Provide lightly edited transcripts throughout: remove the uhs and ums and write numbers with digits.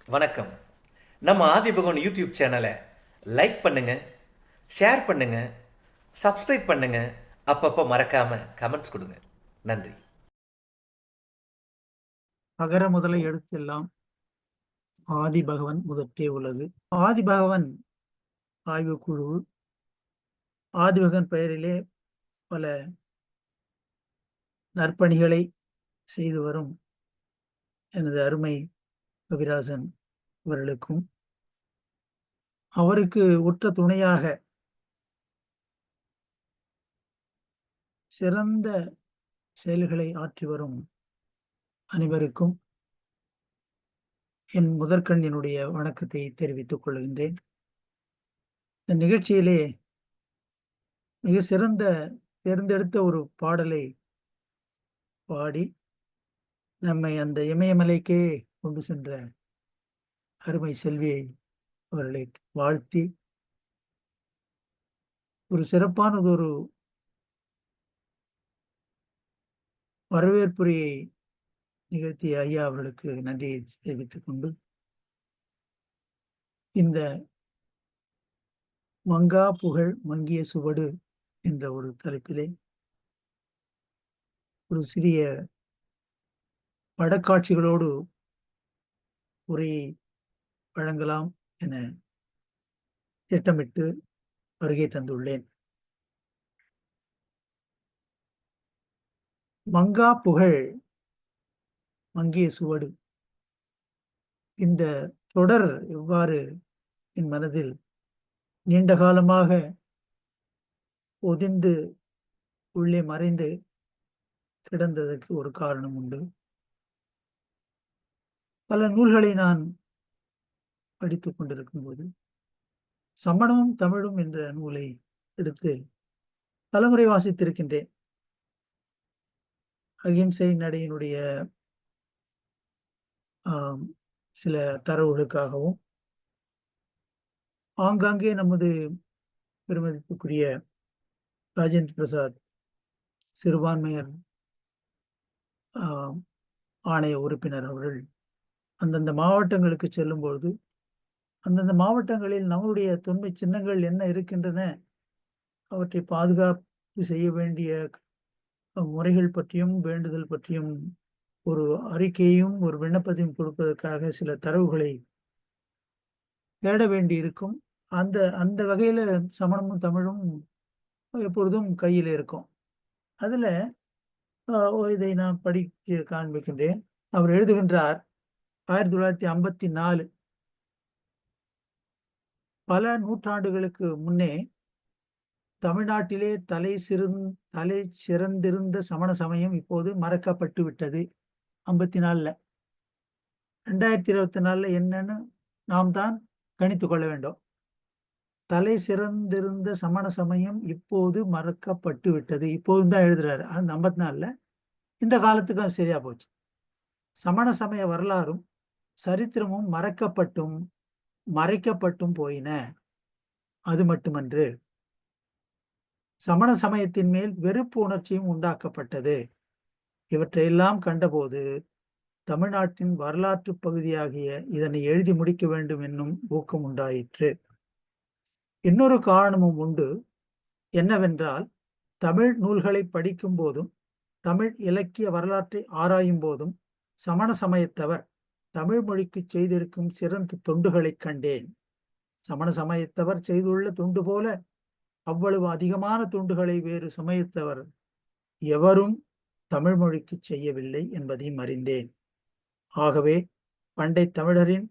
வணக்கம். நம்ம ஆதிபகவன் யூடியூப் சேனலை லைக் பண்ணுங்க, ஷேர் பண்ணுங்க, சப்ஸ்கிரைப் பண்ணுங்க. அப்பப்போ மறக்காம கமெண்ட்ஸ் கொடுங்க. நன்றி. அகர முதல எழுத்தெல்லாம் ஆதிபகவன் முதற்றே உலகு. ஆதிபகவன் ஆய்வுக்குழு ஆதிபகவன் பெயரிலே பல நற்பணிகளை செய்து வரும் எனது அருமை கவிராசன் அவர்களுக்கும், அவருக்கு உற்ற துணையாக சிறந்த செயல்களை ஆற்றி வரும் அனைவருக்கும் என் முதற்கண் என்னுடைய வணக்கத்தை தெரிவித்துக் கொள்கின்றேன். இந்த நிகழ்ச்சியிலே மிக சிறந்த தேர்ந்தெடுத்த ஒரு பாடலை பாடி நம்மை அந்த இமயமலைக்கே கொண்டு சென்ற அருமை செல்வியை அவர்களை வாழ்த்தி ஒரு சிறப்பானதொரு வரவேற்புரையை நிகழ்த்திய ஐயா அவர்களுக்கு நன்றியை தெரிவித்துக் கொண்டு, இந்த மங்கா புகழ் மங்கிய சுவடு என்ற ஒரு தலைப்பிலே ஒரு சிறிய படக்காட்சிகளோடு உரையை வழங்கலாம் என திட்டமிட்டு வருகை தந்துள்ளேன். மங்கா புகழ் மங்கிய சுவடு, இந்த தொடர் எவ்வாறு என் மனதில் நீண்ட காலமாக ஒதிந்து உள்ளே மறைந்து கிடந்ததற்கு ஒரு காரணம் உண்டு. பல நூல்களை நான் படித்துக் கொண்டிருக்கும் போது சமணமும் தமிழும் என்ற நூலை எடுத்து பலமுறை வாசித்திருக்கின்றேன். அகிம்சை நடையினுடைய சில தரவுகளுக்காகவும், ஆங்காங்கே நமது பெருமதிப்புக்குரிய ராஜேந்திர பிரசாத் சிறுபான்மையர் ஆணைய உறுப்பினர் அவர்கள் அந்தந்த மாவட்டங்களுக்கு செல்லும் பொழுது அந்தந்த மாவட்டங்களில் நம்முடைய தொன்மை சின்னங்கள் என்ன இருக்கின்றன, அவற்றை பாதுகாப்பு செய்ய வேண்டிய முறைகள் பற்றியும் வேண்டுதல் பற்றியும் ஒரு அறிக்கையும் ஒரு விண்ணப்பத்தையும் கொடுப்பதற்காக சில தரவுகளை தேட வேண்டி இருக்கும். அந்த அந்த வகையில சமணமும் தமிழும் எப்பொழுதும் கையில் இருக்கும். அதுல இதை நான் படிக்க காண்பிக்கின்றேன். அவர் எழுதுகின்றார், 1954 பல நூற்றாண்டுகளுக்கு முன்னே தமிழ்நாட்டிலே தலை சிறந்திருந்த சமண சமயம் இப்போது மறக்கப்பட்டு விட்டது. 54ல 2024 என்னன்னு நாம் தான் கணித்துக் கொள்ள வேண்டும். தலை சிறந்திருந்த சமண சமயம் இப்போது மறக்கப்பட்டு விட்டது. இப்போது தான் எழுதுறாரு. அந்த 54ல இந்த காலத்துக்கு அது சரியா போச்சு. சமண சமய வரலாறும் சரித்திரமும் மறைக்கப்பட்டும் போயின. அது மட்டுமன்று, சமண சமயத்தின் மேல் வெறுப்பு உணர்ச்சியும் உண்டாக்கப்பட்டது. இவற்றையெல்லாம் கண்டபோது தமிழ்நாட்டின் வரலாற்று பகுதியாகிய இதனை எழுதி முடிக்க வேண்டும் என்னும் ஊக்கம் உண்டாயிற்று. இன்னொரு காரணமும் உண்டு. என்னவென்றால், தமிழ் நூல்களை படிக்கும் போதும் தமிழ் இலக்கிய வரலாற்றை ஆராயும் போதும் சமண சமயத்தவர் தமிழ் மொழிக்கு செய்திருக்கும் சிறந்த தொண்டுகளை கண்டேன். சமண சமயத்தவர் செய்துள்ள தொண்டு போல அவ்வளவு அதிகமான தொண்டுகளை வேறு சமயத்தவர் எவரும் தமிழ் மொழிக்கு செய்யவில்லை என்பதையும் அறிந்தேன். ஆகவே பண்டை தமிழரின்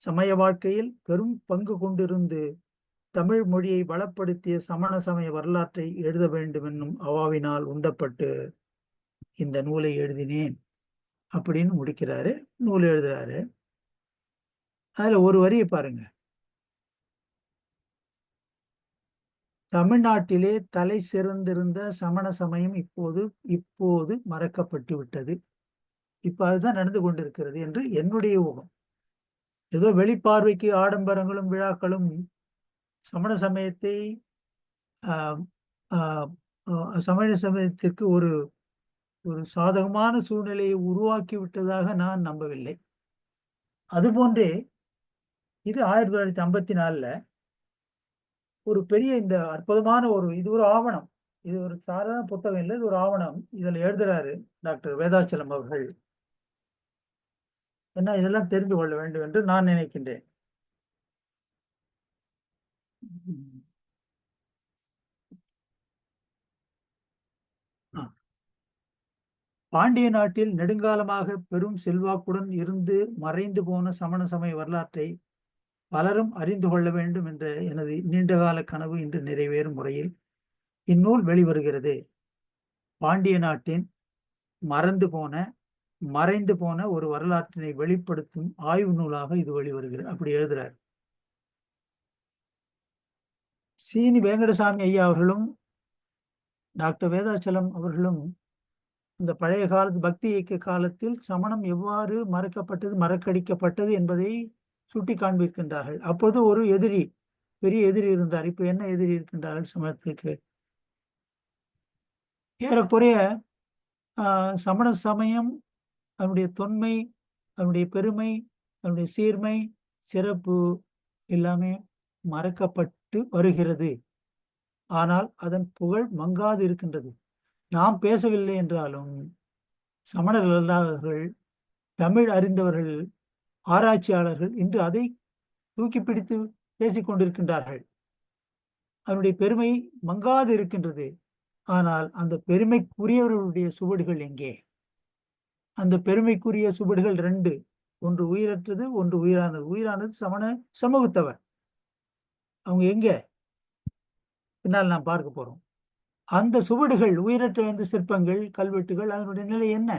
சமய வாழ்க்கையில் பெரும் பங்கு கொண்டிருந்து தமிழ் மொழியை வளப்படுத்திய சமண சமய வரலாற்றை எழுத வேண்டும் என்னும் அவாவினால் உந்தப்பட்டு இந்த நூலை எழுதினேன் அப்படின்னு முடிக்கிறாரு. நூல் எழுதுறாரு. அதுல ஒரு வரியை பாருங்க. தமிழ்நாட்டிலே தலை சிறந்திருந்த சமண சமயம் இப்போது மறக்கப்பட்டு விட்டது. இப்ப அதுதான் நடந்து கொண்டிருக்கிறது என்று என்னுடைய ஊகம். ஏதோ வெளிப்பார்வைக்கு ஆடம்பரங்களும் விழாக்களும் சமண சமயத்தை சமண சமயத்திற்கு ஒரு ஒரு சாதகமான சூழ்நிலையை உருவாக்கி விட்டதாக நான் நம்பவில்லை. அதுபோன்றே இது 1954 ஒரு பெரிய இந்த அற்புதமான இது ஒரு ஆவணம். இது ஒரு சாதாரண புத்தகம் இல்லை, இது ஒரு ஆவணம். இதுல எழுதுறாரு டாக்டர் வேதாச்சலம் அவர்கள். என்ன இதெல்லாம் தெரிந்து கொள்ள வேண்டும் என்று நான் நினைக்கின்றேன். ஆ. பாண்டிய நாட்டில் நெடுங்காலமாக பெரும் செல்வாக்குடன் இருந்து மறைந்து போன சமண சமய வரலாற்றை பலரும் அறிந்து கொள்ள வேண்டும் என்ற எனது நீண்டகால கனவு இன்று நிறைவேறும் முறையில் இந்நூல் வெளிவருகிறது. பாண்டிய நாட்டின் மறைந்து போன ஒரு வரலாற்றினை வெளிப்படுத்தும் ஆய்வு நூலாக இது வெளிவருகிறது. அப்படி எழுதுறார். சீனி வெங்கடசாமி ஐயா அவர்களும் டாக்டர் வேதாச்சலம் அவர்களும் இந்த பழைய காலத்து பக்தி இயக்க காலத்தில் சமணம் எவ்வாறு மறக்கப்பட்டது, மறக்கடிக்கப்பட்டது என்பதை சுட்டி காண்பிக்கின்றார்கள். அப்போது ஒரு பெரிய எதிரி இருந்தார். இப்ப என்ன எதிரி இருக்கின்றார்கள் சமணத்துக்கு? ஏறக்குறைய சமண சமயம், அதனுடைய தொன்மை, அதனுடைய பெருமை, அதனுடைய சீர்மை, சிறப்பு எல்லாமே மறக்கப்பட்டு வருகிறது. ஆனால் அதன் புகழ் மங்காது இருக்கின்றது. நாம் பேசவில்லை என்றாலும் சமணர்கள் அல்லாதவர்கள், தமிழ் அறிந்தவர்கள், ஆராய்ச்சியாளர்கள் இன்று அதை தூக்கி பிடித்து பேசிக் கொண்டிருக்கின்றார்கள். அதனுடைய பெருமை மங்காது இருக்கின்றது. ஆனால் அந்த பெருமைக்குரியவர்களுடைய சுவடுகள் எங்கே? அந்த பெருமைக்குரிய சுவடுகள் 2. ஒன்று உயிரற்றது, ஒன்று உயிரானது. உயிரானது சமண சமூகத்தவர். அவங்க எங்க? பின்னால் நாம் பார்க்க போறோம். அந்த சுவடுகள், உயிரற்ற அந்த சிற்பங்கள், கல்வெட்டுகள், அதனுடைய நிலை என்ன?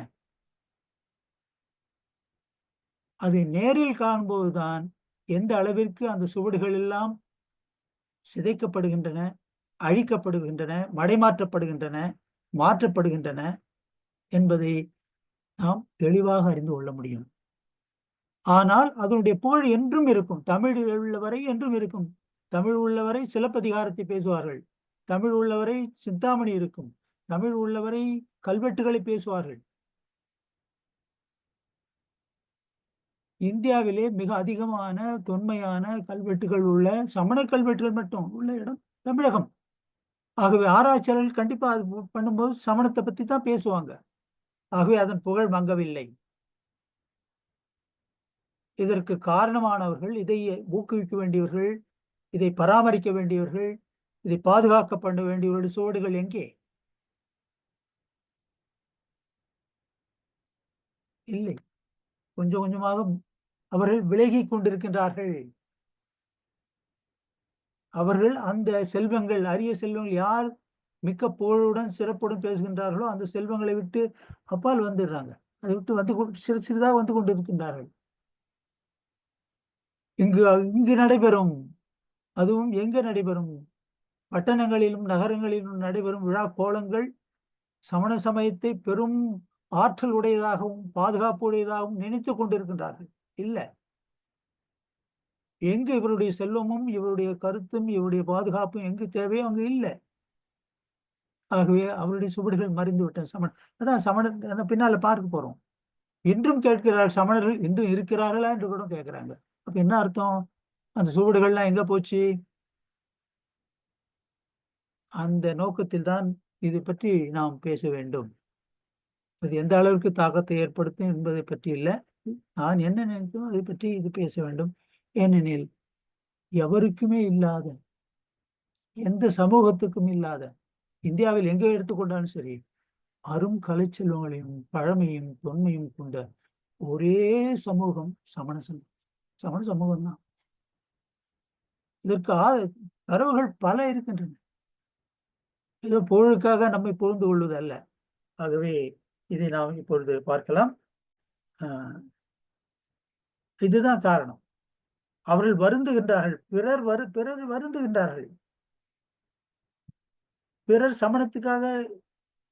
அதை நேரில் காணும்போதுதான் எந்த அளவிற்கு அந்த சுவடுகள் எல்லாம் சிதைக்கப்படுகின்றன, அழிக்கப்படுகின்றன, மடைமாற்றப்படுகின்றன, மாற்றப்படுகின்றன என்பதை நாம் தெளிவாக அறிந்து கொள்ள முடியும். ஆனால் அதனுடைய புகழ் என்றும் இருக்கும். தமிழ் உள்ளவரை என்றும் இருக்கும். தமிழ் உள்ளவரை சிலப்பதிகாரத்தை பேசுவார்கள். தமிழ் உள்ளவரை சிந்தாமணி இருக்கும். தமிழ் உள்ளவரை கல்வெட்டுகளை பேசுவார்கள். இந்தியாவிலே மிக அதிகமான தொன்மையான கல்வெட்டுகள் உள்ள சமண கல்வெட்டுகள் மட்டும் உள்ள இடம் தமிழகம். ஆகவே ஆராய்ச்சியாளர்கள் கண்டிப்பா அது பண்ணும்போது சமணத்தை பத்தி தான் பேசுவாங்க. ஆகவே அதன் புகழ் மங்கவில்லை. இதற்கு காரணமானவர்கள், இதை ஊக்குவிக்க வேண்டியவர்கள், இதை பராமரிக்க வேண்டியவர்கள், இதை பாதுகாக்கப்பட வேண்டியவர்களுடைய சுவடுகள் எங்கே? இல்லை. கொஞ்சம் கொஞ்சமாக அவர்கள் விலகி கொண்டிருக்கின்றார்கள். அவர்கள் அந்த செல்வங்கள், அரிய செல்வங்கள் யார் மிக்க புகழுடன் சிறப்புடன் பேசுகின்றார்களோ அந்த செல்வங்களை விட்டு அப்பால் வந்துடுறாங்க. அதை விட்டு சிறு சிறிதாக வந்து கொண்டிருக்கின்றார்கள். இங்கு நடைபெறும், அதுவும் எங்க நடைபெறும்? பட்டணங்களிலும் நகரங்களிலும் நடைபெறும் விழா கோலங்கள் சமண சமயத்தை பெரும் ஆற்றல் உடையதாகவும் பாதுகாப்பு உடையதாகவும் நினைத்து கொண்டிருக்கின்றார்கள். இல்ல, எங்கு இவருடைய செல்வமும் இவருடைய கருத்தும் இவருடைய பாதுகாப்பும் எங்கு தேவையோ அங்கு இல்லை. ஆகவே அவருடைய சுவடுகள் மறைந்து விட்ட சமணன். அதான் சமணன் பின்னால பார்க்க போறோம். இன்றும் கேட்கிறார், சமணர்கள் இன்றும் இருக்கிறார்களா என்று கூட கேட்கிறாங்க. அப்ப என்ன அர்த்தம்? அந்த சுவடுகள்லாம் எங்க போச்சு? அந்த நோக்கத்தில் தான் இதை பற்றி நாம் பேச வேண்டும். அது எந்த அளவிற்கு தாக்கத்தை ஏற்படுத்தும் என்பதை பற்றி இல்லை, நான் என்ன நினைத்தோம் அதை பற்றி இது பேச வேண்டும். ஏனெனில் எவருக்குமே இல்லாத, எந்த சமூகத்துக்கும் இல்லாத, இந்தியாவில் எங்கே எடுத்துக்கொண்டாலும் சரி, அரும் கலைச்செல்வங்களையும் பழமையும் தொன்மையும் கொண்ட ஒரே சமூகம் சமண சமூகம் தான். இதற்கு தரவுகள் பல இருக்கின்றன. ஏதோ பொருளுக்காக நம்மை புரிந்து கொள்வது அல்ல. ஆகவே இதை நாம் இப்பொழுது பார்க்கலாம். இதுதான் காரணம். அவர்கள் வருந்துகின்றார்கள், பிறர் வருந்துகின்றார்கள். பிறர் சமணத்துக்காக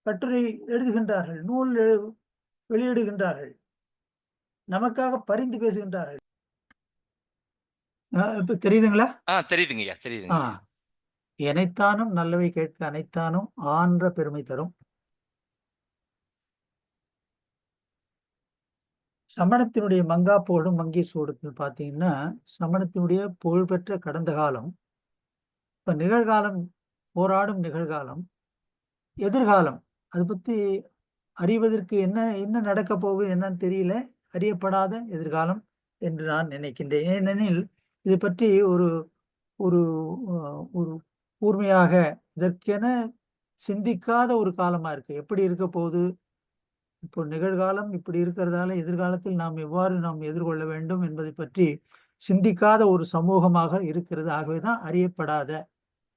கட்டுரை எழுதுகின்றார்கள், நூல் வெளியிடுகின்றார்கள், நமக்காக பரிந்து பேசுகின்றார்கள். இப்ப தெரியுதுங்களா? தெரியுதுங்கய்யா, தெரியுதுங்க. எனைத்தானும் நல்லவை கேட்க அனைத்தானும் ஆன்ற பெருமை தரும். சமணத்தினுடைய மங்கா புகழும் மங்கை சூடத்தில் பார்த்தீங்கன்னா, சமணத்தினுடைய புகழ்பெற்ற கடந்த காலம், இப்ப நிகழ்காலம், போராடும் நிகழ்காலம், எதிர்காலம். அதை பத்தி அறிவதற்கு என்ன என்ன நடக்கப் போகுது என்னன்னு தெரியல. அறியப்படாத எதிர்காலம் என்று நான் நினைக்கின்றேன். ஏனெனில், இதை பற்றி ஒரு ஒரு ஒரு கூர்மையாக இதற்கென சிந்திக்காத ஒரு காலமா இருக்கு. எப்படி இருக்க போகுது? இப்போ நிகழ்காலம் இப்படி இருக்கிறதால, எதிர்காலத்தில் நாம் எதிர்கொள்ள வேண்டும் என்பதை பற்றி சிந்திக்காத ஒரு சமூகமாக இருக்கிறது. ஆகவே தான் அறியப்படாத,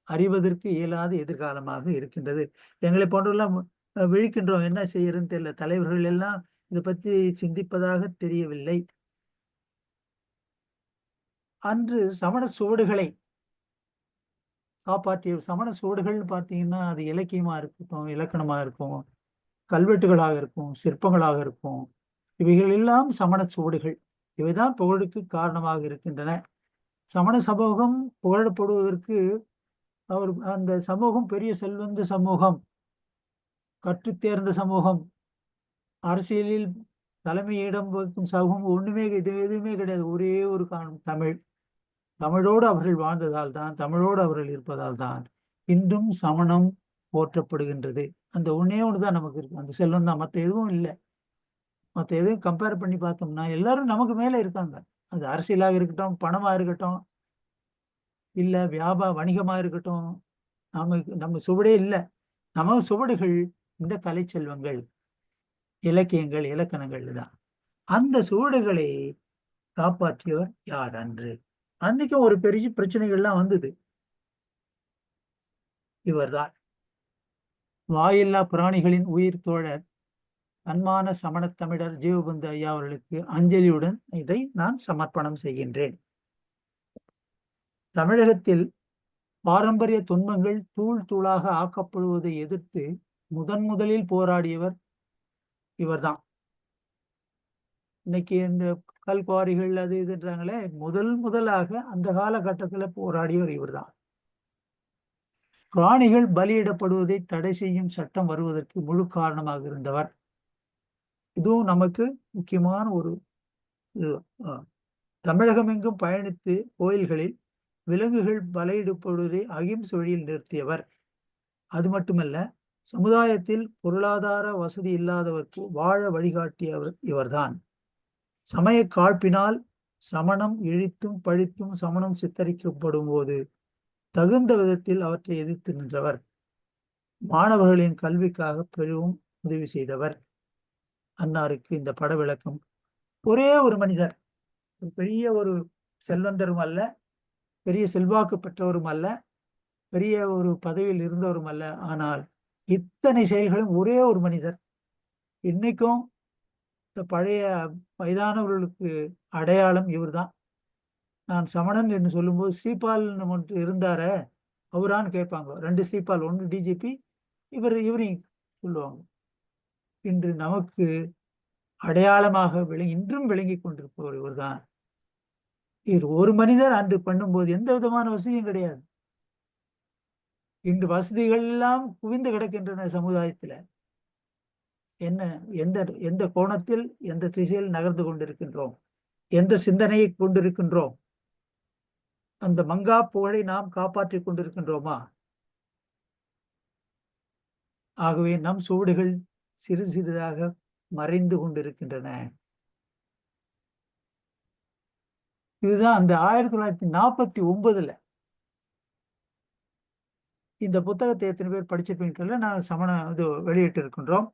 அறிவதற்கு இயலாத எதிர்காலமாக இருக்கின்றது. எங்களைப் போன்றவர்லாம் விழிக்கின்றோம். என்ன செய்யறதுன்னு தெரியல. தலைவர்கள் எல்லாம் இத பத்தி சிந்திப்பதாக தெரியவில்லை. அன்று சமண சுவடுகளை காப்பாற்றிய சமண சுவடுகள்னு பார்த்தீங்கன்னா, அது இலக்கியமா இருக்கட்டும், இலக்கணமா இருக்கும், கல்வெட்டுகளாக இருக்கும், சிற்பங்களாக இருக்கும். இவைகள் எல்லாம் சமண சுவடுகள். இவைதான் புகழுக்கு காரணமாக இருக்கின்றன. சமண சமூகம் புகழப்படுவதற்கு அந்த சமூகம் பெரிய செல்வந்த சமூகம், கற்றுத் தேர்ந்த சமூகம், அரசியலில் தலைமையிடம் வகிக்கும் சமூகம் ஒண்ணுமே இது எதுவுமே கிடையாது. ஒரே ஒரு காரணம் தமிழ். தமிழோடு அவர்கள் வாழ்ந்ததால் தான், தமிழோடு அவர்கள் இருப்பதால் தான் இன்றும் சமணம் போற்றப்படுகின்றது. அந்த ஒண்ணே ஒண்ணு தான் நமக்கு இருக்கு. அந்த செல்வம் தான். மத்த எதுவும் இல்ல. மத்த எதையும் கம்பேர் பண்ணி பார்த்தோம்னா, எல்லாரும் நமக்கு மேல இருக்காங்க. அது அரசியலாக இருக்கட்டும், பணமா இருக்கட்டும், இல்ல வணிகமா இருக்கட்டும். நம்ம சுவடே இல்ல. நம்ம சுவடுகள் இந்த கலை செல்வங்கள், இலக்கியங்கள், இலக்கணங்கள் தான். அந்த சுவடுகளை காப்பாற்றியவர் யார் அன்று? அன்னைக்கும் ஒரு பெரிய பிரச்சனைகள்லாம் வந்தது. இவர்தான். வாயில்லா பிராணிகளின் உயிர் தோழர் தன்மான சமணத் தமிழர் ஜீவபந்து ஐயா அவர்களுக்கு அஞ்சலியுடன் இதை நான் சமர்ப்பணம் செய்கின்றேன். தமிழகத்தில் பாரம்பரிய துன்பங்கள் தூள் தூளாக ஆக்கப்படுவதை எதிர்த்து முதலில் போராடியவர் இவர்தான். இன்னைக்கு இந்த கல்குவாரிகள் அது இதுன்றாங்களே, முதலாக அந்த காலகட்டத்துல போராடியவர் இவர்தான். பிராணிகள் பலியிடப்படுவதை தடை செய்யும் சட்டம் வருவதற்கு முழு காரணமாக இருந்தவர். இதுவும் நமக்கு முக்கியமான ஒரு தமிழகம் எங்கும் பயணித்து கோயில்களில் விலங்குகள் பலியிடப்படுவதை அகிம்சை வழியில் நிறுத்தியவர். அது மட்டுமல்ல, சமுதாயத்தில் பொருளாதார வசதி இல்லாதவருக்கு வாழ வழிகாட்டியவர் இவர்தான். சமய காழ்ப்பினால் சமணம் இழித்தும் பழித்தும் சமணம் சித்தரிக்கப்படும் போது தகுந்த விதத்தில் அவற்றை எதிர்த்து நின்றவர். மாணவர்களின் கல்விக்காக பெரும் உதவி செய்தவர். அன்னாருக்கு இந்த பட விளக்கம். ஒரே ஒரு மனிதர், பெரிய ஒரு செல்வந்தரும் அல்ல, பெரிய செல்வாக்கு பெற்றவரும் அல்ல, பெரிய ஒரு பதவியில் இருந்தவரும் அல்ல. ஆனால் இத்தனை செயல்களும் ஒரே ஒரு மனிதர். இன்னைக்கும் இந்த பழைய வயதானவர்களுக்கு அடையாளம் இவர்தான். நான் சமணன் என்று சொல்லும்போது ஸ்ரீபால் ஒன்று இருந்தார, அவரான்னு கேட்பாங்க. 2 ஸ்ரீபால், ஒன்று டிஜிபி, இவரையும் சொல்லுவாங்க. இன்று நமக்கு அடையாளமாக இன்றும் விளங்கி கொண்டிருப்பவர் இவர்தான். இவர் ஒரு மனிதர் அன்று பண்ணும்போது எந்த விதமான வசதியும் கிடையாது. இன்று வசதிகள் எல்லாம் குவிந்து கிடக்கின்றன சமுதாயத்துல. என்ன எந்த எந்த கோணத்தில் எந்த திசையில் நகர்ந்து கொண்டிருக்கின்றோம், எந்த சிந்தனையை கொண்டிருக்கின்றோம்? அந்த மங்கா புகழை நாம் காப்பாற்றிக் கொண்டிருக்கின்றோமா? ஆகவே நம் சுவடுகள் சிறு சிறிதாக மறைந்து கொண்டிருக்கின்றன. இதுதான் அந்த 1949 இந்த புத்தகத்தை எத்தனை பேர் படிச்சிருப்பீங்கன்னு நான் இது வெளியிட்டு இருக்கின்றோம்.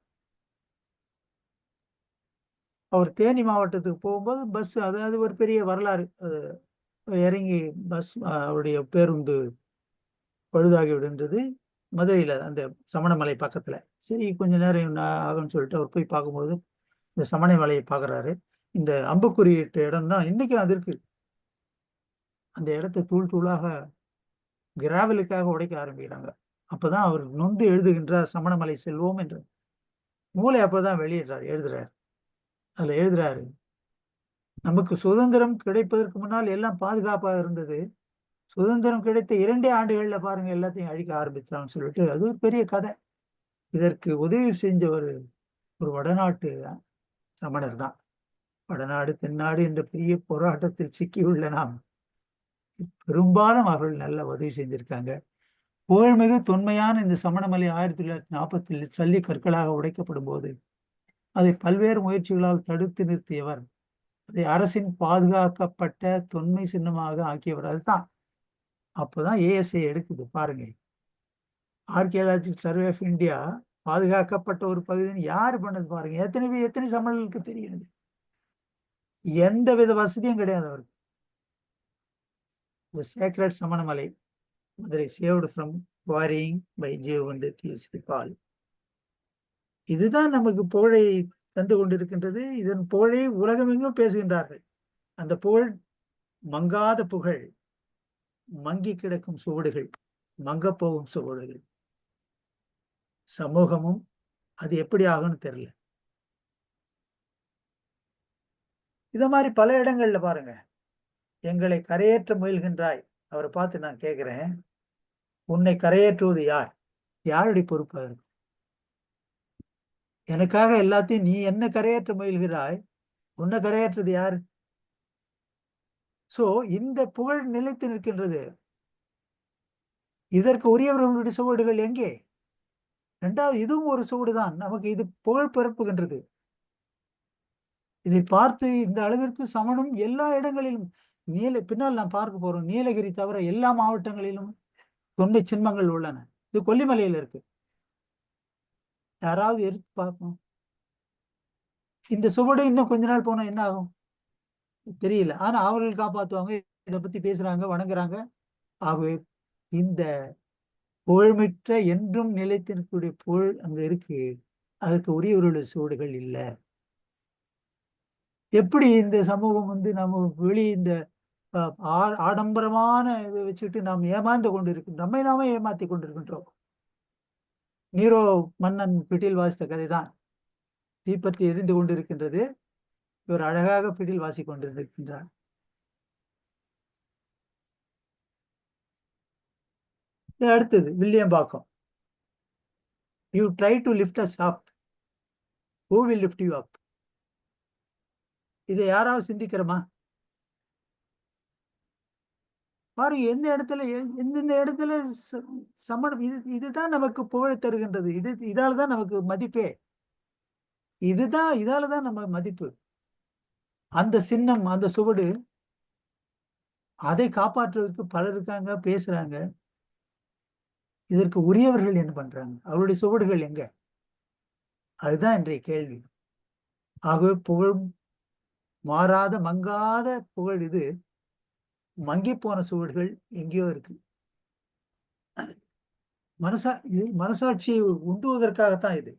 அவர் தேனி மாவட்டத்துக்கு போகும்போது பஸ், அதாவது ஒரு பெரிய வரலாறு. இறங்கி பஸ், அவருடைய பேருந்து பழுதாகி விடுன்றது மதுரையில, அந்த சமணமலை பக்கத்துல. சரி, கொஞ்ச நேரம் ஆகும்னு சொல்லிட்டு அவர் போய் பார்க்கும்போது இந்த சமணமலையை பார்க்குறாரு. இந்த அம்புக்குறியிட்ட இடம் தான் இன்னைக்கும் அது இருக்கு. அந்த இடத்தை தூள் தூளாக கிராவலுக்காக உடைக்க ஆரம்பிக்கிறாங்க. அப்பதான் அவர் நொந்து எழுதுகின்றார் சமணமலை செல்வோம் என்று. நூலை அப்பதான் எழுதுறாரு. அதுல எழுதுறாரு, நமக்கு சுதந்திரம் கிடைப்பதற்கு முன்னால் எல்லாம் பாதுகாப்பாக இருந்தது. சுதந்திரம் கிடைத்த 2 ஆண்டுகள்ல பாருங்க எல்லாத்தையும் அழிக்க ஆரம்பிச்சான்னு சொல்லிட்டு, அது ஒரு பெரிய கதை. இதற்கு உதவி செஞ்ச ஒரு வடநாட்டு சமணர் தான். வடநாடு தென்னாடு என்ற பெரிய போராட்டத்தில் சிக்கியுள்ள நாம் பெரும்பாலும் அவர்கள் நல்ல உதவி செஞ்சிருக்காங்க. புகழ்மிகு தொன்மையான இந்த சமணமலை 1940 சல்லி கற்களாக உடைக்கப்படும் போது அதை பல்வேறு முயற்சிகளால் தடுத்து நிறுத்தியவர், அதை அரசின் பாதுகாக்கப்பட்ட தொன்மை சின்னமாக ஆக்கியவர். அதுதான் அப்போதான் ஏஎஸ்ஐ எடுக்குது பாருங்க. ஆர்கியாலஜிக்கல் சர்வே ஆஃப் இந்தியா பாதுகாக்கப்பட்ட ஒரு பகுதின்னு யாரு பண்ணது பாருங்க. எத்தனை சமணர்களுக்கு தெரியுது? எந்த வித வசதியும் கிடையாது அவருக்கு. The sacred Samanamalai, Madurai, saved from quarrying by ஜீவவந்து டி.எஸ்.பி. பால். இதுதான் நமக்கு புகழை தந்து கொண்டிருக்கின்றது. இதன் புகழை உலகமெங்கும் பேசுகின்றார்கள். அந்த புகழ் மங்காத புகழ், மங்கி கிடக்கும் சுவடுகள், மங்கப் போகும் சுவடுகள். சமூகமும் அது எப்படி ஆகும்னு தெரியல. இத மாதிரி பல இடங்கள்ல பாருங்க, எங்களை கரையேற்ற முயல்கின்றாய். அவரை பார்த்து நான் கேட்கிறேன், உன்னை கரையேற்றுவது யார்? யாருடைய பொறுப்பாக இருக்கும்? எனக்காக எல்லாத்தையும் நீ என்ன கரையேற்ற முயல்கிறாய், உன்னை கரையேற்றது யாரு? சோ இந்த புகழ் நிலைத்து நிற்கின்றது. இதற்கு உரியவர்களுடைய சுவடுகள் எங்கே? இரண்டாவது, இதுவும் ஒரு சுவடுதான். நமக்கு இது புகழ் பிறப்புகின்றது. இதை பார்த்து இந்த அளவிற்கு சமணம் எல்லா இடங்களிலும் பின்னால் நாம் பார்க்க போறோம். நீலகிரி தவிர எல்லா மாவட்டங்களிலும் தொன்மை சின்னங்கள் உள்ளன. இது கொல்லிமலையில் இருக்கு. யாராவது எடுத்து பார்க்கணும். இந்த சுவடு இன்னும் கொஞ்ச நாள் போனா என்ன ஆகும் தெரியல. ஆனா அவர்கள் காப்பாற்றுவாங்க, இதை பத்தி பேசுறாங்க, வணங்குறாங்க. ஆகவே இந்த புகழ்மிக்க என்றும் நிலைத்திருக்கக்கூடிய புகழ் அங்க இருக்கு. அதற்கு உரியவர்களுடைய சுவடுகள் இல்லை. எப்படி இந்த சமூகம் நம்ம வெளி இந்த ஆடம்பரமான இதை வச்சுட்டு நாம் ஏமாந்து கொண்டிருக்கின்றோம், நம்மை நாமே ஏமாத்தி கொண்டிருக்கின்றோம். நீரோ மன்னன் பிடில் வாசித்த கதைதான் தீப்பற்றி எரிந்து கொண்டிருக்கின்றது. இவர் அழகாக பிடில் வாசி கொண்டிருக்கின்றார். அடுத்தது Villiyambakkam. You try to lift us up, who will lift you up? இதை யாராவது சிந்திக்கிறோமா? பாருங்க, எந்தெந்த இடத்துல சமணம். இதுதான் நமக்கு புகழ் தருகின்றது. இதாலதான் நமக்கு மதிப்பே. இதாலதான் நம்ம மதிப்பு. அந்த சின்னம், அந்த சுவடு, அதை காப்பாற்றுவதற்கு பலர் இருக்காங்க, பேசுறாங்க. இதற்கு உரியவர்கள் என்ன பண்றாங்க? அவருடைய சுவடுகள் எங்க? அதுதான் இன்றைய கேள்வி. ஆகவே புகழ் மாறாத மங்காத புகழ் இது. மங்கி போன சுவடுகள் எங்கேயோ இருக்கு. மனசாட்சியை உந்துவதற்காகத்தான் இது.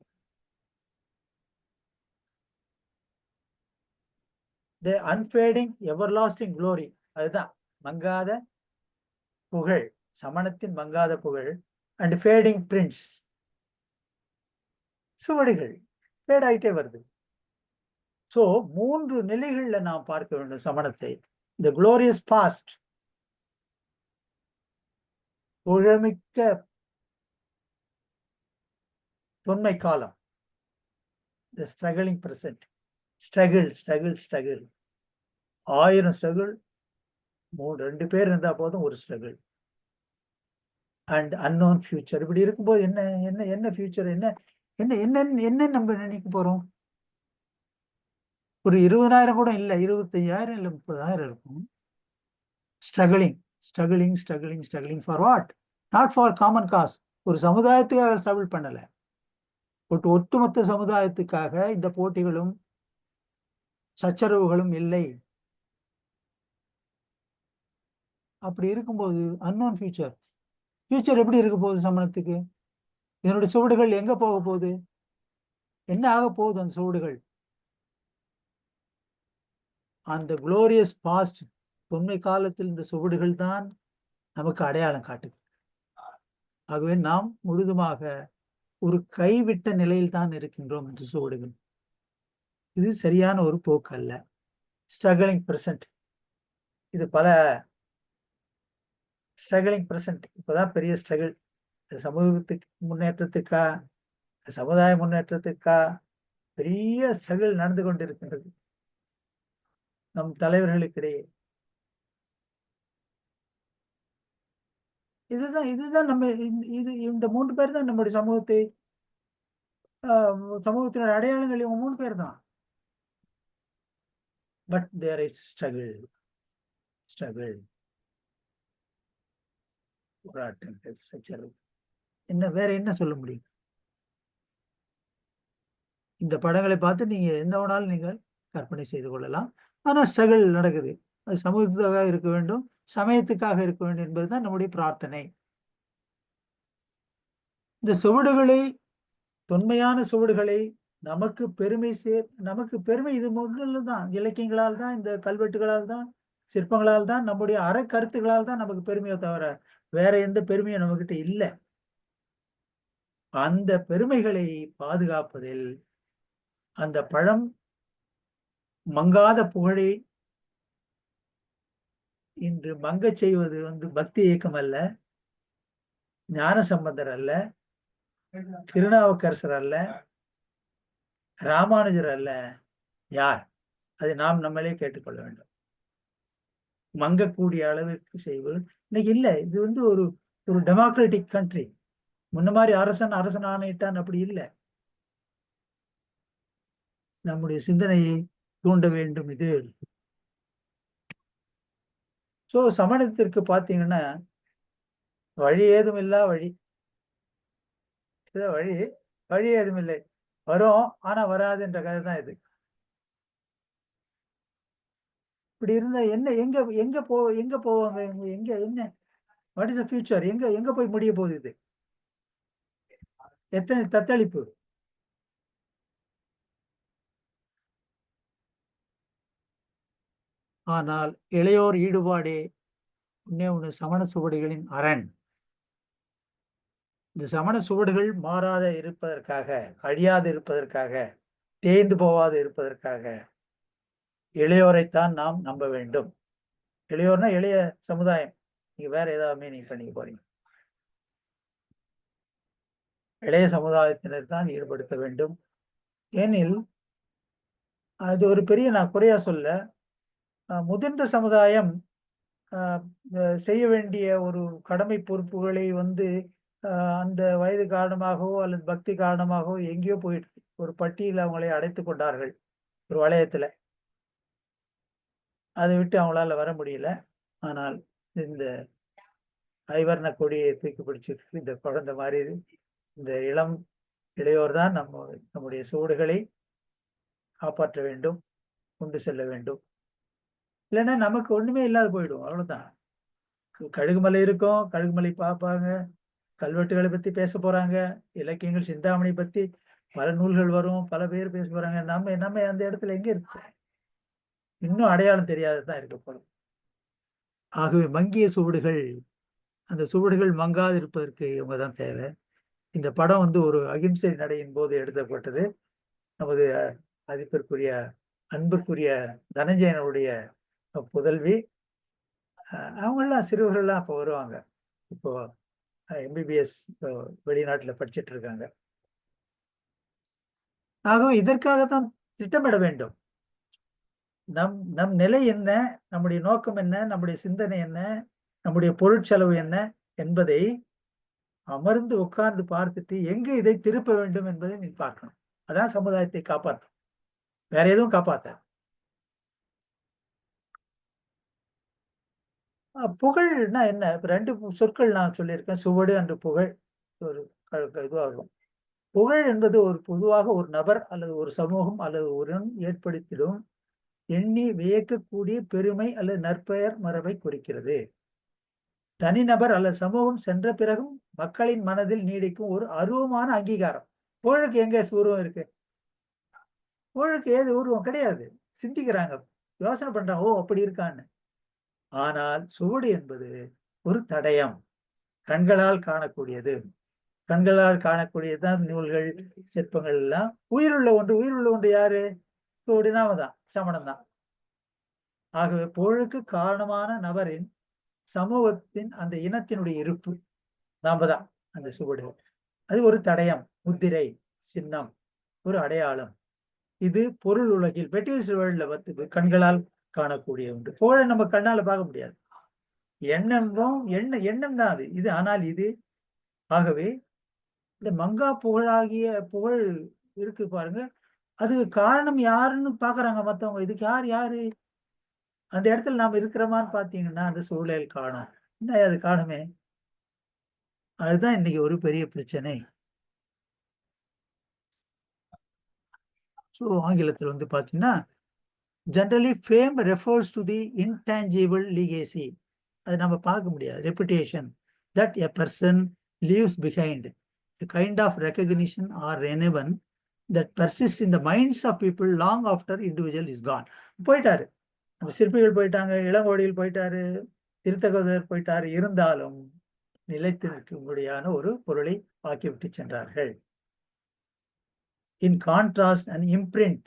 The unfading everlasting glory, அதுதான் மங்காத புகழ், சமணத்தின் மங்காத புகழ். அண்ட் ஃபேடிங் பிரிண்ட்ஸ், சுவடுகள் ஃபேட் ஆயிட்டே வருது. சோ 3 நிலைகள்ல நாம் பார்க்க வேண்டும் சமணத்தை. The glorious past, புகழ்மிக்க தொன்மை காலம். The struggling present, struggle 1000 struggle, 2 பேர் இருந்தா போதும் ஒரு ஸ்ட்ரகிள். And unknown future. இப்படி இருக்கும்போது என்ன ஃபியூச்சர், என்ன நம்ம நினைக்க போறோம்? ஒரு 20,000 கூட இல்ல, 25,000 இல்ல 30,000 இருக்கும். Struggling for what? Not for common cos. ஒரு சமுதாயத்துக்காக ஸ்ட்ரகிள் பண்ணல, ஒட்டுமொத்த சமுதாயத்துக்காக இந்த போட்டிகளும் சச்சரவுகளும் இல்லை. அப்படி இருக்கும்போது அன்னோன் ஃபியூச்சர் எப்படி இருக்க போகுது சமணத்துக்கு? இதனுடைய சுவடுகள் எங்க போக போகுது? என்ன ஆக போகுது அந்த சுவடுகள்? அந்த குளோரியஸ் பாஸ்ட், தொன்மை காலத்தில் இந்த சுவடுகள் தான் நமக்கு அடையாளம் காட்டுது. ஆகவே நாம் முழுதுமாக ஒரு கைவிட்ட நிலையில் தான் இருக்கின்றோம் என்று சுவடுகள். இது சரியான ஒரு போக்கு அல்ல. ஸ்ட்ரகிளிங் பிரசன்ட், இது பல ஸ்ட்ரகிளிங் பிரசன்ட். இப்பதான் பெரிய ஸ்ட்ரகிள். சமூகத்துக்கு முன்னேற்றத்துக்கா, சமுதாய முன்னேற்றத்துக்கா பெரிய ஸ்ட்ரகிள் நடந்து கொண்டிருக்கின்றது. நம் தலைவர்களுக்கிடையே. இதுதான் நம்ம இந்த 3 பேர் தான் நம்முடைய சமூகத்தினுடைய அடையாளங்கள். இவங்க 3 பேர் தான். பட் தேர் இஸ் ஸ்ட்ரகிள் போராட்டங்கள், சச்சரவு. வேற என்ன சொல்ல முடியும்? இந்த படங்களை பார்த்து நீங்க எந்த வேணாலும் நீங்கள் கற்பனை செய்து கொள்ளலாம். ஆனா ஸ்ட்ரகிள் நடக்குது. அது சமூகத்துக்காக இருக்க வேண்டும், சமயத்துக்காக இருக்க வேண்டும் என்பதுதான் நம்முடைய பிரார்த்தனை. இந்த சுவடுகளை, தொன்மையான சுவடுகளை நமக்கு பெருமை இது முதல்ல தான். இலக்கியங்களால் தான், இந்த கல்வெட்டுகளால் தான், சிற்பங்களால் தான், நம்முடைய அற கருத்துகளால் தான் நமக்கு பெருமையை தவிர வேற எந்த பெருமையும் நம்ம கிட்ட இல்லை. அந்த பெருமைகளை பாதுகாப்பதில் அந்த பழம் மங்காத புகழை இன்று மங்கச் செய்வது பக்தி இயக்கம் அல்ல, ஞானசம்பந்தர் அல்ல, திருநாவுக்கரசர் அல்ல, ராமானுஜர் அல்ல. யார்? அதை நாம் நம்மளே கேட்டுக்கொள்ள வேண்டும். மங்கக்கூடிய அளவிற்கு செய்வது இன்னைக்கு இல்லை. இது ஒரு டெமோக்ராட்டிக் கண்ட்ரி. முன்ன மாதிரி அரசன் ஆணையிட்டான் அப்படி இல்லை. நம்முடைய சிந்தனையை தூண்ட வேண்டும் இது. சோ சமணத்திற்கு பாத்தீங்கன்னா வழி ஏதும் இல்லா வழி. வழி ஏதும் இல்லை. வரும் ஆனா வராது என்ற கதை தான் இது. இப்படி இருந்தா என்ன? எங்க போவாங்க? என்ன வாட் இஸ் த ஃபியூச்சர்? எங்க போய் முடிய போகுது இது? எத்தனை தத்தளிப்பு! ஆனால் இளையோர் ஈடுபாடே ஒண்ணு சமண சுவடிகளின் அரண். இந்த சமண சுவடுகள் மாறாத இருப்பதற்காக, அழியாது இருப்பதற்காக, தேய்ந்து போவாது இருப்பதற்காக இளையோரைத்தான் நாம் நம்ப வேண்டும். இளையோர்னா இளைய சமுதாயம். நீங்க வேற ஏதாவது மீனிங் பண்ணிக்க போறீங்க. இளைய சமுதாயத்தினர் தான் ஈடுபடுத்த வேண்டும். ஏனில் அது ஒரு பெரிய, நான் குறையா சொல்ல, முதிர்ந்த சமுதாயம் செய்ய வேண்டிய ஒரு கடமை பொறுப்புகளை அந்த வயது காரணமாகவோ அல்லது பக்தி காரணமாகவோ எங்கேயோ போயிட்டு ஒரு பட்டியல் அவங்களை அடைத்து கொண்டார்கள், ஒரு வளையத்துல. அதை விட்டு அவங்களால வர முடியல. ஆனால் இந்த ஐவர்ண கொடியை தூக்கி பிடிச்சிட்டு இந்த குழந்தை மாதிரி இந்த இளையோர் தான் நம்முடைய சூடுகளை காப்பாற்ற வேண்டும், கொண்டு செல்ல வேண்டும். இல்லைன்னா நமக்கு ஒண்ணுமே இல்லாத போயிடும். அவ்வளவுதான். கழுகுமலை இருக்கும், கழுகுமலை பார்ப்பாங்க, கல்வெட்டுகளை பத்தி பேச போறாங்க, இலக்கியங்கள் சிந்தாமணி பத்தி பல நூல்கள் வரும், பல பேர் பேச போறாங்க. நம்ம அந்த இடத்துல எங்க இருக்கு? இன்னும் அடையாளம் தெரியாததான் இருக்க போறோம். ஆகவே மங்கிய சுவடுகள், அந்த சுவடுகள் மங்காது இருப்பதற்கு இவங்க தான் தேவை. இந்த படம் ஒரு அகிம்சை நடையின் போது எடுக்கப்பட்டது. நமது மதிப்பிற்குரிய அன்புக்குரிய தனஞ்சயனுடைய புதல்வி. அவங்கெல்லாம் சிறுவர்கள்லாம் இப்போ வருவாங்க. இப்போ எம்பிபிஎஸ் வெளிநாட்டில் படிச்சுட்டு இருக்காங்க. ஆகவே இதற்காகத்தான் திட்டமிட வேண்டும். நம் நிலை என்ன, நம்முடைய நோக்கம் என்ன, நம்முடைய சிந்தனை என்ன, நம்முடைய பொருட்செலவு என்ன என்பதை அமர்ந்து உட்கார்ந்து பார்த்துட்டு எங்க இதை திருப்ப வேண்டும் என்பதை நீ பார்க்கணும். அதான் சமுதாயத்தை காப்பாற்றும். வேற எதுவும் காப்பாற்ற. புகழ்னா என்ன? ரெண்டு சொற்கள் நான் சொல்லியிருக்கேன், சுவடு என்று புகழ். ஒரு இதுவாகும். புகழ் என்பது பொதுவாக ஒரு நபர் அல்லது ஒரு சமூகம் அல்லது ஒரு ஏற்படுத்திடும் எண்ணி வியக்கக்கூடிய பெருமை அல்லது நற்பெயர் மரபை குறிக்கிறது. தனிநபர் அல்லது சமூகம் சென்ற பிறகும் மக்களின் மனதில் நீடிக்கும் ஒரு அருவமான அங்கீகாரம். புகழுக்கு எங்க உருவம் இருக்கு? புகழுக்கு ஏது உருவம் கிடையாது. சிந்திக்கிறாங்க, யோசனை பண்றாங்க, ஓ அப்படி இருக்கான்னு. ஆனால் சுவடு என்பது ஒரு தடயம், கண்களால் காணக்கூடியது. கண்களால் காணக்கூடியதுதான் நூல்கள், சிற்பங்கள் எல்லாம். உயிருள்ள ஒன்று யாரு? சுவடு, நாம தான், சமணம் தான். ஆகவே புகழுக்கு காரணமான நபரின், சமூகத்தின், அந்த இனத்தினுடைய இருப்பு நாம தான் அந்த சுவடு. அது ஒரு தடயம், முத்திரை, சின்னம், ஒரு அடையாளம். இது பொருள் உலகில் மெட்டீரியல் வேர்ல்ட்ல கண்களால் காணக்கூடிய ஒன்று. புகழை நம்ம கண்ணால பார்க்க முடியாது. எண்ணம் தான் அது. ஆனால் இது ஆகவே இந்த மங்கா புகழாகிய புகழ் இருக்கு பாருங்க. அதுக்கு காரணம் யாருன்னு பாக்குறாங்க மத்தவங்க. இதுக்கு யாரு அந்த இடத்துல நாம இருக்கிறோமான்னு பாத்தீங்கன்னா அந்த சூழல் காணும். என்ன அது காணுமே. அதுதான் இன்னைக்கு ஒரு பெரிய பிரச்சனை. ஸோ ஆங்கிலத்தில் வந்து பாத்தீங்கன்னா generally fame refers to the intangible legacy. அது நம்ம பார்க்க முடியாது. Reputation that a person leaves behind a kind of recognition or renown that persists in the minds of people long after individual is gone. போயிட்டாரு, அந்த சிற்பிகள் போயிட்டாங்க, இளங்கோடியில் போயிட்டாரு, திருத்தகதர் போயிட்டாரு, இருந்தாலும் நிலைத்து நிற்கும்படியான ஒரு பொருளை ஆக்கிவிட்டு சென்றார்கள். In contrast, an imprint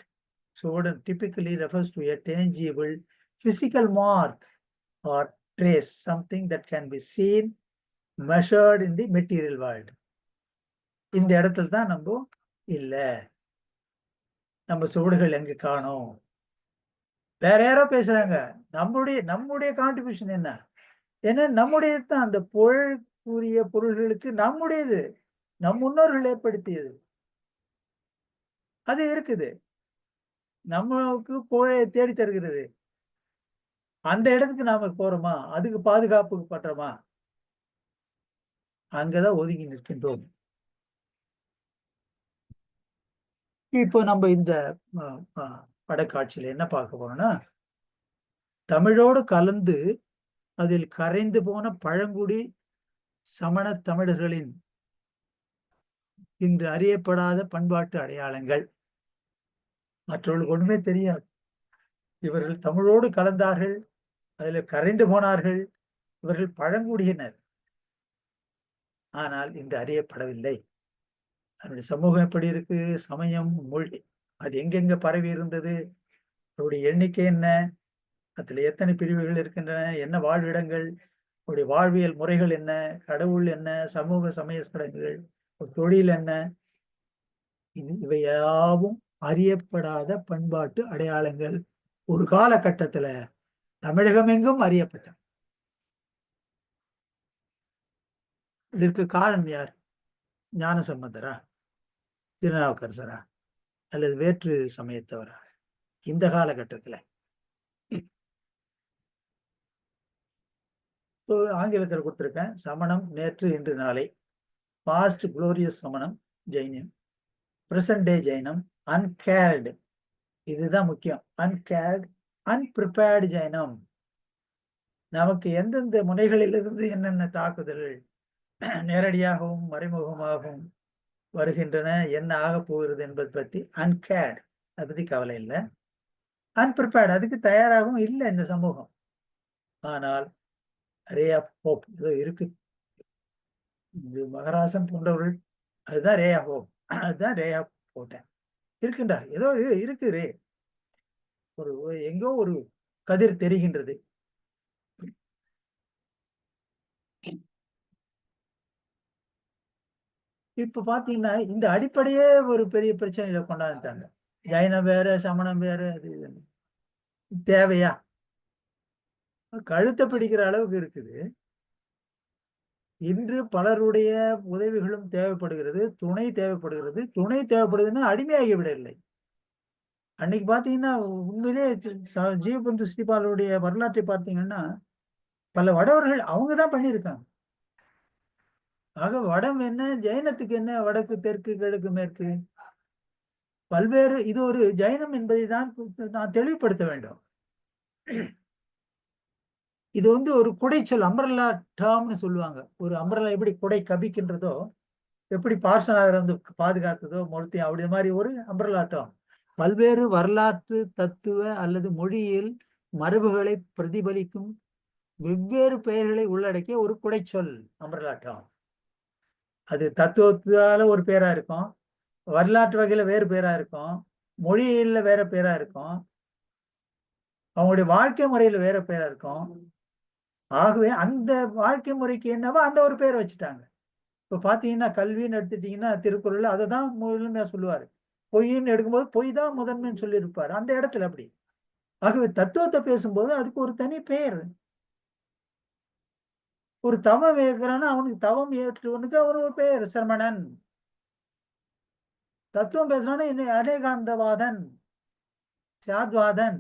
so typically refers to a tangible physical mark or trace, something that can be seen, measured in the material world. இந்த இடத்துல தான் நம்ம இல்ல, நம்ம சுவடுகள் எங்க காணோம். வேற யாரோ பேசுறாங்க. நம்முடைய கான்ட்ரிபியூஷன் என்ன? ஏன்னா நம்முடையது தான் அந்த புகழுக்குரிய பொருள்களுக்கு நம்முடையது, நம் முன்னோர்கள் ஏற்படுத்தியது அது இருக்குது. நமக்கு புகழை தேடி தருகிறது. அந்த இடத்துக்கு நாம போறோமா? அதுக்கு பாதுகாப்பு பண்றோமா? அங்கதான் ஒதுங்கி நிற்கின்றோம். இப்போ நம்ம இந்த படக்காட்சியில என்ன பார்க்க போறோம்னா, தமிழோடு கலந்து அதில் கரைந்து போன பழங்குடி சமண தமிழர்களின் இன்று அறியப்படாத பண்பாட்டு அடையாளங்கள். மற்றவர்களுக்கு ஒண்ணுமே தெரியாது. இவர்கள் தமிழோடு கலந்தார்கள், அதில் கரைந்து போனார்கள், இவர்கள் பழங்குடியினர், ஆனால் இன்று அறியப்படவில்லை. அதனுடைய சமூகம் எப்படி இருக்கு, சமயம், மொழி, அது எங்கெங்க பரவி இருந்தது, அவருடைய எண்ணிக்கை என்ன, அதுல எத்தனை பிரிவுகள் இருக்கின்றன, என்ன வாழ்விடங்கள், அவருடைய வாழ்வியல் முறைகள் என்ன, கடவுள் என்ன, சமூக சமய சடங்குகள், தொழில் என்ன, இவையாவும் அறியப்படாத பண்பாட்டு அடையாளங்கள் ஒரு காலகட்டத்துல தமிழகம் எங்கும் அறியப்பட்ட. இதற்கு காரணம் யார்? ஞானசம்பந்தரா, திருநாவுக்கரசரா, அல்லது வேற்று சமயத்தவரா? இந்த காலகட்டத்துல ஆங்கிலத்தில் கொடுத்திருக்கேன். சமணம் நேற்று இன்று நாளை, பாஸ்ட் குளோரியஸ் சமணம் ஜெயினம், பிரசன்ட் டே ஜெயினம், அன்கேர்டு, இதுதான் முக்கியம். அன்கேர்டு, அன்பிரிப்பேர்டு ஜெயினம். நமக்கு எந்தெந்த முனைகளிலிருந்து என்னென்ன தாக்குதல்கள் நேரடியாகவும் மறைமுகமாகவும் வருகின்றன, என்ன ஆக போகிறது என்பது பத்தி அன்கேர்டு, அதை பத்தி கவலை இல்லை. அன்பிரிப்பேர்டு, அதுக்கு தயாராகவும் இல்லை இந்த சமூகம். ஆனால் ரே ஆஃப் ஹோப் ஏதோ இருக்கு. இது மகராசன் போன்றவர்கள், அதுதான் ரே ஆஃப் ஹோப், அதுதான் ரே ஆஃப் போட்டேன் இருக்கின்றார். ஏதோ இருக்கு ரே, ஒரு எங்கோ ஒரு கதிர் தெரிகின்றது. இப்ப பாத்தீங்கன்னா இந்த அடிப்படையே ஒரு பெரிய பிரச்சனையில கொண்டாந்துட்டாங்க. ஜைனம் வேற, சமணம் வேற, அது தேவையா? கழுத்தை பிடிக்கிற அளவுக்கு இருக்குது. இன்று பலருடைய உதவிகளும் தேவைப்படுகிறது, துணை தேவைப்படுகிறது. துணை தேவைப்படுதுன்னா அடிமையாகி விடவில்லை. அன்னைக்கு பாத்தீங்கன்னா உண்மையிலே ஜீவபந்து ஸ்ரீபாலுடைய வரலாற்றை பார்த்தீங்கன்னா பல வடவர்கள் அவங்கதான் பண்ணியிருக்காங்க. ஆக வடம் என்ன, ஜைனத்துக்கு என்ன, வடக்கு தெற்கு கிழக்கு மேற்கு பல்வேறு, இது ஒரு ஜைனம் என்பதை தான் நான் தெளிவுபடுத்த வேண்டும். இது வந்து ஒரு குடைச்சொல், அம்பரல்லா டேர்ம்னு சொல்லுவாங்க. ஒரு அம்பரல்லா எப்படி குடை கபிக்கின்றதோ, எப்படி பார்சனாதர் வந்து பாதுகாத்ததோ மூர்த்தி, அப்படி மாதிரி ஒரு அம்பரல்லா டேர்ம். பல்வேறு வரலாற்று தத்துவ அல்லது மொழியியல் மரபுகளை பிரதிபலிக்கும் வெவ்வேறு பெயர்களை உள்ளடக்கிய ஒரு குடைச்சொல் அம்பரல்லா டேர்ம். அது தத்துவத்தால ஒரு பேரா இருக்கும், வரலாற்று வகையில வேறு பேரா இருக்கும், மொழியியல்ல வேற பேரா இருக்கும், அவங்களுடைய வாழ்க்கை முறையில வேற பேரா இருக்கும். ஆகவே அந்த வாழ்க்கை முறைக்கு என்னவோ அந்த ஒரு பேர் வச்சுட்டாங்க. இப்ப பாத்தீங்கன்னா கல்வின்னு எடுத்துட்டீங்கன்னா திருக்குறள் அதை தான் முதன்மையா சொல்லுவாரு. பொய்ன்னு எடுக்கும்போது பொய் தான் முதன்மைன்னு சொல்லியிருப்பாரு. அந்த இடத்துல அப்படி ஆகவே தத்துவத்தை பேசும்போது அதுக்கு ஒரு தனி பெயர். ஒரு தவம் ஏற்கிறான்னா அவனுக்கு தவம் ஏற்றவனுக்கு அவன் ஒரு பெயர் சரமணன். தத்துவம் பேசுறான்னா இன்னும் அநேகாந்தவாதன், சாத்வாதன்.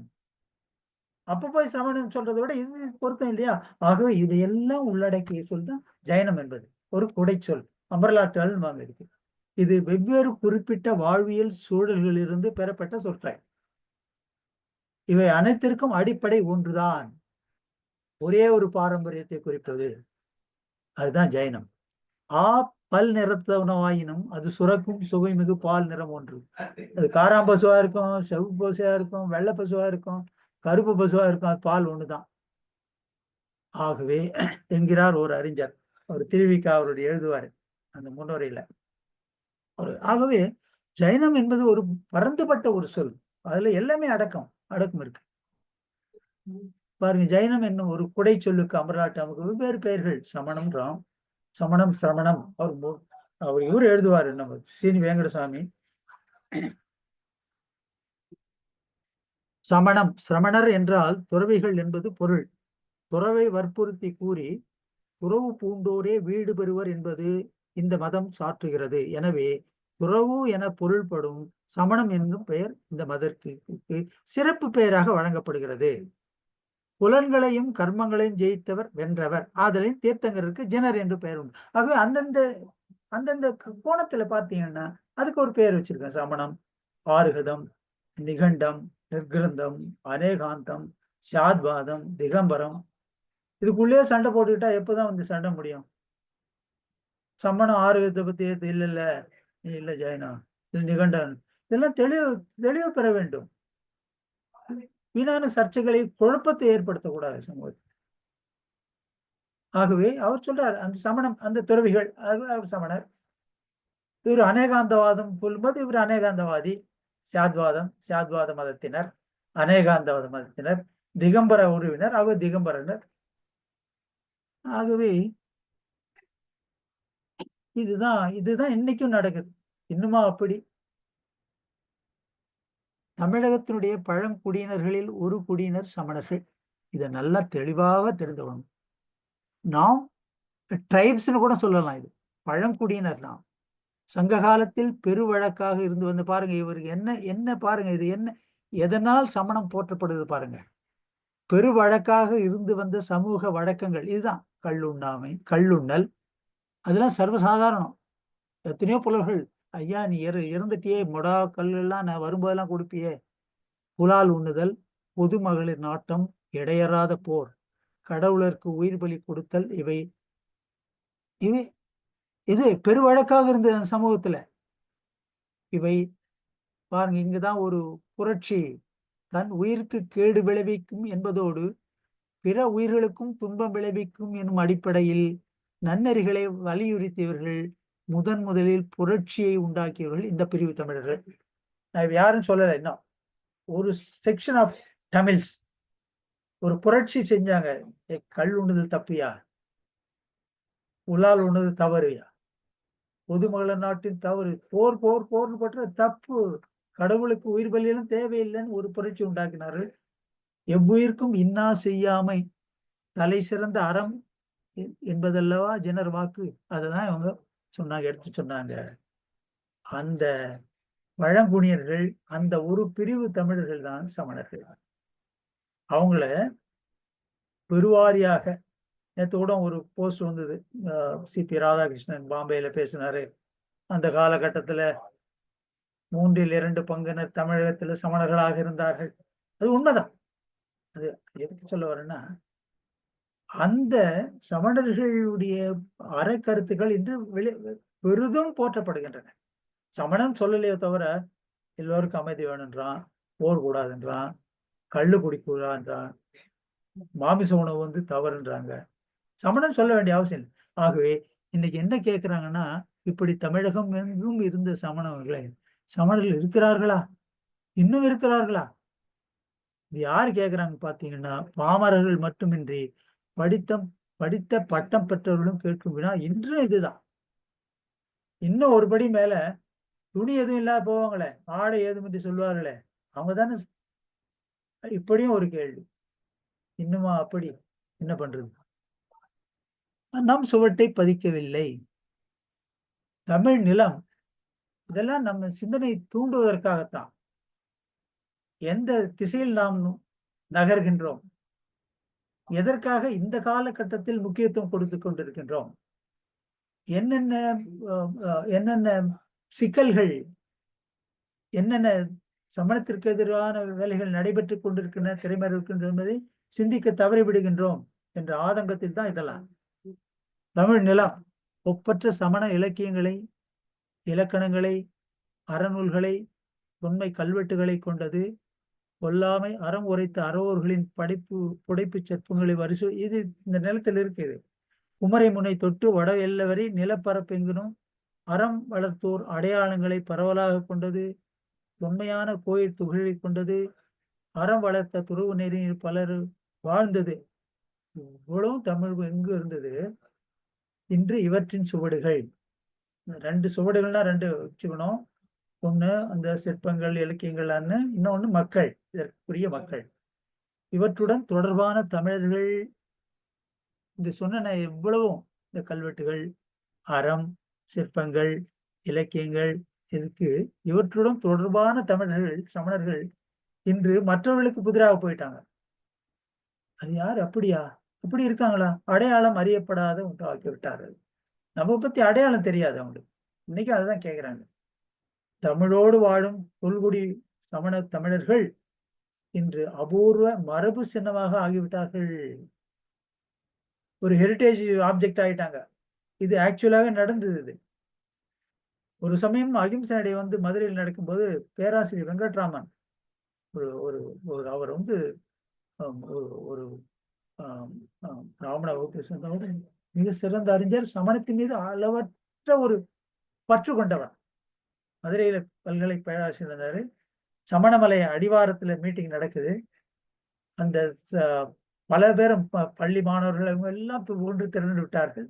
அப்ப போய் சமணன் சொல்றதை விட இது பொருத்தம் இல்லையா? ஆகவே இதையெல்லாம் உள்ளடக்கிய சொல் தான் ஜைனம் என்பது. ஒரு குடைச்சொல், அம்பர்லாட்டால் வாங்க இருக்கு. இது வெவ்வேறு குறிப்பிட்ட வாழ்வியல் சூழல்களிலிருந்து பெறப்பட்ட சொற்கள். இவை அனைத்திற்கும் அடிப்படை ஒன்றுதான், ஒரே ஒரு பாரம்பரியத்தை குறிப்பது. அதுதான் ஜைனம். ஆ பல் நிறத்தவனவாயினும் அது சுரக்கும் சுவைமிகு பால் நிறம் ஒன்று. அது காராம் பசுவா இருக்கும், செவப்பு பசுவா இருக்கும், வெள்ளை பசுவா இருக்கும், கருப்பு பசுவா இருக்கும், அது பால் ஒண்ணுதான். ஆகவே என்கிறார் ஒரு அறிஞர், ஒரு திருவிக்கா அவருடைய எழுதுவார் அந்த முன்னுரையில. ஆகவே ஜைனம் என்பது ஒரு பரந்துபட்ட ஒரு சொல். அதுல எல்லாமே அடக்கம் இருக்கு. பாருங்க, ஜைனம் என்னும் ஒரு குடை சொல்லுக்கு அமர்நாட்டாமுக்கு வெவ்வேறு பெயர்கள். சமணம், சமணம், சிரமணம். அவர் இவர் எழுதுவாரு, நம்ம சீனி வேங்கடசாமி. சமணம், சிரமணர் என்றால் துறவிகள் என்பது பொருள். துறவை வற்புறுத்தி கூறி துறவு பூண்டோரே வீடு பெறுவர் என்பது இந்த மதம் சாற்றுகிறது. எனவே துறவு என பொருள்படும் சமணம் என்னும் பெயர் இந்த மதத்திற்கு சிறப்பு பெயராக வழங்கப்படுகிறது. புலன்களையும் கர்மங்களையும் ஜெயித்தவர், வென்றவர் ஆதலின் தீர்த்தங்கருக்கு ஜனர் என்று பெயர் உண்டு. ஆகவே அந்தந்த கோணத்துல பார்த்தீங்கன்னா அதுக்கு ஒரு பெயர் வச்சிருக்கேன். சமணம், ஆருகதம், நிகண்டம், நிர்கிரந்தம், அநேகாந்தம், சாத்வாதம், திகம்பரம். இதுக்குள்ளேயே சண்டை போட்டுக்கிட்டா எப்பதான் வந்து சண்டை முடியும்? சமணம் ஆரோக்கியத்தை பத்தி இல்ல இல்ல ஜெயனா, நிகண்டன், இதெல்லாம் தெளிவு பெற வேண்டும். வீணான சர்ச்சைகளை, குழப்பத்தை ஏற்படுத்தக்கூடாது சமூகத்தில். ஆகவே அவர் சொல்றார், அந்த சமணம், அந்த துறவிகள், அவர் சமணர். இவர் அநேகாந்தவாதம் சொல்லும்போது இவர் அநேகாந்தவாதி. சாத்வாத மதத்தினர், அநேகாந்தவாத மதத்தினர், திகம்பர உறவினர், அவர் திகம்பரனர். ஆகவே இதுதான் இன்னைக்கும் நடக்குது. இன்னுமா அப்படி? தமிழகத்தினுடைய பழங்குடியினர்களில் ஒரு குடியினர் சமணர்கள். இதை நல்லா தெளிவாக தெரிந்து நாம் ட்ரைப்ஸ்னு கூட சொல்லலாம். இது பழங்குடியினர். நாம் சங்க காலத்தில் பெருவழக்காக இருந்து வந்து பாருங்க, இவருக்கு என்ன பாருங்க, இது என்ன, எதனால் சமணம் போற்றப்படுது பாருங்க. பெருவழக்காக இருந்து வந்த சமூக வழக்கங்கள் இதுதான். கள்ளுண்ணல், அதெல்லாம் சர்வசாதாரணம். எத்தனையோ புலவர்கள், ஐயா நீ இறந்துட்டியே, மொடா கல்லெல்லாம் நான் வரும்போதெல்லாம் கொடுப்பியே. புலால் உண்ணுதல், பொது மகளிர் நாட்டம், இடையறாத போர், கடவுளருக்கு உயிர் பலி கொடுத்தல், இவை இது பெருவழக்காக இருந்த சமூகத்துல. இவை பாருங்க, இங்குதான் ஒரு புரட்சி. தன் உயிருக்கு கேடு விளைவிக்கும் என்பதோடு பிற உயிர்களுக்கும் துன்பம் விளைவிக்கும் என்னும் அடிப்படையில் நன்னெறிகளை வலியுறுத்தியவர்கள், முதலில் புரட்சியை உண்டாக்கியவர்கள் இந்த பிரிவு தமிழர்கள். நான் யாரும் சொல்லலை. இன்னும் ஒரு செக்ஷன் ஆஃப் தமிழ்ஸ் ஒரு புரட்சி செஞ்சாங்க. கல் உண்ணுதல் தப்பியா, உலால் உண்ணுது தவறுயா, பொதுமகளிர் நாட்டின் தவறு, போர்னு போட்டு தப்பு, கடவுளுக்கு உயிர் பலியெல்லாம் தேவையில்லைன்னு ஒரு புரட்சி உண்டாக்கினார்கள். எவ்வுயிர்க்கும் இன்னா செய்யாமை தலை சிறந்த அறம் என்பதல்லவா ஜனர் வாக்கு. அததான் இவங்க எடுத்து சொன்னாங்க. அந்த பழங்குடியர்கள், அந்த ஒரு பிரிவு தமிழர்கள் தான் சமணர்கள். அவங்கள பெருவாரியாக, நேற்று கூட ஒரு போஸ்ட் வந்தது, சிபி ராதாகிருஷ்ணன் பாம்பேல பேசினாரு. அந்த காலகட்டத்துல 2/3 தமிழகத்துல சமணர்களாக இருந்தார்கள். அது உண்மைதான். அது எதுக்கு சொல்ல வரேன்னா, அந்த சமணர்களுடைய அறக்கருத்துக்கள் இன்று பெரிதும் போற்றப்படுகின்றன. சமணம் சொல்லலையோ தவிர எல்லோருக்கும் அமைதி வேணுன்றான், போர் கூடாதுன்றான், கள்ளு குடிக்கூடாதுன்றான், மாமிச உணவு வந்து தவறுன்றாங்க. சமணம் சொல்ல வேண்டிய அவசியம் இல்லை. ஆகவே இன்னைக்கு என்ன கேட்கிறாங்கன்னா, இப்படி தமிழகம் எங்கும் இருந்த சமணர்கள் இருக்கிறார்களா? இன்னும் இருக்கிறார்களா? இது யாரு கேட்கிறாங்க பாத்தீங்கன்னா, பாமரர்கள் மட்டுமின்றி படித்த பட்டம் பெற்றவர்களும் கேட்கும் வினா இன்றும் இதுதான். இன்னும் ஒருபடி மேல, துணி எதுவும் இல்லாத போவாங்களே, ஆடை ஏதுமின்றி சொல்வார்களே, அவங்க தானே இப்படியும் ஒரு கேள்வி. இன்னுமா அப்படி? என்ன பண்றது? நம் சுவட்டை பதிக்கவில்லை. தமிழ் நிலம் இதெல்லாம் நம்ம சிந்தனை தூண்டுவதற்காகத்தான். எந்த திசையில் நாம் நகர்கின்றோம்? எதற்காக இந்த காலகட்டத்தில் முக்கியத்துவம் கொடுத்துக் கொண்டிருக்கின்றோம்? என்னென்ன என்னென்ன சிக்கல்கள், என்னென்ன சமணத்திற்கு எதிரான வேலைகள் நடைபெற்றுக் கொண்டிருக்கின்றன, திரைமறைக்கின்றன என்பதை சிந்திக்க தவறிவிடுகின்றோம் என்ற ஆதங்கத்தில் தான் இதெல்லாம். தமிழ் நிலம் ஒப்பற்ற சமண இலக்கியங்களை, இலக்கணங்களை, அறநூல்களை, தொன்மை கல்வெட்டுகளை கொண்டது. கொல்லாமை அறம் உரைத்த அறவோர்களின் புடைப்பு சிற்பங்களை வரிசை இது இந்த நிலத்தில் இருக்குது. குமரை முனை தொட்டு வட எல்லை வரை நிலப்பரப்பெங்கினும் அறம் வளர்த்தோர் அடையாளங்களை பரவலாக கொண்டது. தொன்மையான கோயில் துகளை கொண்டது. அறம் வளர்த்த துறவு நெறியில் பலர் வாழ்ந்தது. இவ்வளவும் தமிழ் எங்கு இருந்தது? இன்று இவற்றின் சுவடுகள். 2 சுவடுகள்னா 2 வச்சுக்கணும். ஒண்ணு அந்த சிற்பங்கள், இலக்கியங்கள்னு, இன்னொன்னு மக்கள், இதற்குரிய மக்கள். இவற்றுடன் தொடர்பான தமிழர்கள் இந்த சொன்ன எவ்வளவும் இந்த கல்வெட்டுகள், அறம், சிற்பங்கள், இலக்கியங்கள் இருக்கு. இவற்றுடன் தொடர்பான தமிழர்கள், சமணர்கள் இன்று மற்றவர்களுக்கு புதிராக போயிட்டாங்க. அது யார்? அப்படியா? அப்படி இருக்காங்களா? அடையாளம் அறியப்படாத ஒன்றாக்கி விட்டார்கள். நம்ம பத்தி அடையாளம் தெரியாது அவங்களுக்கு. இன்னைக்கு அதுதான் கேட்கிறாங்க. தமிழோடு வாழும் தொல்குடி சமண தமிழர்கள் இன்று அபூர்வ மரபு சின்னமாக ஆகிவிட்டார்கள். ஒரு ஹெரிட்டேஜ் ஆப்ஜெக்ட் ஆயிட்டாங்க. இது ஆக்சுவலாக நடந்தது. இது ஒரு சமயம் அகிம்சை நடை வந்து மதுரையில் நடக்கும்போது பேராசிரியர் வெங்கட்ராமன் அவர் வந்து ஒரு பிராமண வகுப்பை சேர்ந்தவர், மிக சிறந்த அறிஞர், சமணத்தின் மீது அளவற்ற ஒரு பற்று கொண்டவர். மதுரையில பல்கலை பேராசிரியர் இருந்தாரு. சமணமலை அடிவாரத்துல மீட்டிங் நடக்குது. அந்த பல பேரும் பள்ளி மாணவர்கள் அவங்க எல்லாம் ஒன்று திரண்டு விட்டார்கள்.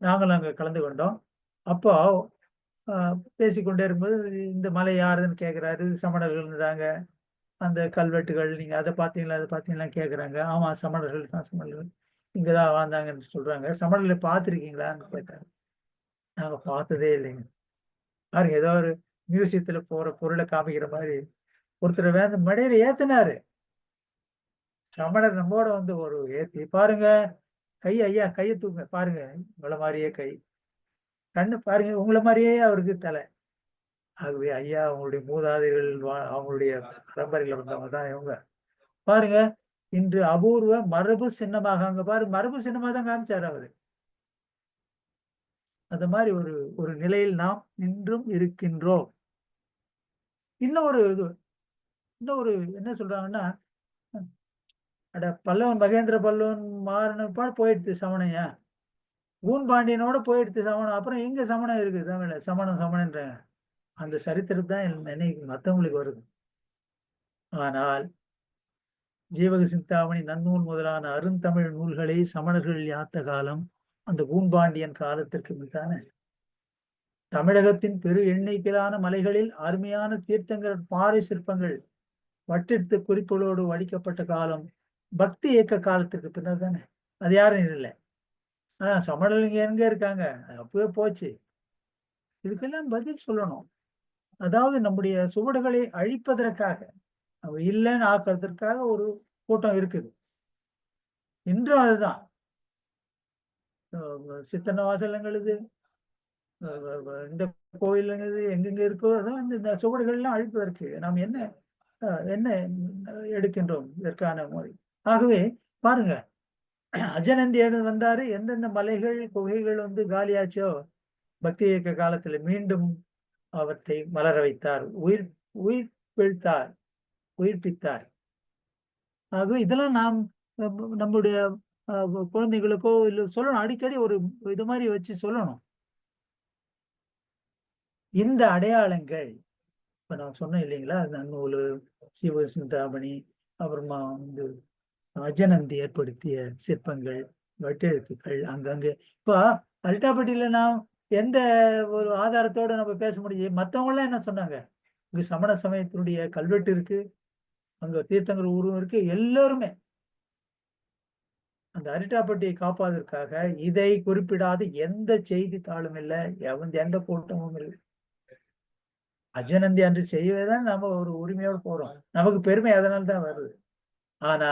நாங்களும் அங்க கலந்து கொண்டோம். அப்போ பேசிக்கொண்டே இருக்கும்போது இந்த மலை யாருன்னு கேட்கிறாரு. சமணர்கள். அந்த கல்வெட்டுகள் நீங்க அதை பார்த்தீங்களா, அதை பார்த்தீங்களா கேட்குறாங்க. ஆமா, சமணர்கள் தான், சமணர்கள் இங்கதான் வாழ்ந்தாங்கன்னு சொல்றாங்க. சமணர்களை பார்த்துருக்கீங்களான்னு கேட்டாரு. நாங்க பார்த்ததே இல்லைங்க. பாருங்க, ஏதோ ஒரு மியூசியத்துல போற பொருளை காமிக்கிற மாதிரி ஒருத்தர் வேந்த மடையில ஏத்தினாரு. சமணர் நம்மோட வந்து ஒரு ஏத்தி பாருங்க, ஐயா கையை தூங்க பாருங்க, உங்களை மாதிரியே கை, கண்ணு பாருங்க உங்களை மாதிரியே அவருக்கு தலை. ஆகவே ஐயா அவங்களுடைய மூதாதைகள் அவங்களுடைய பரம்பரையில வந்தவங்க தான் இவங்க. பாருங்க, இன்று அபூர்வ மரபு சின்னமாக, அங்க பாரு மரபு சின்னமா தான் காமிச்சாரு அவரு. அந்த மாதிரி ஒரு நிலையில் நாம் இன்றும் இருக்கின்றோம். இன்னொரு என்ன சொல்றாங்கன்னா, அட பல்லவன் மகேந்திர பல்லவன் மாறினப்பா போயிடுது சமணையா, ஊன் பாண்டியனோட போயிடுது சமணம். அப்புறம் எங்க சமணம் இருக்கு தமிழ்ல? சமணன்ற அந்த சரித்திரம் தான் நினைவு மற்றவங்களுக்கு வருது. ஆனால் ஜீவக சிந்தாமணி, நன்னூல் முதலான அருந்தமிழ் நூல்களை சமணர்கள் யாத்த காலம் அந்த ஊன்பாண்டியன் காலத்திற்கு முன்தானே. தமிழகத்தின் பெரு எண்ணிக்கையிலான மலைகளில் அருமையான தீர்த்தங்கர் பாறை சிற்பங்கள் வட்டெடுத்த குறிப்புகளோடு வடிக்கப்பட்ட காலம் பக்தி இயக்க காலத்திற்கு பின்னர் தானே. அது யாரும் இல்லை. சமணர்கள் எங்க இருக்காங்க? அப்பவே போச்சு. இதுக்கெல்லாம் பதில் சொல்லணும். அதாவது நம்முடைய சுவடுகளை அழிப்பதற்காக, நம்ம இல்லைன்னு ஆக்குறதற்காக ஒரு கூட்டம் இருக்குது. இன்றும் அதுதான். சித்தன்ன வாசலங்களுது, இந்த கோயிலுங்கிறது எங்கெங்க இருக்கோ அதான் இந்த சுவடுகள்லாம் அழிப்பதற்கு நாம் என்ன எடுக்கின்றோம் இதற்கான முறை. ஆகவே பாருங்க, அஜனந்தி வந்தாரு. எந்தெந்த மலைகள் குகைகள் வந்து காலியாச்சோ பக்தி இயக்க காலத்துல மீண்டும் அவற்றை மலர வைத்தார், உயிர்ப்பித்தார். ஆகவே இதெல்லாம் நாம் நம்முடைய குழந்தைகளுக்கோ இல்லை சொல்லணும். அடிக்கடி ஒரு இது மாதிரி வச்சு சொல்லணும். இந்த அடையாளங்கள் இப்ப நான் சொன்னேன் இல்லைங்களா, நன்னூல், ஜீவக சிந்தாமணி, அப்புறமா வந்து அஜனந்தி ஏற்படுத்திய சிற்பங்கள், வட்டெழுத்துக்கள் அங்கங்கே. இப்போ அரிட்டாப்பட்டியில நாம் எந்த ஒரு ஆதாரத்தோட நம்ம பேச முடியும்? மற்றவங்க எல்லாம் என்ன சொன்னாங்க? இங்க சமண சமயத்தினுடைய கல்வெட்டு இருக்கு, அங்க தீர்த்தங்கர் உருவம் இருக்கு. எல்லாருமே அந்த அரிட்டாப்பட்டியை காப்பதற்காக இதை குறிப்பிடாத எந்த செய்தித்தாளும் இல்லை, எந்த கூட்டமும் இல்லை. அர்ஜுனந்தி அன்று செய்வதுதான் நம்ம ஒரு உரிமையோடு போறோம். நமக்கு பெருமை அதனால தான் வருது. ஆனா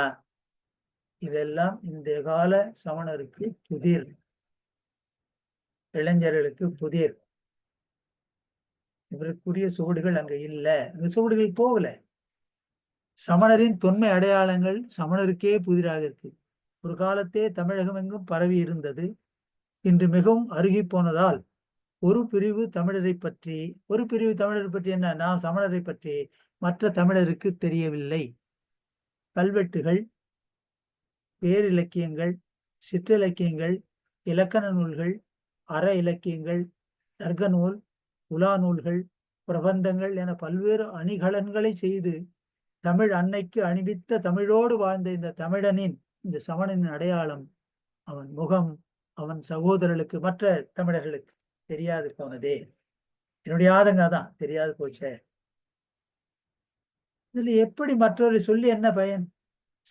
இதெல்லாம் இந்த கால சமணருக்கு புதிர், இளைஞர்களுக்கு புதிர். இவருக்குரிய சுவடுகள் அங்க இல்ல, அந்த சுவடுகள் போகல. சமணரின் தொன்மை அடையாளங்கள் சமணருக்கே புதிராக இருக்கு. ஒரு காலத்தே தமிழகம் எங்கும் பரவி இருந்தது. இன்று மிகவும் அருகி போனதால் ஒரு பிரிவு தமிழரை பற்றி என்ன, நாம் சமணரை பற்றி மற்ற தமிழருக்கு தெரியவில்லை. கல்வெட்டுகள், பேரிலக்கியங்கள், சிற்றிலக்கியங்கள், இலக்கண நூல்கள், அற இலக்கியங்கள், தர்க்க நூல், உலா நூல்கள், பிரபந்தங்கள் என பல்வேறு அணிகலன்களை செய்து தமிழ் அன்னைக்கு அணிவித்த தமிழோடு வாழ்ந்த இந்த தமிழனின், இந்த சமணனின் அடையாளம், அவன் முகம், அவன் சகோதரர்களுக்கு, மற்ற தமிழர்களுக்கு தெரியாது போனதே. என்னுடைய ஆதங்கம் தான், தெரியாது போச்சே. இதுல எப்படி மற்றவரை சொல்லி என்ன பயன்?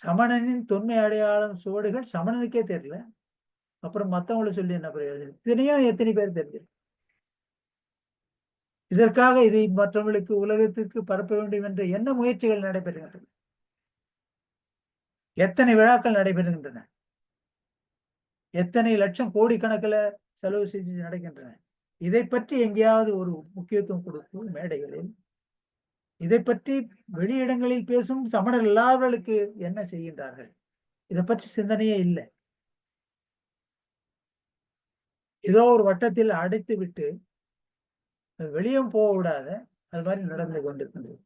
சமணனின் தொன்மை அடையாளம் சுவடுகள் சமணனுக்கே தெரியல, அப்புறம் மற்றவங்களை சொல்லி என்ன பிரயோஜனம்? இதனையும் எத்தனை பேர் தெரிஞ்சது? இதற்காக இதை மற்றவர்களுக்கு, உலகத்திற்கு பரப்ப வேண்டும் என்ற என்ன முயற்சிகள் நடைபெறுகின்றன? எத்தனை விழாக்கள் நடைபெறுகின்றன? எத்தனை லட்சம் கோடிக்கணக்கில் செலவு செஞ்சு நடக்கின்றன? இதை பற்றி எங்கேயாவது ஒரு முக்கியத்துவம் கொடுக்கும் மேடைகளில் இதை பற்றி வெளியிடங்களில் பேசும் சமணர் எல்லாவர்களுக்கு என்ன செய்கின்றார்கள்? இதை பற்றி சிந்தனையே இல்லை. ஏதோ ஒரு வட்டத்தில் அடைத்து விட்டு வெளியும் போக விடாத அது மாதிரி நடந்து கொண்டிருக்கின்றது.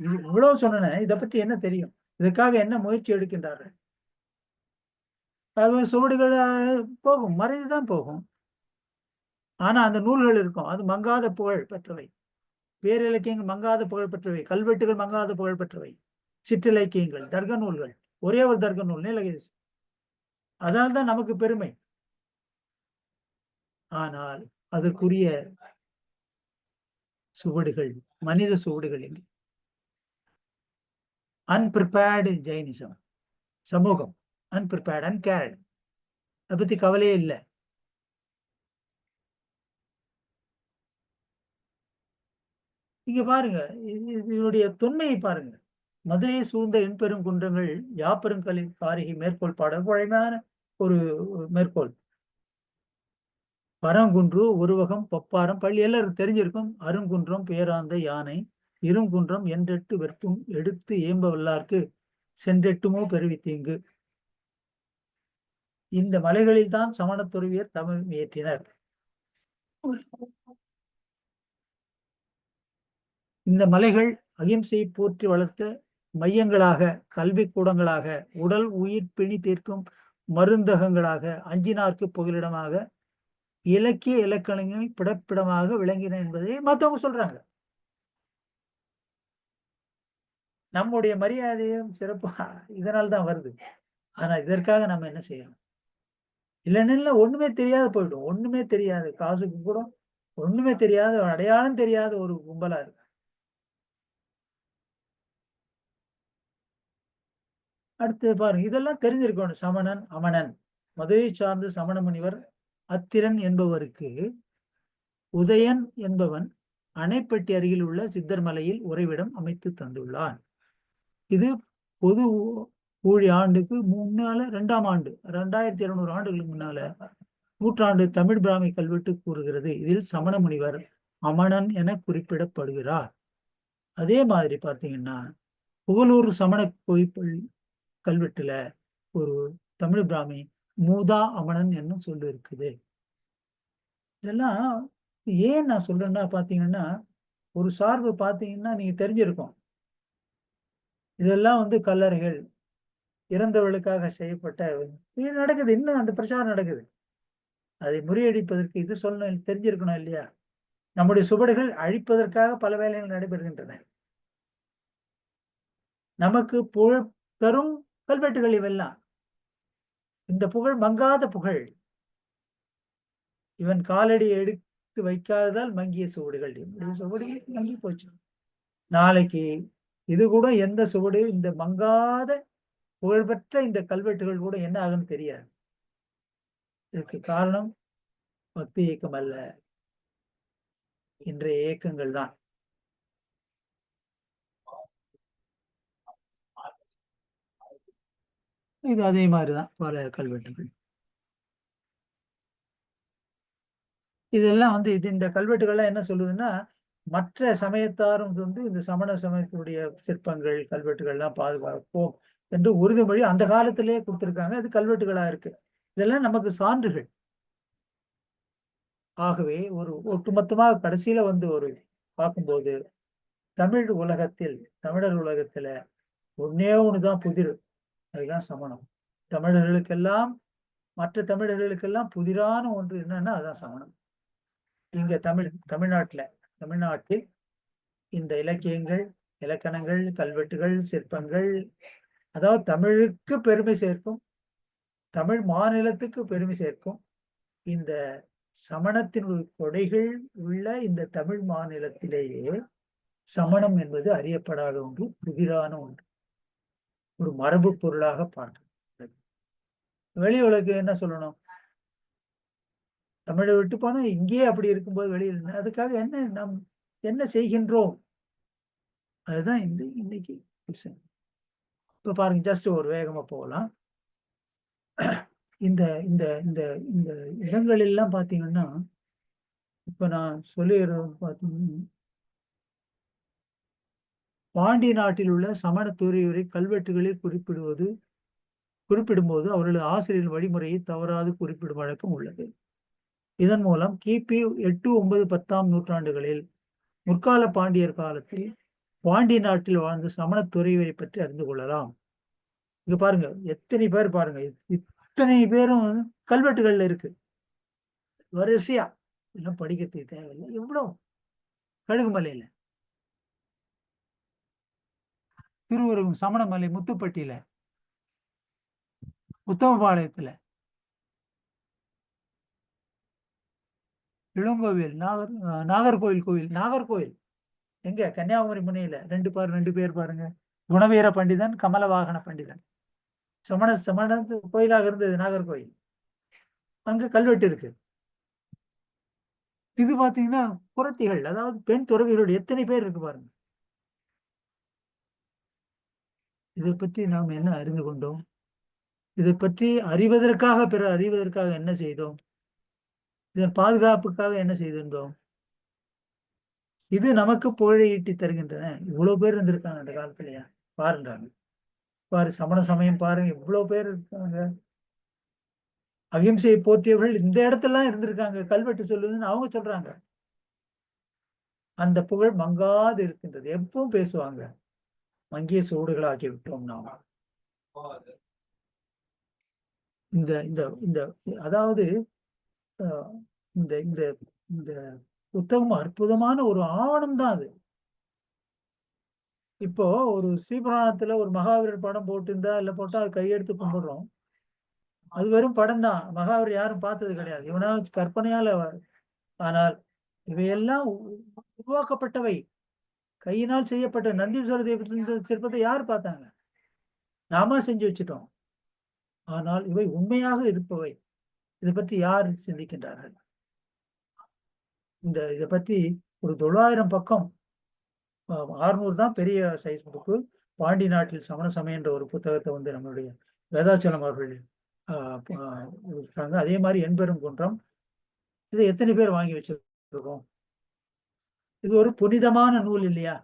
இவ்வளவு சொன்ன இதை பற்றி என்ன தெரியும்? இதற்காக என்ன முயற்சி எடுக்கின்றார்கள்? சுவடுகள் போகும், மறைந்துதான் போகும். ஆனா அந்த நூல்கள் இருக்கும், அது மங்காத புகழ் பெற்றவை. பேரிலக்கியங்கள் மங்காத புகழ் பெற்றவை, கல்வெட்டுகள் மங்காத புகழ் பெற்றவை, சிற்றிலக்கியங்கள், தர்க்க நூல்கள், ஒரே ஒரு தர்க்க நூல் நீலகேசி. அதனால்தான் நமக்கு பெருமை. ஆனால் அதற்குரிய சுவடுகள், மனித சுவடுகள் எங்கே? அன்பிரிப்பேர்டு ஜெயினிசம், சமூகம் அன்பிரிப்பேர்டு, அன்கேர்டு. அதை பத்தி கவலையே இல்லை. இங்க பாருங்க, இதனுடைய தொன்மையை பாருங்க. மதுரையை சூழ்ந்த எண்பெரும் குன்றங்கள் யாப்பெருங்கலை காரிகை மேற்கோள் பாட பழமையான ஒரு மேற்கோள். பரங்குன்று, உருவகம், பப்பாரம், பள்ளி எல்லாரும் தெரிஞ்சிருக்கும். அருங்குன்றம், பேராந்த யானை, இருங்குன்றம் என்றெட்டு வெற்பும் எடுத்து ஏம்ப வல்லார்க்கு சென்றெட்டுமோ பெருவித்தீங்கு. இந்த மலைகளில் தான் சமண துறவியர் தமிழ் இயற்றினர். இந்த மலைகள் அகிம்சையை போற்றி வளர்த்த மையங்களாக, கல்வி கூடங்களாக, உடல் உயிர் பிணி தீர்க்கும் மருந்தகங்களாக, அஞ்சினார்க்கு புகலிடமாக, இலக்கிய இலக்கணங்கள் பிறப்பிடமாக விளங்கின என்பதை மற்றவங்க சொல்றாங்க. நம்முடைய மரியாதையும் சிறப்பு இதனால்தான் வருது. ஆனா இதற்காக நம்ம என்ன செய்யணும்? இல்லைன்னா ஒண்ணுமே தெரியாத போயிடும். ஒண்ணுமே தெரியாது, காசுக்கு கூட ஒண்ணுமே தெரியாத, அடையாளம் தெரியாத ஒரு கும்பலா இருக்கு. அடுத்து பாருங்க, இதெல்லாம் தெரிஞ்சிருக்கணும். சமணன், அமணன். மதுரை சார்ந்த சமண முனிவர் அத்திரன் என்பவருக்கு உதயன் என்பவன் அணைப்பட்டி அருகில் உள்ள சித்தர்மலையில் உறைவிடம் அமைத்து தந்துள்ளான். இது பொது ஊழி ஆண்டுக்கு முன்னால 2ஆம் ஆண்டு, 2200 ஆண்டுகளுக்கு முன்னால நூற்றாண்டு தமிழ் பிராமி கல்வெட்டு கூறுகிறது. இதில் சமண முனிவர் அமணன் என குறிப்பிடப்படுகிறார். அதே மாதிரி பார்த்தீங்கன்னா புகழூர் சமண கோயில் கல்வெட்டுல ஒரு தமிழ் பிராமி மூதா அமணன் என்னும் சொல்லு இருக்குது. இதெல்லாம் ஏன் நான் சொல்றேன்னா பாத்தீங்கன்னா, ஒரு சார்பு பாத்தீங்கன்னா நீங்க தெரிஞ்சிருக்கும். இதெல்லாம் கல்லறைகள், இறந்தவர்களுக்காக செய்யப்பட்ட இது நடக்குது. இன்னும் அந்த பிரச்சாரம் நடக்குது. அதை முறியடிப்பதற்கு இது சொல்லணும், தெரிஞ்சிருக்கணும் இல்லையா? நம்முடைய சுவடுகள் அழிப்பதற்காக பல வேலைகள் நடைபெறுகின்றன. நமக்கு புகழ் தரும் கல்வெட்டுகள் இவெல்லாம். இந்த புகழ் மங்காத புகழ். இவன் காலடி எடுத்து வைக்காததால் மங்கிய சுவடுகள். சுவடுகள் மங்கி போச்சு. நாளைக்கு இது கூட எந்த சுவடு, இந்த மங்காத புகழ்பெற்ற இந்த கல்வெட்டுகள் கூட என்ன ஆகுன்னு தெரியாது. இதுக்கு காரணம் பக்தி இயக்கம் அல்ல, இன்றைய இயக்கங்கள் தான். இது அதே மாதிரிதான் பல கல்வெட்டுகள். இதெல்லாம் இது இந்த கல்வெட்டுகள்லாம் என்ன சொல்லுதுன்னா, மற்ற சமயத்தாரும் இந்த சமண சமயத்துடைய சிற்பங்கள் கல்வெட்டுகள்லாம் பாதுகாப்போம் என்று உறுதிமொழி அந்த காலத்திலேயே கொடுத்திருக்காங்க. அது கல்வெட்டுகளா இருக்கு. இதெல்லாம் நமக்கு சான்றுகள். ஆகவே ஒரு ஒட்டுமொத்தமாக கடைசியில ஒரு பார்க்கும்போது தமிழ் உலகத்தில், தமிழர் உலகத்துல ஒன்னே ஒண்ணுதான் புதிர், அதுதான் சமணம். தமிழர்களுக்கெல்லாம், மற்ற தமிழர்களுக்கெல்லாம் புதிரான ஒன்று என்னன்னா அதுதான் சமணம். இங்க தமிழ்நாட்டில் இந்த இலக்கியங்கள், இலக்கணங்கள், கல்வெட்டுகள், சிற்பங்கள், அதாவது தமிழுக்கு பெருமை சேர்க்கும், தமிழ் மாநிலத்துக்கு பெருமை சேர்க்கும் இந்த சமணத்தினுடைய கொடைகள் உள்ள இந்த தமிழ் மாநிலத்திலேயே சமணம் என்பது அறியப்படாத ஒன்று, புதிரான ஒன்று, ஒரு மரபு பொருளாக பார்க்க. வெளி உலகம் என்ன சொல்லணும்? தமிழை விட்டு போனா இங்கேயே அப்படி இருக்கும்போது வெளியில் அதுக்காக நாம் என்ன செய்கின்றோம்? அதுதான் இன்னைக்கு விஷயம். இப்ப பாருங்க, ஜஸ்ட் ஒரு வேகமா போகலாம். இந்த இந்த இந்த இந்த இடங்கள் எல்லாம் பாத்தீங்கன்னா, இப்ப நான் சொல்லுகிறது பாத்தீங்கன்னா, பாண்டிய நாட்டில் உள்ள சமண துறையுரை கல்வெட்டுகளில் குறிப்பிடும்போது அவர்களது ஆசிரியர் வழிமுறையை தவறாது குறிப்பிடும் வழக்கம் உள்ளது. இதன் மூலம் கிபி 8, 9, 10ஆம் நூற்றாண்டுகளில் முற்கால பாண்டியர் காலத்தில் பாண்டிய நாட்டில் வாழ்ந்த சமண துறையுரை பற்றி அறிந்து கொள்ளலாம். இங்க பாருங்க, எத்தனை பேர் பாருங்க, இத்தனை பேரும் கல்வெட்டுகள்ல இருக்கு வரிசையா. இதெல்லாம் படிக்கிறதுக்கு தேவையில்லை. எவ்வளவு கழுகுமலையில, திருவருகும் சமணமலை முத்துப்பட்டியில, உத்தமபாளையத்துல, இளங்கோவில், நாகர்கோவில் எங்க கன்னியாகுமரி முனையில ரெண்டு பேர் பாருங்க. குணவீர பண்டிதன், கமலவாகன பண்டிதன். சமண கோயிலாக இருந்தது நாகர்கோயில். அங்க கல்வெட்டு இருக்கு. இது பாத்தீங்கன்னா புரத்திகள், அதாவது பெண் துறவிகளோடு எத்தனை பேர் இருக்கு பாருங்க. இதை பற்றி நாம் என்ன அறிந்து கொண்டோம்? இதை பற்றி அறிவதற்காக என்ன செய்தோம்? இதன் பாதுகாப்புக்காக என்ன செய்திருந்தோம்? இது நமக்கு புகழை ஈட்டி தருகின்றன. இவ்வளவு பேர் இருந்திருக்காங்க அந்த காலத்திலயா பாருன்றாங்க. பாரு, சமண சமயம் பாருங்க, இவ்வளவு பேர் இருக்காங்க. அகிம்சையை போற்றியவர்கள் இந்த இடத்தெல்லாம் இருந்திருக்காங்க, கல்வெட்டு சொல்லுதுன்னு அவங்க சொல்றாங்க. அந்த புகழ் மங்காது இருக்கின்றது. எப்பவும் பேசுவாங்க, மங்கிய சூடுகளாக்கி விட்டோம் நாம். இந்த இந்த இந்த அதாவது இந்த இந்த இந்த புத்தகம் அற்புதமான ஒரு ஆவணம் தான் அது. இப்போ ஒரு ஸ்ரீபுராணத்துல ஒரு மகாவீரர் படம் போட்டிருந்தா இல்ல போட்டா கையெடுத்து கும்பிடுறோம். அது வெறும் படம் தான், மகாவீரர் யாரும் பார்த்தது கிடையாது, இவனா கற்பனையால. ஆனால் இவையெல்லாம் உருவாக்கப்பட்டவை, கையினால் செய்யப்பட்ட. நந்தீஸ்வர தெய்வத்தின் சிற்பத்தை யார் பார்த்தாங்க? நாம செஞ்சு வச்சுட்டோம். ஆனால் இவை உண்மையாக இருப்பவை. இதை பற்றி யார் சிந்திக்கின்றார்கள்? இதை பற்றி ஒரு 900 பக்கம், 600 தான் பெரிய சைஸ் புக்கு. பாண்டி நாட்டில் சமண சமயம் என்ற ஒரு புத்தகத்தை நம்மளுடைய வேதாச்சலம் அவர்கள் இருக்காங்க. அதே மாதிரி என்பெரும் குன்றம். இதை எத்தனை பேர் வாங்கி வச்சிருக்கோம்? இது ஒரு புனிதமான நூல் இல்லையா?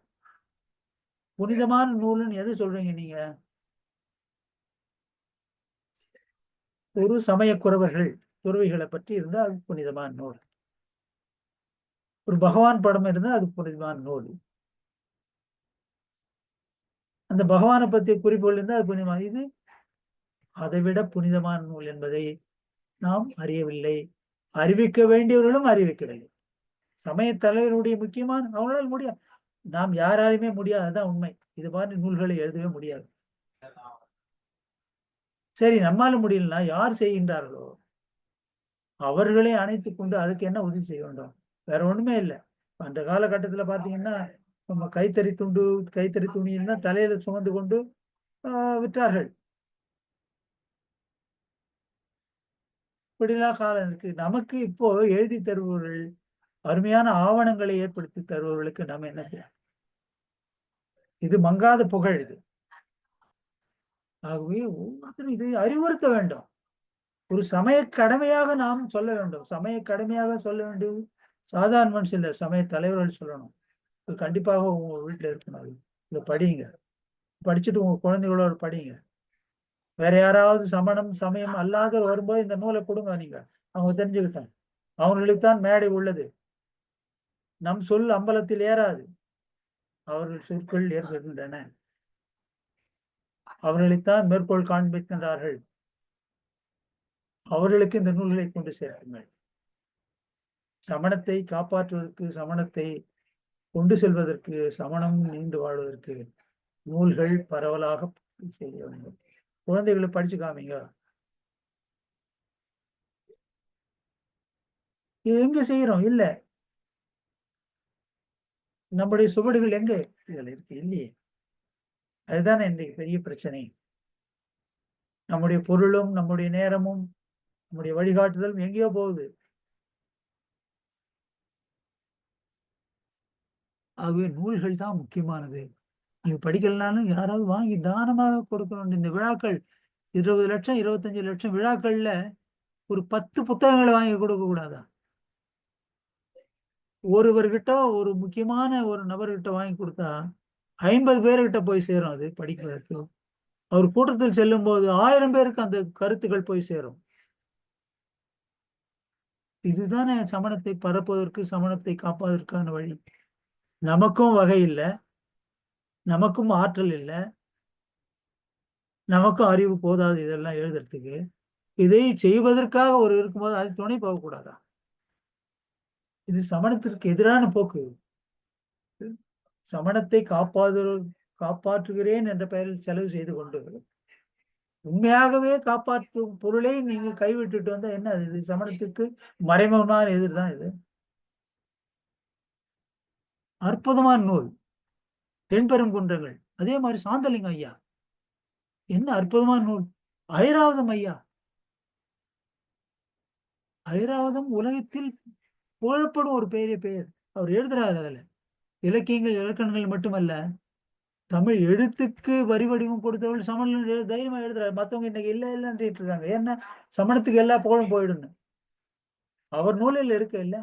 புனிதமான நூல்னு எது சொல்றீங்க நீங்க? ஒரு சமய துறவிகளை பற்றி இருந்தா அது புனிதமான நூல். ஒரு பகவான் படம் இருந்தா அது புனிதமான நூல். அந்த பகவானை பற்றிய குறிப்புகள் இருந்தால் அது புனிதமான. இது அதை விட புனிதமான நூல் என்பதை நாம் அறியவில்லை. அறிவிக்க வேண்டியவர்களும் அறிவிக்கவில்லை. சமய தலைவருடைய முக்கியமான, அவங்களால் முடியாது, நாம் யாராலுமே முடியாது, அதுதான் உண்மை. இது மாதிரி நூல்களை எழுதவே முடியாது. சரி, நம்மாலும் முடியலன்னா யார் செய்கின்றார்களோ அவர்களே அணைத்துக் கொண்டு அதுக்கு என்ன உதவி செய்ய வேண்டும்? வேற ஒண்ணுமே இல்லை. அந்த காலகட்டத்துல பாத்தீங்கன்னா நம்ம கைத்தறி துணின்னா தலையில சுமந்து கொண்டு விற்றார்கள். இப்படிலாம் காலம் இருக்கு. நமக்கு இப்போ எழுதி தருபவர்கள், அருமையான ஆவணங்களை ஏற்படுத்தி தருபவர்களுக்கு நம்ம என்ன செய்யலாம்? இது மங்காத புகழ் இது. ஆகவே ஒவ்வொருத்தரும் இதை அறிவுறுத்த வேண்டும். ஒரு சமய கடமையாக நாம் சொல்ல வேண்டும். சமய கடமையாக சொல்ல வேண்டியது சாதாரண மனுஷன் இல்ல, சமய தலைவர்கள் சொல்லணும். இது கண்டிப்பாக உங்க வீட்டுல இருக்கணும். அது இதை படிங்க, படிச்சுட்டு உங்க குழந்தைகளோட படிங்க. வேற யாராவது சமயம் அல்லாத வரும்போது இந்த நூலை கொடுங்க, நீங்க அவங்க தெரிஞ்சுக்கிட்டாங்க. அவர்களுக்குத்தான் மேடை உள்ளது. நம் சொல் அம்பலத்தில் ஏறாது, அவர்கள் சொற்கள் ஏற்படுகின்றன. அவர்களைத்தான் மேற்கோள் காண்பிக்கின்றார்கள். அவர்களுக்கு இந்த நூல்களை கொண்டு சேர்க்குங்கள். சமணத்தை காப்பாற்றுவதற்கு, சமணத்தை கொண்டு செல்வதற்கு, சமணம் நீண்டு வாழ்வதற்கு நூல்கள் பரவலாக செய்ய வேண்டும். குழந்தைகளை படிச்சு காமிங்க. இது எங்க செய்யறோம்? இல்ல. நம்முடைய சுவடுகள் எங்க இதுல இருக்கு? இல்லையே. அதுதானே இன்றைக்கு பெரிய பிரச்சனை. நம்முடைய பொருளும், நம்முடைய நேரமும், நம்முடைய வழிகாட்டுதலும் எங்கேயோ போகுது. ஆகவே நூல்கள் தான் முக்கியமானது. நீங்க படிக்கலனாலும் யாராவது வாங்கி தானமாக கொடுக்கணும். இந்த விழாக்கள் 20 லட்சம் 25 லட்சம் விழாக்கள்ல ஒரு 10 புத்தகங்களை வாங்கி கொடுக்க கூடாதா? ஒருவர்கிட்ட, ஒரு முக்கியமான ஒரு நபர்கிட்ட வாங்கி கொடுத்தா 50 பேர்கிட்ட போய் சேரும் அது படிப்பதற்கு. அவர் கூட்டத்தில் செல்லும் போது 1000 பேருக்கு அந்த கருத்துக்கள் போய் சேரும். இதுதானே சமணத்தை பரப்புவதற்கு, சமணத்தை காப்பதற்கான வழி. நமக்கும் வகை இல்லை, நமக்கும் ஆற்றல் இல்லை, நமக்கும் அறிவு போதாது இதெல்லாம் எழுதுறதுக்கு. இதை செய்வதற்காக ஒரு இருக்கும்போது அது துணை போகக்கூடாதா? இது சமணத்திற்கு எதிரான போக்கு. சமணத்தை காப்பாற்றுகிறேன் என்ற பெயரில் செலவு செய்து கொண்டு உண்மையாகவே காப்பாற்றும் பொருளை நீங்க கைவிட்டுட்டு வந்தா என்ன? இது சமணத்திற்கு மறைமுகமான எதிர்தான் இது. அற்புதமான நூல் தென்பெரும் குன்றங்கள். அதே மாதிரி சாந்தலிங்கம் ஐயா, என்ன அற்புதமான நூல். ஐராவதம் ஐயா, ஐராவதம் உலகத்தில் புகழப்படும் ஒரு பெரிய பெயர். அவர் எழுதுறாரு அதுல இலக்கியங்கள், இலக்கணங்கள் மட்டுமல்ல, தமிழ் எழுத்துக்கு வரி வடிவம் கொடுத்தவள் சமண தைரியமா எழுதுறாரு. மத்தவங்க இன்னைக்கு இல்ல இல்லன்ட்டு இருக்காங்க. ஏன்னா சமணத்துக்கு எல்லா புகழும் போயிடுன்னு அவர் நூலில் இருக்க இல்ல.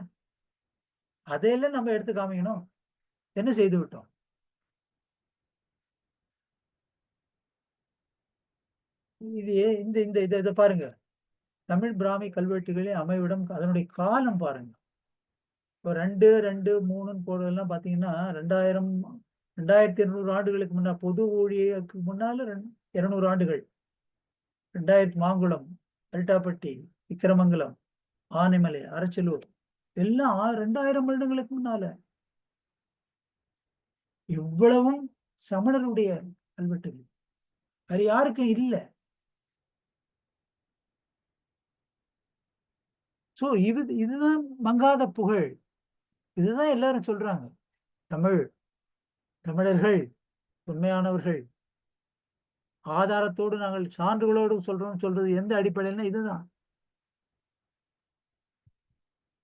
அதையெல்லாம் நம்ம எடுத்து காமிக்கணும். என்ன செய்து விட்டோம்? இது இந்த இந்த இதை பாருங்க. தமிழ் பிராமி கல்வெட்டுகளே அமைவிடம், அதனுடைய காலம் பாருங்க. இப்போ 2-2-3 போடுறதெல்லாம் பாத்தீங்கன்னா 2200 ஆண்டுகளுக்கு முன்னா, பொது ஊழியருக்கு முன்னால 200 ஆண்டுகள். 2000 மாங்குளம், அரிட்டாப்பட்டி, விக்கிரமங்கலம், ஆனைமலை, அரச்சலூர் எல்லாம் 2000 வருடங்களுக்கு முன்னால. இவ்வளவும் சமணருடைய கல்வெட்டுகள். அது யாருக்கும் இல்லை. சோ இதுதான் மங்காத புகழ். இதுதான் எல்லாரும் சொல்றாங்க. தமிழர்கள் உண்மையானவர்கள், ஆதாரத்தோடு நாங்கள் சான்றுகளோடு சொல்றது எந்த அடிப்படையில? இதுதான்.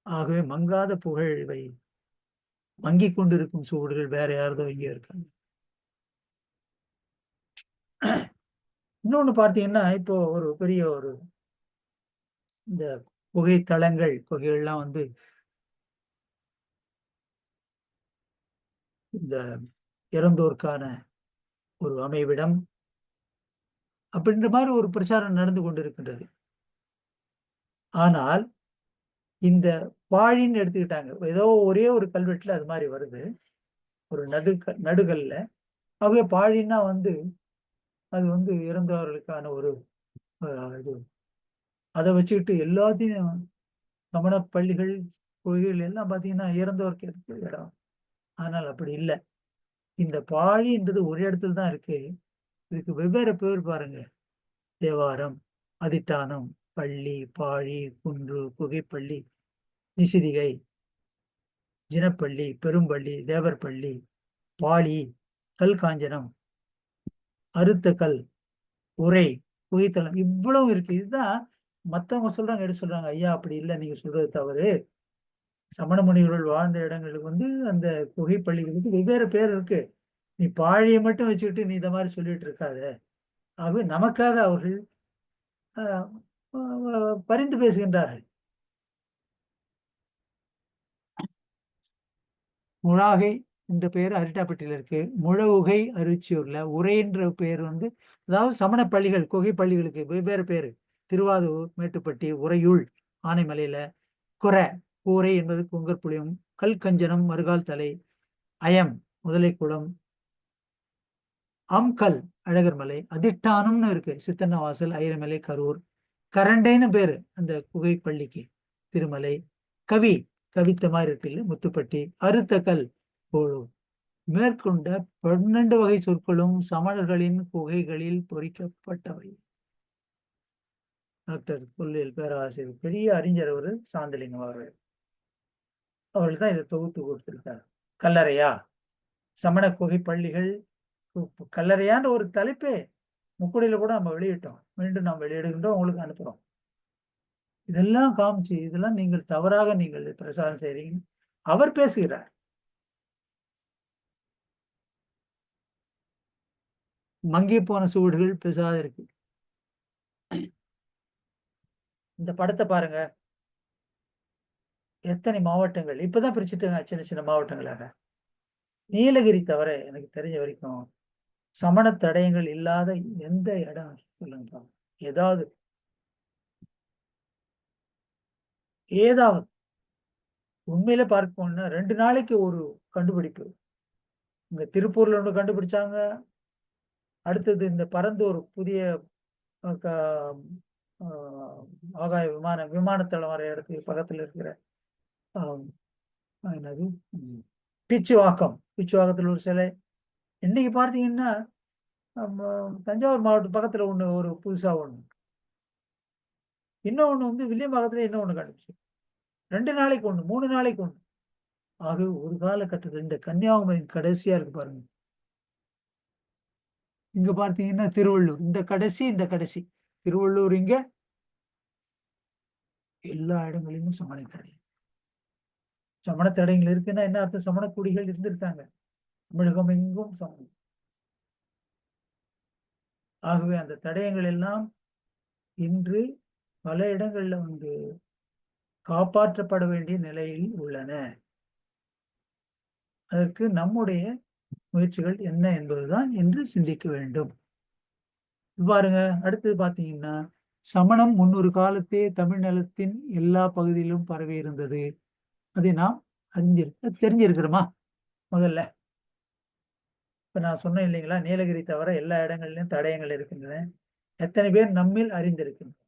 ஆகவே மங்காத புகழ் இவை. மங்கிக் கொண்டிருக்கும் சுவடுகள் வேற யாரதோ இங்க இருக்காங்க. இன்னொன்னு பார்த்தீங்கன்னா, இப்போ ஒரு பெரிய ஒரு இந்த குகைகள்லாம் வந்து இந்த இறந்தோருக்கான ஒரு அமைவிடம் அப்படின்ற மாதிரி ஒரு பிரச்சாரம் நடந்து கொண்டிருக்கின்றது. ஆனால் இந்த பாழின்னு எடுத்துக்கிட்டாங்க. ஏதோ ஒரே ஒரு கல்வெட்டுல அது மாதிரி வருது, ஒரு நடுகல்ல. ஆகவே பாழின்னா வந்து அது வந்து இறந்தவர்களுக்கான ஒரு இது. அதை வச்சுக்கிட்டு எல்லாத்தையும் சமண பள்ளிகள், கோயில்கள் எல்லாம் பார்த்தீங்கன்னா இறந்தவருக்கு எடுத்து இடம். ஆனால் அப்படி இல்லை. இந்த பாழின்றது ஒரு இடத்துல தான் இருக்கு. இதுக்கு வெவ்வேறு பேர் பாருங்க. தேவாரம், அதிட்டானம், பள்ளி, பாழி, குன்று, குகைப்பள்ளி, நிசிதிகை, ஜினப்பள்ளி, பெரும்பள்ளி, தேவர் பள்ளி, பாளி, கல் காஞ்சனம், அறுத்த கல், உரை, புகைத்தளம், இவ்வளவு இருக்கு. இதுதான் மத்தவங்க சொல்றாங்க, எடுத்து சொல்றாங்க, ஐயா அப்படி இல்லை, நீங்க சொல்றது தவறு. சமண முனிவர்கள் வாழ்ந்த இடங்களுக்கு அந்த குகை பள்ளிகளுக்கு வெவ்வேறு பேர் இருக்கு. நீ பாழியை மட்டும் வச்சுக்கிட்டு நீ இந்த மாதிரி சொல்லிட்டு இருக்காத. ஆகவே நமக்காக அவர்கள் பரிந்து பேசுகின்றார்கள். முழாகை என்ற பெயர் அரிட்டாப்பட்டியில் இருக்கு. முழவுகை அரிச்சியூர்ல. உரை என்ற பெயர் அதாவது சமண பள்ளிகள், குகை பள்ளிகளுக்கு வெவ்வேறு பேரு. திருவாதூர், மேட்டுப்பட்டி, உறையூர், ஆனைமலையில. குறை, கூரை என்பது குங்கற்புளியம். கல்கஞ்சனம், மறுகால் தலை. அயம், முதலைக்குளம். அம்கல், அழகர் மலை. அதிட்டானம்னு இருக்கு, சித்தன்னவாசல், ஐரமலை, கரூர். கரண்டைன்னு பேரு அந்த குகை பள்ளிக்கு, திருமலை. கவி, கவித்த மாதிரி இருக்கு இல்ல, முத்துப்பட்டி. அறுத்த கல், போலூர். மேற்கொண்ட 12 வகை சொற்களும் சமணர்களின் குகைகளில் பொறிக்கப்பட்டவை. டாக்டர் தொல்லியல் பேராசிரியர், பெரிய அறிஞர் அவரு, சாந்தலிங்கம் அவர்கள். அவர்கள் தான் இதை தொகுத்து கொடுத்திருக்காரு. கல்லறையா, சமண குகை பள்ளிகள் கல்லறையான்ற ஒரு தலைப்பே முக்குடியில கூட நம்ம வெளியிட்டோம். மீண்டும் நாம் வெளியிடுகின்றோம், உங்களுக்கு அனுப்புறோம். இதெல்லாம் காமிச்சு, இதெல்லாம் நீங்கள் தவறாக நீங்கள் பிரசாரம் செய்றீங்க. அவர் பேசுகிறார். மங்கி போன சுவடுகள் பேசாத இருக்கு. இந்த படத்தை பாருங்க. எத்தனை மாவட்டங்கள் இப்பதான் பிரிச்சுட்டாங்க, சின்ன சின்ன மாவட்டங்களாக. நீலகிரி தவிர எனக்கு தெரிஞ்ச வரைக்கும் சமண தடயங்கள் இல்லாத எந்த இடம் சொல்லுங்க. ஏதாவது ஏதாவது உண்மையில பார்க்கணும்னா 2 நாளைக்கு ஒரு கண்டுபிடிப்பு. இங்க திருப்பூர்ல ஒண்ணு கண்டுபிடிச்சாங்க. அடுத்தது இந்த பரந்தூர் புதிய ஆகாய விமானத்தளம் வர இடத்துக்கு பக்கத்துல இருக்கிற என்னது, பிச்சுவாக்கத்துல ஒரு சிலை. இன்னைக்கு பார்த்தீங்கன்னா தஞ்சாவூர் மாவட்டம் பக்கத்துல ஒண்ணு, ஒரு புதுசா ஒண்ணு. இன்னொன்னு வில்லியம்பாக்கத்துல இன்னொன்னு கண்டுபிடிச்சு. 2 நாளைக்கு ஒண்ணு, 3 நாளைக்கு ஒண்ணு. ஆகவே ஒரு காலகட்டத்தில் இந்த கன்னியாகுமரி கடைசியா இருக்கு பாருங்க. இங்க பார்த்தீங்கன்னா திருவள்ளூர், இந்த கடைசி திருவள்ளூர். இங்க எல்லா இடங்களிலும் சமண தடை. சமண தடைகள் இருக்குன்னா என்ன அர்த்தம்? சமண குடிகள் இருந்திருக்காங்க தமிழகம் எங்கும் சமணம். ஆகவே அந்த தடயங்கள் எல்லாம் இன்று பல இடங்கள்ல காப்பாற்றப்பட வேண்டிய நிலையில் உள்ளன. அதற்கு நம்முடைய முயற்சிகள் என்ன என்பதுதான் என்று சிந்திக்க வேண்டும். பாருங்க, அடுத்தது பாத்தீங்கன்னா, சமணம் 300 காலத்தே தமிழ் நிலத்தின் எல்லா பகுதியிலும் பரவி இருந்தது. அதை நாம் தெரிஞ்சிருக்கிறோமா? முதல்ல இப்ப நான் சொன்னேன் இல்லைங்களா, நீலகிரி தவிர எல்லா இடங்களிலும் தடயங்கள் இருக்கின்றன. எத்தனை பேர் நம்மில் அறிந்திருக்கின்றோம்?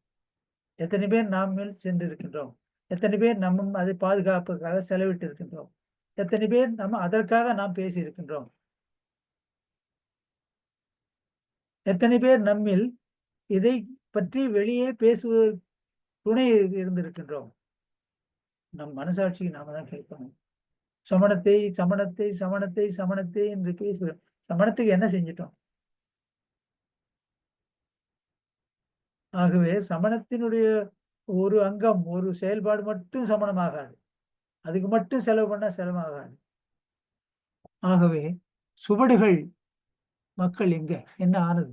எத்தனை பேர் நம்மில் சென்றிருக்கின்றோம்? எத்தனை பேர் நம்ம அதை பாதுகாப்புக்காக செலவிட்டு இருக்கின்றோம்? எத்தனை பேர் நம்ம அதற்காக நாம் பேசி இருக்கின்றோம்? எத்தனை பேர் நம்மில் இதை பற்றி வெளியே பேசுவது துணை இருந்திருக்கின்றோம்? நம் மனசாட்சிக்கு நாம தான் கேட்கணும். சமணத்தை சமணத்தை சமணத்தை சமணத்தை என்று பேசுகிறோம். சமணத்துக்கு என்ன செஞ்சிட்டோம்? ஆகவே சமணத்தினுடைய ஒரு அங்கம், ஒரு செயல்பாடு மட்டும் சமணமாகாது. அதுக்கு மட்டும் செலவு பண்ண செலவாகாது. ஆகவே சுவடுகள் மக்கள் எங்க என்ன ஆனது?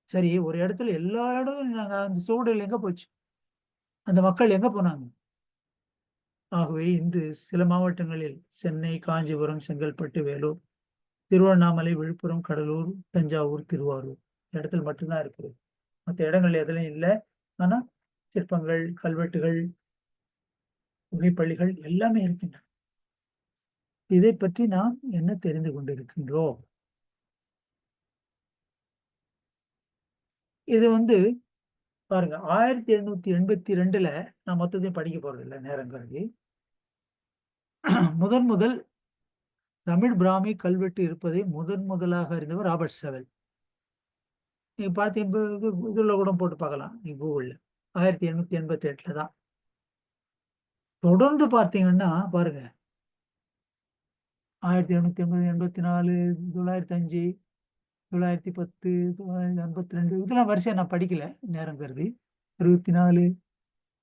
சரி, ஒரு இடத்துல எல்லா இடமும் நாங்க அந்த சுவடுகள் எங்க போச்சு? அந்த மக்கள் எங்க போனாங்க? ஆகவே இன்று சில மாவட்டங்களில் சென்னை, காஞ்சிபுரம், செங்கல்பட்டு, வேலூர், திருவண்ணாமலை, விழுப்புரம், கடலூர், தஞ்சாவூர், திருவாரூர் இடத்துல மட்டும்தான் இருக்குது. மற்ற இடங்கள் எதுலையும் இல்லை. ஆனா சிற்பங்கள், கல்வெட்டுகள், புகைப்பள்ளிகள் எல்லாமே இருக்கின்றன. இதை பற்றி நாம் என்ன தெரிந்து கொண்டிருக்கின்றோம்? இது பாருங்க, 1882 நான் மொத்தத்தையும் படிக்க போறது இல்லை, நேரம் கருதி. முதல் தமிழ் பிராமி கல்வெட்டு இருப்பதை முதலாக அறிந்தவர் ராபர்ட் செவல். நீங்க பார்த்தீங்க, இதுல கூட போட்டு பார்க்கலாம் நீ கூகுள்ல. 1888 தான். தொடர்ந்து பார்த்தீங்கன்னா பாருங்க, 1780, 84, 905, 910, 952 இதெல்லாம் வரிசையா நான் படிக்கல நேரம் கருதி. 24,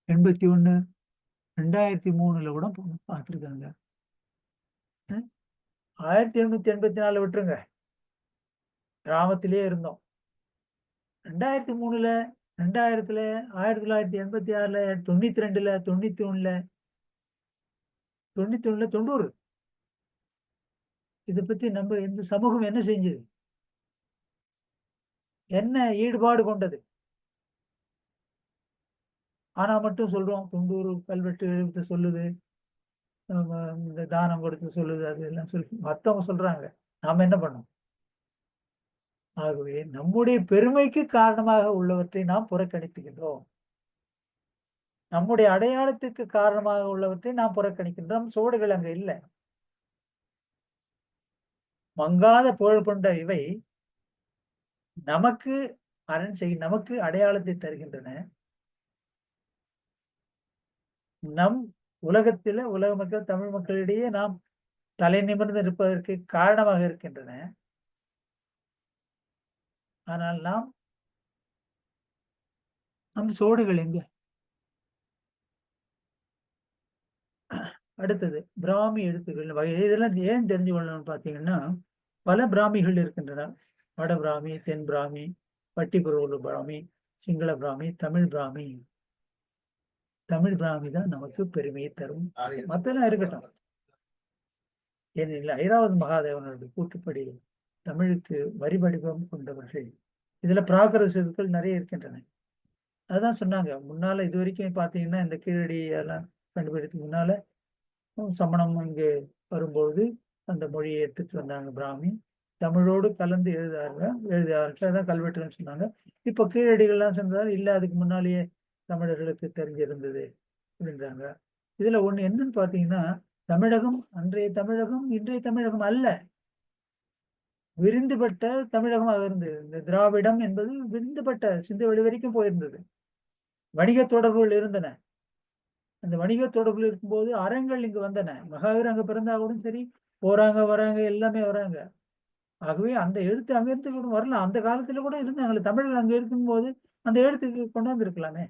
81, 2003 கூட பார்த்துருக்காங்க. 1884 விட்டுருங்க, கிராமத்திலேயே இருந்தோம். 2003, 2000, 1986, 92, 91, 91, 90 இதை பத்தி நம்ம இந்த சமூகம் என்ன செஞ்சது, என்ன ஈடுபாடு கொண்டது? ஆனா மட்டும் சொல்றோம் 90 கல்வெட்டு எழுத்து சொல்லுது, இந்த தானம் கொடுத்து சொல்லுது, அது எல்லாம் சொல்லி மத்தவங்க சொல்றாங்க. நாம என்ன பண்ணோம்? ஆகவே நம்முடைய பெருமைக்கு காரணமாக உள்ளவற்றை நாம் புறக்கணித்துகின்றோம். நம்முடைய அடையாளத்துக்கு காரணமாக உள்ளவற்றை நாம் புறக்கணிக்கின்றோம். சுவடுகள் அங்க இல்ல. மங்காத புகழ் கொண்ட இவை நமக்கு நமக்கு அடையாளத்தை தருகின்றன. நம் உலக மக்கள், தமிழ் மக்களிடையே நாம் தலை நிமிர்ந்து இருப்பதற்கு காரணமாக இருக்கின்றன. ஆனால் நம் சுவடுகள் எங்க? அடுத்தது பிராமி எழுத்துக்கள் வகை. இதெல்லாம் ஏன் தெரிஞ்சு கொள்ளணும்னு பார்த்தீங்கன்னா, பல பிராமிகள் இருக்கின்றன. வட பிராமி, தென் பிராமி, பட்டிபுரோலு பிராமி, சிங்கள பிராமி, தமிழ் பிராமி. தமிழ் பிராமி தான் நமக்கு பெருமையை தரும். மத்தெல்லாம் இருக்கட்டும். ஏனெனில் ஐராவத மகாதேவனுடைய கூற்றுப்படி தமிழுக்கு வரி வடிவம் கொண்டவர்கள். இதுல பிராகிருதங்கள் நிறைய இருக்கின்றன. அதான் சொன்னாங்க முன்னால. இது வரைக்கும் பார்த்தீங்கன்னா இந்த கீழடி எல்லாம் கண்டுபிடித்து முன்னால சமணம் இங்கே வரும்போது அந்த மொழியை எடுத்துட்டு வந்தாங்க பிராமி. தமிழோடு கலந்து எழுதார்கள். அதான் கல்வெட்டுன்னு சொன்னாங்க. இப்ப கீழடிகள்லாம் சொன்னதால் இல்ல, அதுக்கு முன்னாலேயே தமிழர்களுக்கு தெரிஞ்சிருந்தது அப்படின்றாங்க. இதுல ஒண்ணு என்னன்னு பாத்தீங்கன்னா, தமிழகம் அன்றைய தமிழகம் இன்றைய தமிழகம் அல்ல, விரிந்துபட்ட தமிழகமாக இருந்தது. இந்த திராவிடம் என்பது விரிந்துபட்ட சிந்துவெளி வரைக்கும் போயிருந்தது. வணிக தொடர்புகள் இருந்தன. அந்த வணிக தொடர்புகள் இருக்கும்போது அறங்கள் இங்கு வந்தன. மகாவீர் அங்க பிறந்தா கூட சரி, போறாங்க வராங்க, எல்லாமே வராங்க. ஆகவே அந்த எழுத்து அங்க இருந்து கூட வரலாம். அந்த காலத்துல கூட இருந்தாங்க தமிழர்கள். அங்க இருக்கும்போது அந்த எழுத்துக்கு கொண்டாந்து இருக்கலாமே.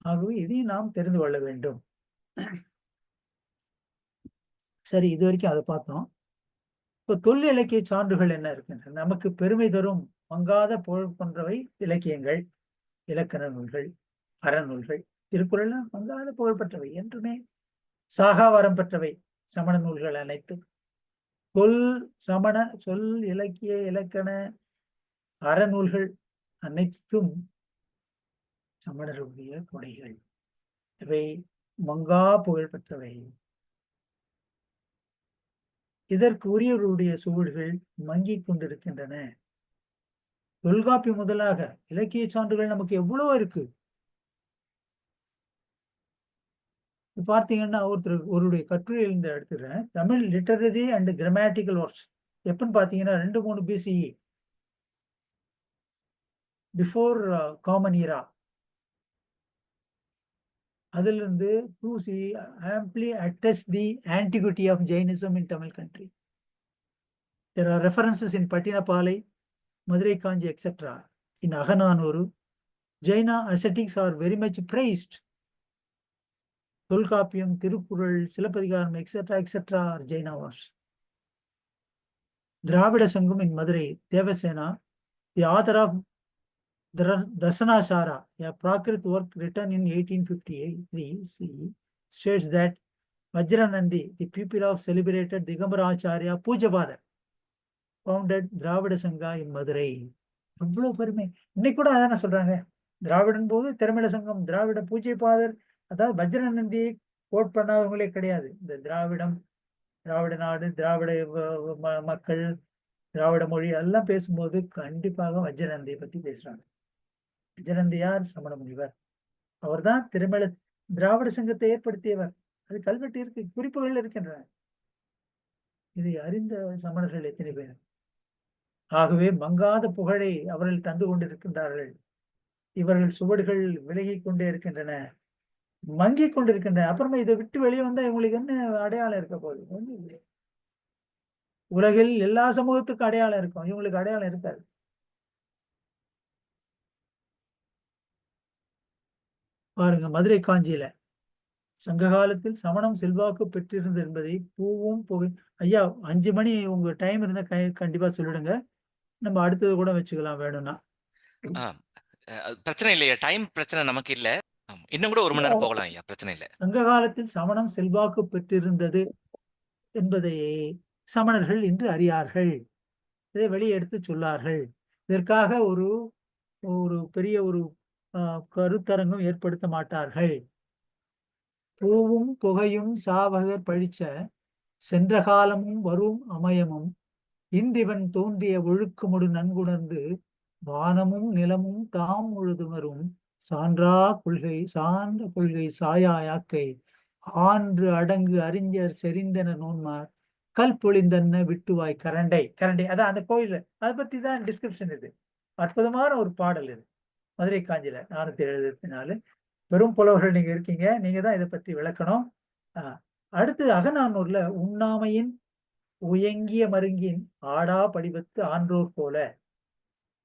ஆகவே இதையும் நாம் தெரிந்து கொள்ள வேண்டும். சரி, இது வரைக்கும் அதை பார்த்தோம். இப்ப தொல் இலக்கிய சான்றுகள் என்ன இருக்கின்றன? நமக்கு பெருமை தரும் மங்காத புகழ் போன்றவை இலக்கியங்கள், இலக்கண நூல்கள், அறநூல்கள். திருக்குறள் மங்காத புகழ் பெற்றவை, என்றுமே சாகாவரம் பெற்றவை சமண நூல்கள் அனைத்து. சொல் இலக்கிய இலக்கண அறநூல்கள் அனைத்தும் சமணருடைய கொடைகள். இவை மங்கா புகழ் பெற்றவை. இதற்கு உரியவருடைய சுவடுகள் மங்கிக் கொண்டிருக்கின்றன. தொல்காப்பி முதலாக இலக்கிய சான்றுகள் நமக்கு எவ்வளவோ இருக்கு. பார்த்தீங்கன்னா ஒருடைய கட்டுரையில் இருந்து எடுத்துறேன். Tamil literary and grammatical works எப்பன்னு பார்த்தீங்கன்னா 2-3 BCE, பிஃபோர் காமன் ஈரா. அதுல இருந்து amply attest the antiquity of Jainism in Tamil country. There are references in Pattinapalai, Madurai Kanji, etc. In Agananuru, Jaina ascetics are very much praised. Tolkappiyam, Tirukkural, Silappadigaram, etc. are Jaina works. Dravida Sangam in Madurai, Devasena, the author of Dasanasara, a Prakrit work written in 1853, states that Vajranandi, the pupil of celebrated Digambara Acharya Pujapada, founded Dravida Sangha in Madurai. அவ்வளவு பெருமை. இன்னைக்கு கூட அதான சொல்றாங்க. திராவிடன் போது திரமிட சங்கம், திராவிட பூஜை father, அதாவது வஜ்ரநந்தியை கோட் பண்ணாதவங்களே கிடையாது. இந்த திராவிடம், திராவிட நாடு, திராவிட மக்கள், திராவிட மொழி எல்லாம் பேசும்போது கண்டிப்பாக வஜ்ரநந்தியை பத்தி பேசுறாங்க. வஜ்ரநந்தி யார்? சமண முனிவர். அவர் தான் திராவிட சங்கத்தை ஏற்படுத்தியவர். அது கல்வெட்டு இருக்கு, குறிப்புகள் இருக்கின்றன. இதை அறிந்த சமணர்கள் எத்தனை பேர்? ஆகவே மங்காத புகழை அவர்கள் தந்து கொண்டிருக்கின்றார்கள். இவர்கள் சுவடுகள் விலகிக் கொண்டே இருக்கின்றன. மங்கி கொண்டிருக்கின்றன. அப்புறமா இதை விட்டு வெளியே வந்தா இவங்களுக்கு என்ன அடையாளம் இருக்க போகுது? ஒண்ணும் இல்லை. உலகில் எல்லா சமூகத்துக்கும் அடையாளம் இருக்கும், இவங்களுக்கு அடையாளம் இருக்காது. பாருங்க, மதுரை காஞ்சியில சங்க காலத்தில் சமணம் செல்வாக்கு பெற்றிருந்தது என்பதை பூவும் புகை. ஐயா, 5 மணி உங்க டைம் இருந்தா கண்டிப்பா சொல்லிடுங்க. நம்ம அடுத்தது கூட வச்சுக்கலாம் வேணும்னா. ஆ, பிரச்சனை இல்லையா? டைம் பிரச்சனை நமக்கு இல்ல. ஆமா. இன்னும் கூட 1 மணி நேரம் போகலாம் ஐயா. பிரச்சனை இல்ல. சங்க காலத்தில் சமணம் செல்வாக்கு பெற்றிருந்தது என்பதை சமணர்கள் இன்று அறியார்கள். இதை வெளியே எடுத்து சொல்லார்கள். இதற்காக ஒரு ஒரு பெரிய ஒரு கருத்தரங்கம் ஏற்படுத்த மாட்டார்கள். பூவும் புகையும் சாவகர் பழிச்ச சென்ற காலமும் வரும் அமயமும் இன்றிவன் தோன்றிய ஒழுக்கமுடு நன்குணர்ந்து வானமும் நிலமும் தாம் முழுதுணரும் சான்றா கொள்கை சாயா யாக்கை ஆன்று அடங்கு அறிஞர் செறிந்தன நோன்மார் கல் பொழிந்தன்ன விட்டுவாய் கரண்டை. கரண்டை அதான் அந்த கோயில், அதை பத்தி தான் டிஸ்கிரிப்ஷன். இது அற்புதமான ஒரு பாடல். இது மதுரை காஞ்சியில 474. பெரும் புலவர்கள் நீங்க இருக்கீங்க, நீங்க தான் இதை பற்றி விளக்கணும். அடுத்து அகநானூர்ல உண்ணாமையின் உயங்கிய மருங்கின் ஆடா படிவத்து ஆன்றோர் போல.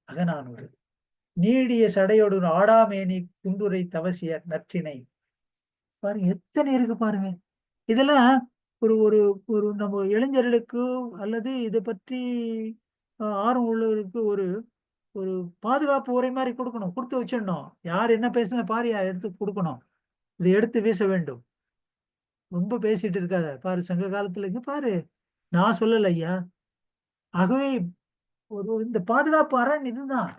அகநானூறு. நீடிய சடையோடு ஆடாமேனி குண்டுரை தவசியர் நற்றினை. பாருங்க எத்தனை இருக்கு பாருங்க. இதெல்லாம் ஒரு ஒரு ஒரு நம்ம இளைஞர்களுக்கு அல்லது இதை பற்றி ஆர்வம் உள்ளவருக்கு ஒரு ஒரு பாதுகாப்பு உரை மாதிரி கொடுக்கணும், கொடுத்து வச்சிடணும். யார் என்ன பேசுனா பாரியா எடுத்து கொடுக்கணும், இதை எடுத்து வீச வேண்டும். ரொம்ப பேசிட்டு இருக்காத பாரு, சங்க காலத்துல இங்க பாரு, நான் சொல்லல ஐயா. ஆகவே ஒரு இந்த பாதுகாப்பு அரண் இதுதான்.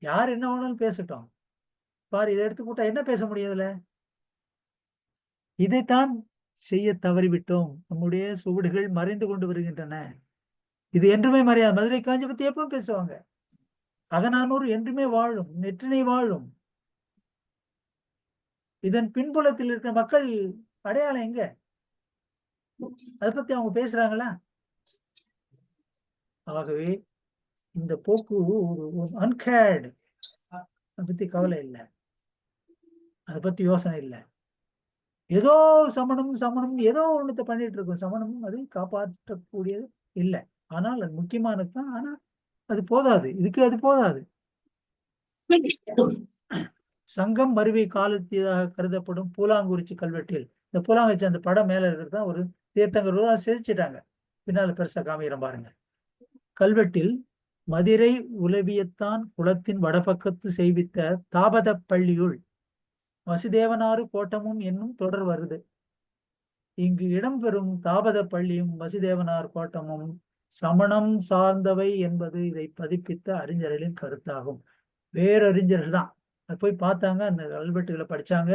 யார் என்ன வேணாலும் பேசட்டும், பாரு இதை எடுத்து கூட்டா என்ன பேச முடியாதுல. இதைத்தான் செய்ய தவறிவிட்டோம். நம்முடைய சுவடுகள் மறைந்து கொண்டு வருகின்றன. இது என்றுமே மறையாது. மதுரை காஞ்சி பத்தி எப்பவும் பேசுவாங்க. அகநானூறு என்றுமே வாழும், நெற்றினை வாழும். இதன் பின்புலத்தில் இருக்கிற மக்கள் அடையாளம் எங்க? அதை பத்தி அவங்க பேசுறாங்களா? ஆகவே இந்த போக்கு ஒரு அன்கேர்டு, அதை பத்தி கவலை இல்லை, அதை பத்தி யோசனை இல்லை. ஏதோ சமணம் சமணம் ஏதோ ஒண்ணுத்த பண்ணிட்டு இருக்கும். சமணமும் அதை காப்பாற்றக்கூடியது இல்லை. ஆனால் அது முக்கியமானது தான். ஆனா அது போதாது, இதுக்கு அது போதாது. சங்கம் மருவி காலத்தியதாக கருதப்படும் பூலாங்குறிச்சி கல்வெட்டில், இந்த பூலாங்குறிச்சி அந்த படம் மேல இருக்கிறது தான் ஒரு தீர்த்தங்கர் செதுச்சிட்டாங்க, பின்னால பெருசா காமிக்கிறோம் பாருங்க. கல்வெட்டில் மதிரை உலவியத்தான் குளத்தின் வடபக்கத்து செய்வித்த தாபத பள்ளியுள் வசுதேவனாறு கோட்டமும் என்னும் தொடர் வருது. இங்கு இடம்பெறும் தாபத பள்ளியும் வசுதேவனார் கோட்டமும் சமணம் சார்ந்தவை என்பது இதை பதிப்பித்த அறிஞர்களின் கருத்தாகும். வேறறிஞர்கள் தான் அது போய் பார்த்தாங்க, அந்த கல்வெட்டுகளை படிச்சாங்க.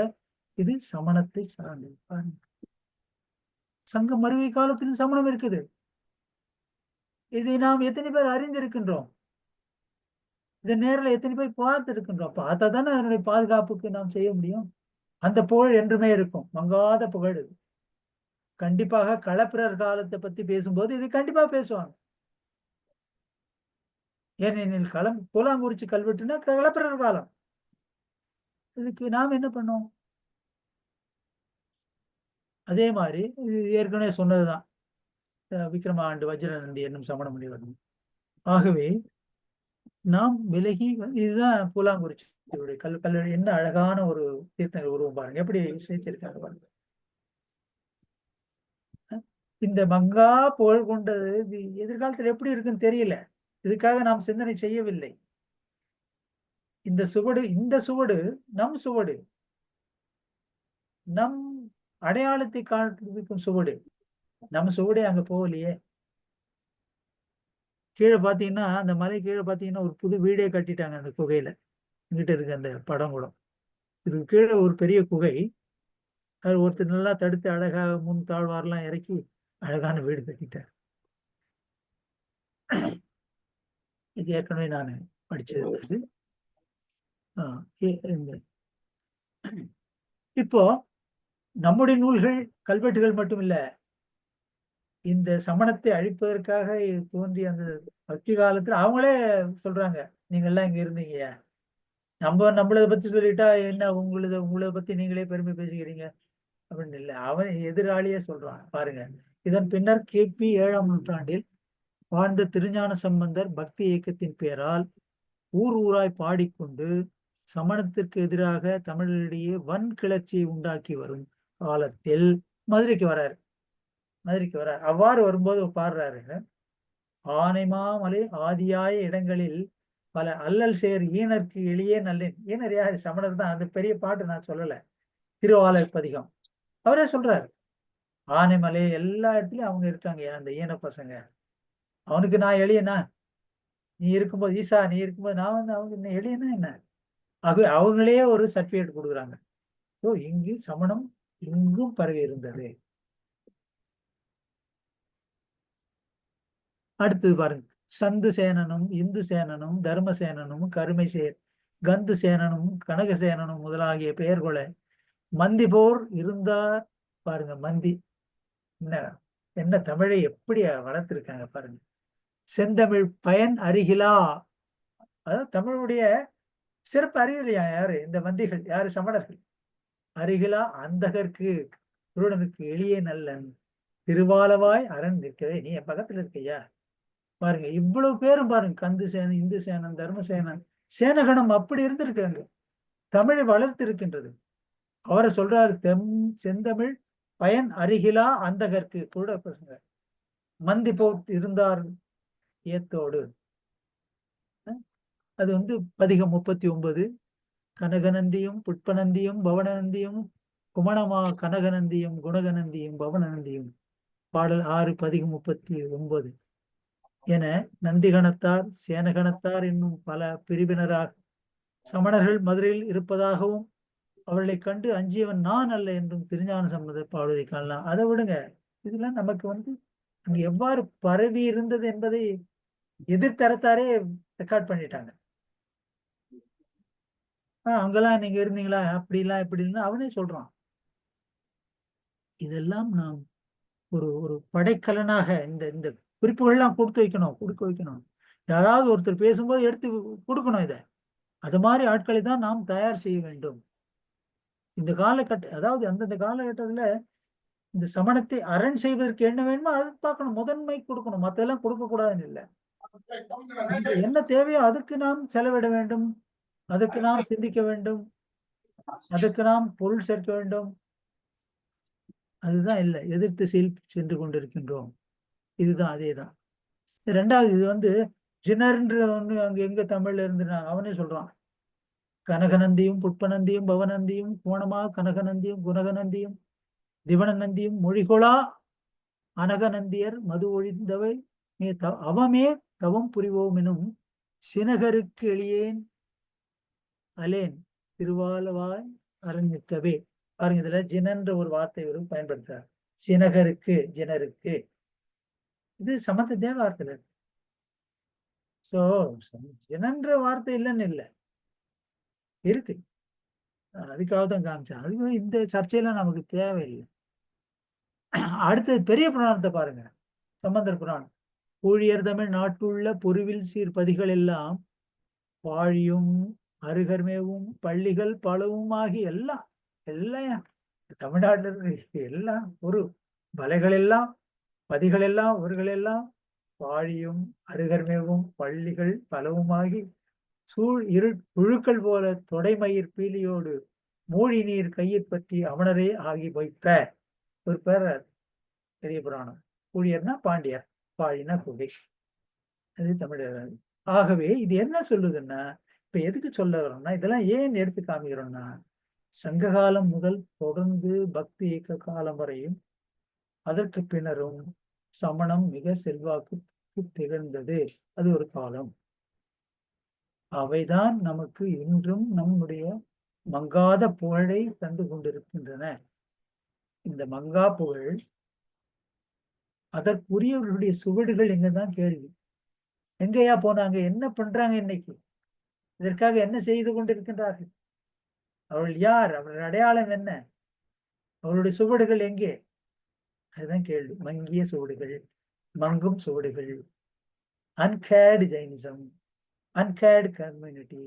இது சமணத்தை சார்ந்தது. பாருங்க, சங்க மருவி காலத்தில் சமணம் இருக்குது. இதை நாம் எத்தனை பேர் அறிந்திருக்கின்றோம்? இதை நேரில் எத்தனை பேர் பார்த்து இருக்கின்றோம்? பார்த்தா தானே அதனுடைய பாதுகாப்புக்கு நாம் செய்ய முடியும். அந்த புகழ் என்றுமே இருக்கும், மங்காத புகழ். இது கண்டிப்பாக களப்பிரர் காலத்தை பத்தி பேசும்போது இது கண்டிப்பா பேசுவாங்க. ஏனெனில் பூலாங்குறிச்சி கல்வெட்டுனா களப்பிரர் காலம். இதுக்கு நாம் என்ன பண்ணோம்? அதே மாதிரி இது ஏற்கனவே சொன்னதுதான், விக்ரம ஆண்டு வஜ்ரநந்தி என்னும் சமண முனிவர். ஆகவே நாம் விலகி இதுதான் பூலாங்குறிச்சி கல்வெட்டு. என்ன அழகான ஒரு தீர்த்தங்கள் உருவம் பாருங்க, எப்படி சேர்த்திருக்காங்க பாருங்க. இந்த மங்கா புகழ் கொண்டது இது எதிர்காலத்தில் எப்படி இருக்குன்னு தெரியல. இதுக்காக நாம் சிந்தனை செய்யவில்லை. இந்த சுவடு நம் சுவடு, நம் அடையாளத்தை காண்பிக்கும் சுவடு. நம்ம சுவடே அங்க போகலையே. கீழே பாத்தீங்கன்னா, அந்த மலை கீழே பாத்தீங்கன்னா ஒரு புது வீடே கட்டிட்டாங்க அந்த குகையில. இங்கிட்ட இருக்கு அந்த படம் கூட. இதுக்கு கீழே ஒரு பெரிய குகை, அது ஒருத்தர் நல்லா தடுத்து அழகாக முன் தாழ்வாரெல்லாம் இறக்கி அழகான வீடு கட்டிட்டார். இது ஏற்கனவே நான் படிச்சது. இப்போ நம்முடைய நூல்கள் கல்வெட்டுகள் மட்டும் இல்ல, இந்த சமணத்தை அழிப்பதற்காக தோன்றிய அந்த பக்தி காலத்துல அவங்களே சொல்றாங்க, நீங்க எல்லாம் இங்க இருந்தீங்க, நம்மளதை பத்தி சொல்லிட்டா என்ன உங்களதை பத்தி நீங்களே பெருமை பேசிக்கிறீங்க அப்படின்னு இல்லை. அவன் எதிராளியே சொல்றான் பாருங்க. இதன் பின்னர் கிபி 7ஆம் நூற்றாண்டில் வாழ்ந்த திருஞான சம்பந்தர் பக்தி இயக்கத்தின் பெயரால் ஊர் ஊராய் பாடிக்கொண்டு சமணத்திற்கு எதிராக தமிழரிடையே வன் கிளர்ச்சியை உண்டாக்கி வரும் காலத்தில் மதுரைக்கு வராரு. அவ்வாறு வரும்போது பாடுறாரு, ஆனைமாமலை ஆதியாய இடங்களில் பல அல்லல் சேர் ஈனருக்கு எளியே நல்லேன். ஈனர் யாரு? சமணர் தான். அந்த பெரிய பாட்டு நான் சொல்லல, திருவாலை பதிகம். அவரே சொல்றாரு, ஆனைமலை எல்லா இடத்துலயும் அவங்க இருக்காங்க, அந்த ஈன பசங்க. அவனுக்கு நான் எளியனா? நீ இருக்கும்போது ஈசா, நீ இருக்கும்போது நான் வந்து அவங்க என்ன எளியனா என்ன? அவங்களே ஒரு சர்டிபிகேட் கொடுக்குறாங்க. ஸோ இங்கு சமணம் இங்கும் பரவி இருந்தது. அடுத்தது பாருங்க, சந்து சேனனும் இந்து சேனனும் தர்மசேனனும் கருமைசேர் கந்து சேனனும் கனகசேனனும் முதலாகிய பெயர் கொலை மந்தி போர் இருந்தார். பாருங்க, மந்தி என்ன என்ன தமிழை எப்படி வளர்த்திருக்காங்க பாருங்க. செந்தமிழ் பயன் அருகிலா, அதாவது தமிழுடைய சிறப்பு அறிவிலையா யாரு? இந்த மந்திகள் யாரு? சமணர்கள். அருகிலா அந்தகருக்கு குருடனுக்கு எளிய நல்லன் திருவாலவாய் அரண் நிற்கவே, நீ என் பக்கத்துல இருக்கையா? பாருங்க, இவ்வளவு பேரும் பாருங்க, கந்து சேனன், இந்து சேனன், தர்மசேனன், சேனகணம் அப்படி இருந்திருக்காங்க. தமிழை வளர்த்து இருக்கின்றது. அவரை சொல்றாரு, செந்தமிழ் பயன் அருகிலா அந்தகருக்கு கூட பசங்க மந்தி போட்டு இருந்தார் ஏத்தோடு. அது வந்து பதிகம் 39. கனகநந்தியும் புட்பநந்தியும் பவனநந்தியும் குமணமா கனகநந்தியும் குணகநந்தியும் பவனநந்தியும் பாடல் 6 பதிகம் 39 என நந்திகணத்தார் சேனகணத்தார் என்னும் பல பிரிவினராக சமணர்கள் மதுரையில் இருப்பதாகவும் அவர்களை கண்டு அஞ்சியவன் நான் அல்ல என்றும் திருஞான சம்பந்தர் பாடுவதை காணலாம். அதை விடுங்க, இதெல்லாம் நமக்கு வந்து அங்கு எவ்வாறு பரவி இருந்தது என்பதை எதிர்த்தரத்தாரே ரெக்கார்ட் பண்ணிட்டாங்க. அங்கெல்லாம் நீங்க இருந்தீங்களா, அப்படிலாம் இப்படின்னு அவனே சொல்றான். இதெல்லாம் நாம் ஒரு ஒரு படைக்கலனாக இந்த இந்த குறிப்புகள்லாம் கொடுக்க வைக்கணும். யாராவது ஒருத்தர் பேசும்போது எடுத்து கொடுக்கணும். இதை அது மாதிரி ஆட்களை தான் நாம் தயார் செய்ய வேண்டும். இந்த அதாவது அந்தந்த காலகட்டத்துல இந்த சமணத்தை அரண் செய்வதற்கு என்ன வேணுமோ அது பார்க்கணும், முதன்மை கொடுக்கணும், மத்தெல்லாம் கொடுக்க கூடாதுன்னு இல்லை. என்ன தேவையோ அதுக்கு நாம் செலவிட வேண்டும், அதுக்கு நாம் சிந்திக்க வேண்டும், அதுக்கு நாம் பொருள் சேர்க்க வேண்டும். அதுதான் இல்லை, எதிர்த்து சென்று கொண்டிருக்கின்றோம். இதுதான் அதேதான். ரெண்டாவது, இது வந்து ஜினர்ன்ற ஒண்ணு அங்க எங்க தமிழ்ல இருந்துனாங்க, அவனே சொல்றான். கனகநந்தியும் புட்பநந்தியும் பவநந்தியும் கோணமா கனகநந்தியும் குணகநந்தியும் திவனநந்தியும் மொழிகொளா அனகநந்தியர் மது ஒழிந்தவை அவமே தவம் புரிவோம் எனும் சினகருக்கு எளியேன் அலேன் திருவாலவாய் அரண்மிக்கவே. பாருங்க, இதுல ஜினன்ற ஒரு வார்த்தை வரும் பயன்படுத்துறார். சினகருக்கு, ஜினருக்கு, இது சமந்த வார்த்தை. சோ ஜினன்ற வார்த்தை இல்லைன்னு இல்லை, இருக்கு. அதுக்காக தான் காமிச்சேன். அது இந்த சர்ச்சையெல்லாம் நமக்கு தேவையில்லை. அடுத்தது பெரிய புராணத்தை பாருங்க, சம்பந்தர் புராணம். ஊழியர் தமிழ் நாட்டுள்ள பொருவில் சீர்பதிகள் எல்லாம் வாழியும் அருகர்மேவும் பள்ளிகள் பலவும் ஆகி எல்லாம் எல்லாம் தமிழ்நாட்டில் எல்லாம் ஒரு பலைகள் எல்லாம் பதிகள் எல்லாம் ஊர்கள் எல்லாம் வாழியும் அருகர்மேவும் பள்ளிகள் பலவுமாகி சூழ் புழுக்கள் போல தொடைமயிர் பீலியோடு மூழி நீர் கையில் பற்றி அவனரே ஆகி வைத்த ஒரு பேர் பெரிய புராணம். ஊழியர்னா பாண்டியர், பாழினா குகை, அது தமிழர். ஆகவே இது என்ன சொல்லுதுன்னா, இப்ப எதுக்கு சொல்ல வரோம்னா, இதெல்லாம் ஏன் எடுத்து காமிக்கிறோம்னா, சங்க காலம் முதல் தொடர்ந்து பக்தி இயக்க காலம் வரையும் அதற்கு பின்னரும் சமணம் மிக செல்வாக்கு திகழ்ந்தது. அது ஒரு காலம். அவைதான் நமக்கு இன்றும் நம்முடைய மங்காத புகழை தந்து கொண்டிருக்கின்றன. இந்த மங்கா புகழ், அதற்குரியவர்களுடைய சுவடுகள் எங்கதான் கேள்வி. எங்கேயா போனாங்க, என்ன பண்றாங்க இன்னைக்கு, இதற்காக என்ன செய்து கொண்டிருக்கின்றார்கள், அவர்கள் யார், அவர்கள் அடையாளம் என்ன, அவருடைய சுவடுகள் எங்கே, அதுதான் கேள்வி. மங்கிய சுவடுகள், மங்கும் சுவடுகள், அன்கேர்டு ஜைனிசம், அன்கேர்டு கம்யூனிட்டி,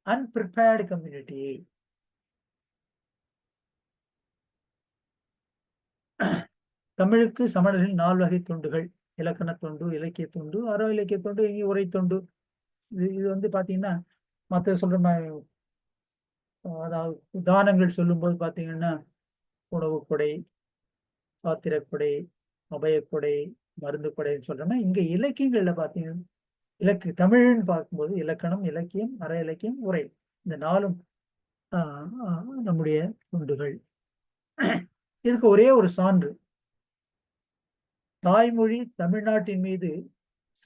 அன்பிரிப்பேர்டு கம்யூனிட்டி. தமிழுக்கு சமணரின் 4 வகை தொண்டுகள்: இலக்கண தொண்டு, இலக்கிய தொண்டு, அற இலக்கிய தொண்டு, இங்கே உரை தொண்டு. இது வந்து பாத்தீங்கன்னா மற்ற சொல்ற மாதிரி, அதாவது தானங்கள் சொல்லும்போது பாத்தீங்கன்னா உணவு கொடை, பாத்திரக்கொடை, அபயக்கொடை, மருந்து கொடைன்னு சொல்றோம்னா, இங்க இலக்கியங்கள்ல பாத்தீங்கன்னா தமிழ்னு பார்க்கும்போது இலக்கணம், இலக்கியம், அற இலக்கியம், உரை, இந்த 4ம் நம்முடைய தொண்டுகள். இதுக்கு ஒரே ஒரு சான்று. தாய்மொழி தமிழ்நாட்டின் மீது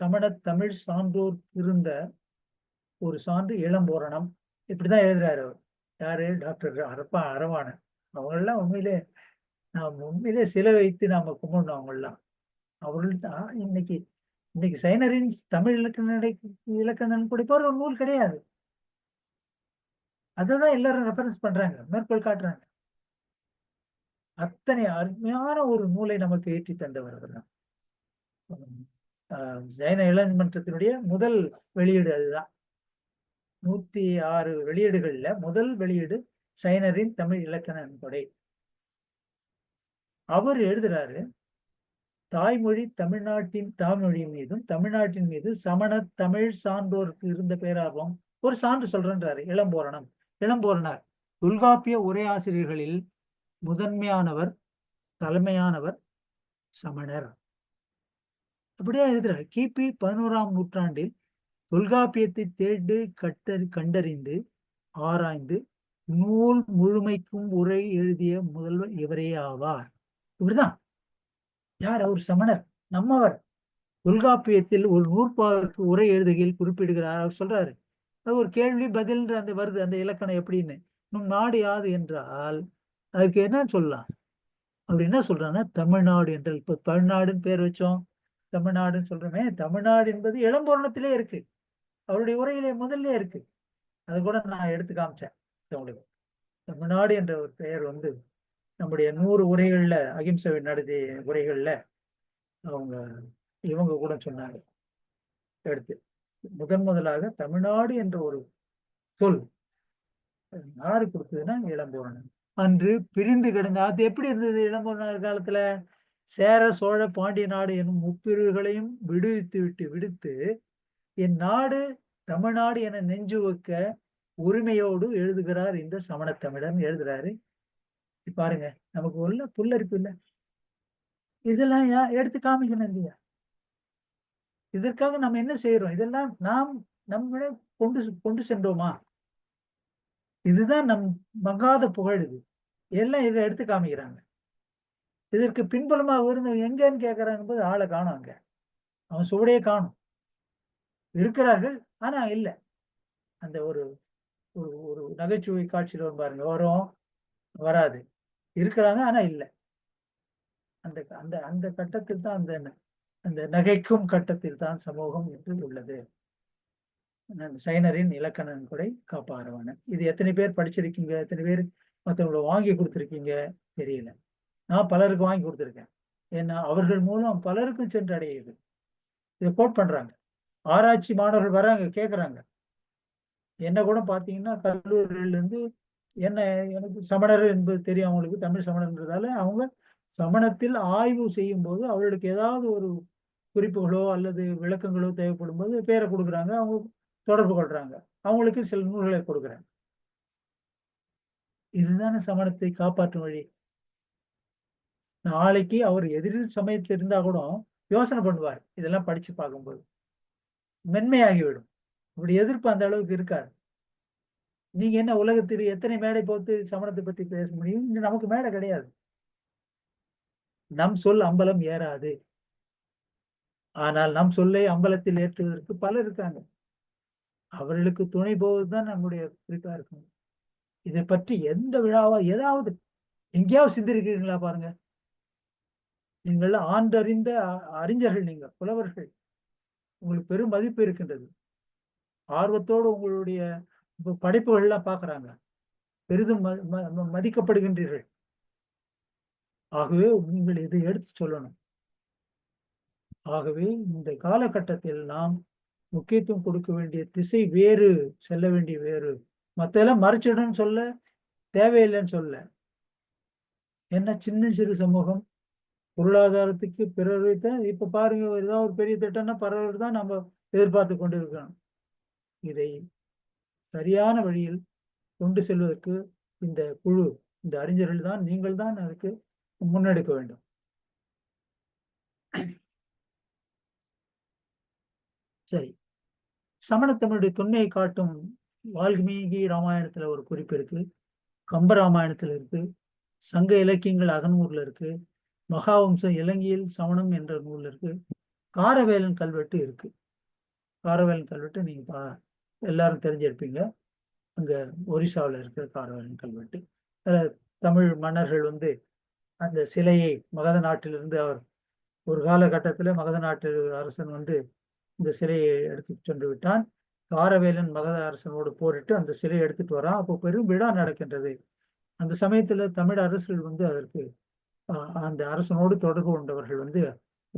சமண தமிழ் சான்றோர் இருந்த ஒரு சான்று இளம்பூரணம். இப்படிதான் எழுதுறாரு அவர். யாரு? டாக்டர் அரவாணன். அவங்கெல்லாம் உண்மையிலே சிலை வைத்து நாம கும்பிடணும். அவங்கெல்லாம் அவர்கள் தான் இன்னைக்கு சைனரின் தமிழ் இலக்கணம் படிப்போர் ஒரு நூல் கிடையாது. அததான் எல்லாரும் ரெஃபரன்ஸ் பண்றாங்க, மேற்கோள் காட்டுறாங்க. அத்தனை அருமையான ஒரு நூலை நமக்கு ஏற்றி தந்தவர் தான். ஜைன இளமன்றத்தினுடைய முதல் வெளியீடு அதுதான். 106 வெளியீடுகள்ல முதல் வெளியீடு சைனரின் தமிழ் இலக்கண கொடை. அவர் எழுதுறாரு, தாய்மொழி தாய்மொழி மீதும் தமிழ்நாட்டின் மீது சமண தமிழ் சான்றோருக்கு இருந்த பேரார்வம். ஒரு சான்று சொல்றேன்றாரு. இளம்பூரணர் தொல்காப்பிய உரையாசிரியர்களில் முதன்மையானவர், தலைமையானவர் சமணர். அப்படியே எழுதுறாரு. கிபி 11ஆம் நூற்றாண்டில் தொல்காப்பியத்தை தேடி கண்டறிந்து ஆராய்ந்து நூல் முழுமைக்கும் உரை எழுதிய முதல்வர் இவரே ஆவார். இவர்தான். யார்? அவர் சமணர், நம்மவர். தொல்காப்பியத்தில் ஒரு நூற்பாவிற்கு உரை எழுதுகையில் குறிப்பிடுகிறார். அவர் சொல்றாரு, ஒரு கேள்வி பதில் அந்த வருது, அந்த இலக்கணம் எப்படின்னு. நம் நாடு யாது என்றால் அதுக்கு என்ன சொல்லலாம்? அவர் என்ன சொல்றாங்கன்னா, தமிழ்நாடு என்று. இப்ப தமிழ்நாடுன்னு பேர் வச்சோம், தமிழ்நாடுன்னு சொல்றோமே, தமிழ்நாடு என்பது இளம்பூரணத்திலே இருக்கு, அவருடைய உரையிலே முதல்ல இருக்கு. அது கூட நான் எடுத்து காமிச்சேன் உங்களுக்கு. தமிழ்நாடு என்ற ஒரு பெயர் வந்து நம்முடைய 100 உரைகள்ல, அகிம்சை நடத்திய உரைகள்ல இவங்க கூட சொன்னாங்க. எடுத்து முதலாக தமிழ்நாடு என்ற ஒரு சொல் யாரு கொடுத்ததுன்னா இளம்பூரணன். அன்று பிரிந்து கிடந்த, அது எப்படி இருந்தது இளம்பூரணர் காலத்துல? சேர சோழ பாண்டிய நாடு என்னும் முப்பிரிவுகளையும் விடுத்து என் நாடு தமிழ்நாடு என நெஞ்சு வைக்க உரிமையோடு எழுதுகிறார் இந்த சமணத்தமிழன் எழுதுறாரு. பாருங்க, நமக்கு உள்ள புல்லரிப்பு இல்ல? இதெல்லாம் எடுத்து காமிக்கணும் இல்லையா? இதற்காக நம்ம என்ன செய்யறோம்? இதெல்லாம் நாம் நம்மள கொண்டு சென்றோமா? இதுதான் நம் மங்காத புகழ். இது எல்லாம் இதை எடுத்து காமிக்கிறாங்க. இதற்கு பின்புலமாக இருந்தவங்க எங்கன்னு கேட்கறாங்க போது ஆளை காணும். அங்க அவன் சுவடையே காணும். இருக்கிறார்கள், ஆனா இல்ல. அந்த ஒரு ஒரு நகைச்சுவை காட்சியில் வரும் பாருங்க, வரும் வராது, இருக்கிறாங்க ஆனா இல்ல. அந்த அந்த அந்த கட்டத்தில் தான் அந்த நகைக்கும் கட்டத்தில் தான் சமூகம் என்று உள்ளது. சைனரின் இலக்கணன் கொடை காப்பாரவணன். இது எத்தனை பேர் படிச்சிருக்கீங்க? எத்தனை பேர் மற்றவங்களை வாங்கி கொடுத்துருக்கீங்க தெரியல. நான் பலருக்கு வாங்கி கொடுத்துருக்கேன். ஏன்னா அவர்கள் மூலம் பலருக்கும் சென்று அடையுது. இதை கோட் பண்றாங்க. ஆராய்ச்சி மாணவர்கள் வராங்க, கேட்கறாங்க. என்ன கூட பாத்தீங்கன்னா கல்லூரியிலிருந்து எனக்கு சமணர் என்பது தெரியும் அவங்களுக்கு, தமிழ் சமணர்ன்றதால அவங்க சமணத்தில் ஆய்வு செய்யும் போது அவர்களுக்கு ஏதாவது ஒரு குறிப்புகளோ அல்லது விளக்கங்களோ தேவைப்படும் போது பேரை கொடுக்குறாங்க, அவங்க தொடர்பு கொள்றாங்க, அவங்களுக்கு சில நூல்களை கொடுக்குறாங்க. இதுதானே சமணத்தை காப்பாற்றும் வழி. நாளைக்கு அவர் எதிர் சமயத்தில் இருந்தா கூட யோசனை பண்ணுவார், இதெல்லாம் படிச்சு பார்க்கும்போது மென்மையாகிவிடும். இப்படி எதிர்ப்பு அந்த அளவுக்கு இருக்காது. நீங்க என்ன உலகத்தில் எத்தனை மேடை போட்டு சமணத்தை பத்தி பேச முடியும்? நமக்கு மேடை கிடையாது. நம் சொல் அம்பலம் ஏறாது. ஆனால் நம் சொல்லை அம்பலத்தில் ஏற்றுவதற்கு பலர் இருக்காங்க. அவர்களுக்கு துணை போவதுதான் நம்முடைய குறிப்பா இருக்கும். இதை பற்றி எந்த விழாவா ஏதாவது எங்கேயாவது சிந்திருக்கிறீங்களா? பாருங்க. நீங்கள் ஆண்டறிந்த அறிஞர்கள், நீங்க புலவர்கள், உங்களுக்கு பெரும் மதிப்பு இருக்கின்றது. ஆர்வத்தோடு உங்களுடைய படைப்புகள் எல்லாம் பாக்குறாங்க, பெரிதும் மதிக்கப்படுகின்றீர்கள். ஆகவே நீங்கள் இதை எடுத்து சொல்லணும். ஆகவே இந்த காலகட்டத்தில் நாம் முக்கியத்துவம் கொடுக்க வேண்டிய திசை வேறு, செல்ல வேண்டிய வேறு. மத்தெல்லாம் மறைச்சிடணும்னு சொல்ல, தேவையில்லைன்னு சொல்ல. என்ன சின்ன சிறு சமூகம் பொருளாதாரத்துக்கு பிறர் வைத்த இப்ப பாருங்க, ஏதாவது ஒரு பெரிய திட்டம்னா பிறர் தான் நம்ம எதிர்பார்த்து கொண்டு இருக்கணும். இதை சரியான வழியில் கொண்டு செல்வதற்கு இந்த குழு, இந்த அறிஞர்கள் தான், நீங்கள் தான் அதுக்கு முன்னெடுக்க வேண்டும். சரி, சமணத்தமிழுடைய தொன்மையை காட்டும் வால்மீகி ராமாயணத்துல ஒரு குறிப்பு இருக்கு, கம்ப ராமாயணத்துல இருக்கு, சங்க இலக்கியங்கள் அகநூறுல இருக்கு, மகாவம்சம் இலங்கையில் சமணம் என்ற நூல் இருக்கு, காரவேலன் கல்வெட்டு இருக்கு. காரவேலன் கல்வெட்டு நீங்க எல்லாரும் தெரிஞ்சிருப்பீங்க. அங்க ஒரிசாவில் இருக்கிற காரவேலன் கல்வெட்டு. தமிழ் மன்னர்கள் வந்து அந்த சிலையை மகத நாட்டிலிருந்து, அவர் ஒரு காலகட்டத்தில் மகத நாட்டு அரசன் வந்து இந்த சிலையை எடுத்து சென்று விட்டான். காரவேலன் மகத அரசனோடு போரிட்டு அந்த சிலையை எடுத்துட்டு வரான். அப்போ பெரும் விழா நடக்கின்றது. அந்த சமயத்துல தமிழ் அரசர்கள் வந்து அதற்கு அந்த அரசனோடு தொடர்பு கொண்டவர்கள் வந்து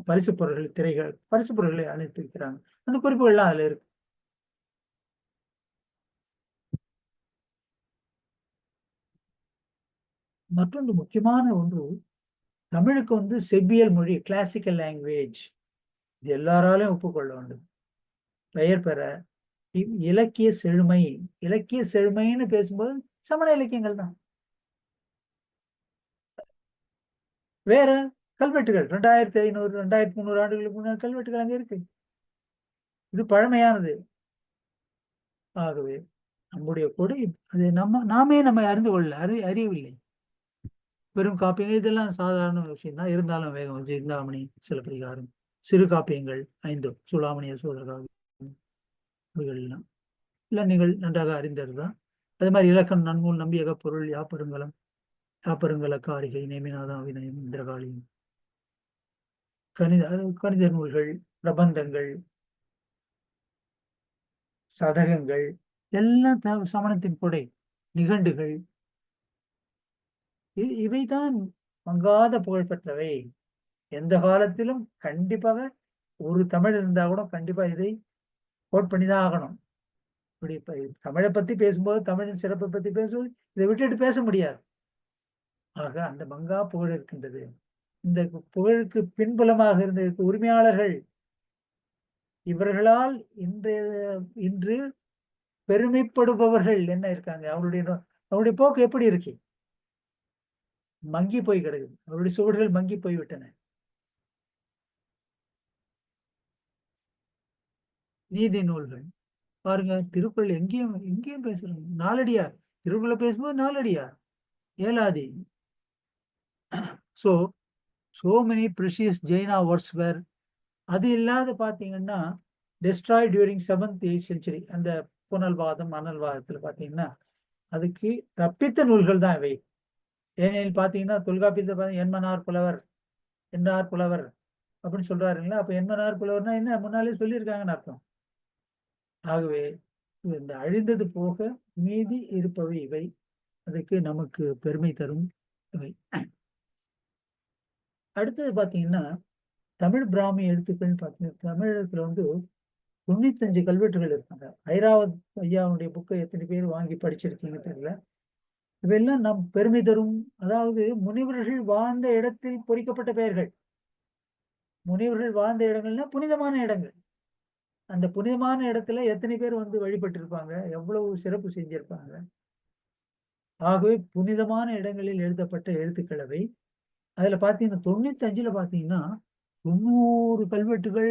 பரிசு பொருள்கள், திரைகள், பரிசு பொருள்களை அனுப்பி வைக்கிறாங்க. அந்த குறிப்புகள்லாம் அதுல இருக்கு. மற்றொன்று முக்கியமான ஒன்று, தமிழுக்கு வந்து செவ்வியல் மொழி, கிளாசிக்கல் லாங்குவேஜ், இது எல்லாராலையும் ஒப்புக்கொள்ள வேண்டும். பெயர் பெற இலக்கிய செழுமை, இலக்கிய செழுமைன்னு பேசும்போது சமண இலக்கியங்கள் தான். வேற கல்வெட்டுகள் 2500 2300 ஆண்டுகளுக்கு முன்னாடி கல்வெட்டுகள் அங்க இருக்கு. இது பழமையானது. ஆகவே நம்முடைய கொடை அது நாமே நம்ம அறிந்து கொள்ள அறியவில்லை. பெரும் காப்பியங்கள் இதெல்லாம் சாதாரண விஷயம் தான். இருந்தாலும் வேகம் சிந்தாமணி, சிலப்பதிகாரம், சிறு காப்பியங்கள் 5, சூளாமணி, சோதரகாவியம், இவைகள்லாம் இல்லை நீங்கள் நன்றாக அறிந்ததுதான். அதே மாதிரி இலக்கணம், நன்னூல், நம்பியக பொருள், யாப்பருங்கலம், யாப்பருங்கல காரிகை, நேமிநாதம், வினயம், இந்திரகாளியம், கணித நூல்கள், பிரபந்தங்கள், சதகங்கள் எல்லாம் சமணத்தின் கொடை. நிகண்டுகள், இவைதான் மங்காத புகழ்பெற்றவை. எந்த காலத்திலும் கண்டிப்பாக ஒரு தமிழ் இருந்தா கூட கண்டிப்பா இதை கோட் பண்ணிதான் ஆகணும். இப்படி தமிழை பத்தி பேசும்போது, தமிழின் சிறப்பை பத்தி பேசும்போது இதை விட்டுட்டு பேச முடியாது. ஆக அந்த மங்கா புகழ் இருக்கின்றது. இந்த புகழுக்கு பின்புலமாக இருந்த உரிமையாளர்கள், இவர்களால் இன்று பெருமைப்படுபவர்கள் என்ன இருக்காங்க, அவருடைய போக்கு எப்படி இருக்கு? மங்கி போய் கிடக்குது. அவருடைய சுவடுகள் மங்கி போய்விட்டன. நீதி நூல்கள் பாருங்க, திருக்குறள் எங்கேயும் பேசுறாங்க. நாலடியார், திருக்குறளை பேசும்போது நாலடியார், ஏலாதி. so many precious Jaina words were, அது இல்லாத பாத்தீங்கன்னா destroyed during 7th 8th century. அந்த புனல்வாதம், அனல்வாதத்துல பாத்தீங்கன்னா அதுக்கு தப்பித்த நூல்கள் தான் இவை. ஏனெனில் பாத்தீங்கன்னா தொல்காப்பியத்தை பார்த்தீங்கன்னா என்மனார் புலவர், என்னார் புலவர் அப்படின்னு சொல்றாருங்களா. அப்ப என்மனார் புலவர்னா என்ன, முன்னாலே சொல்லியிருக்காங்கன்னு அர்த்தம். ஆகவே இந்த அழிந்தது போக மீதி இருப்பவை இவை. அதுக்கு நமக்கு பெருமை தரும் இவை. அடுத்தது பாத்தீங்கன்னா தமிழ் பிராமி எழுத்துக்கள் பார்த்தீங்கன்னா தமிழகத்துல வந்து 95 கல்வெட்டுகள் இருக்காங்க. ஐராவத் ஐயாவுடைய புக்கை எத்தனை பேர் வாங்கி படிச்சிருக்கீங்க தெரியல. இவையெல்லாம் நம் பெருமை தரும். அதாவது முனிவர்கள் வாழ்ந்த இடத்தில் பொறிக்கப்பட்ட பெயர்கள். முனிவர்கள் வாழ்ந்த இடங்கள்னா புனிதமான இடங்கள். அந்த புனிதமான இடத்துல எத்தனை பேர் வந்து வழிபட்டு இருப்பாங்க, எவ்வளவு சிறப்பு செஞ்சிருப்பாங்க. ஆகவே புனிதமான இடங்களில் எழுதப்பட்ட எழுத்துக்களவை. அதுல பாத்தீங்கன்னா 95ல பாத்தீங்கன்னா 90 கல்வெட்டுகள்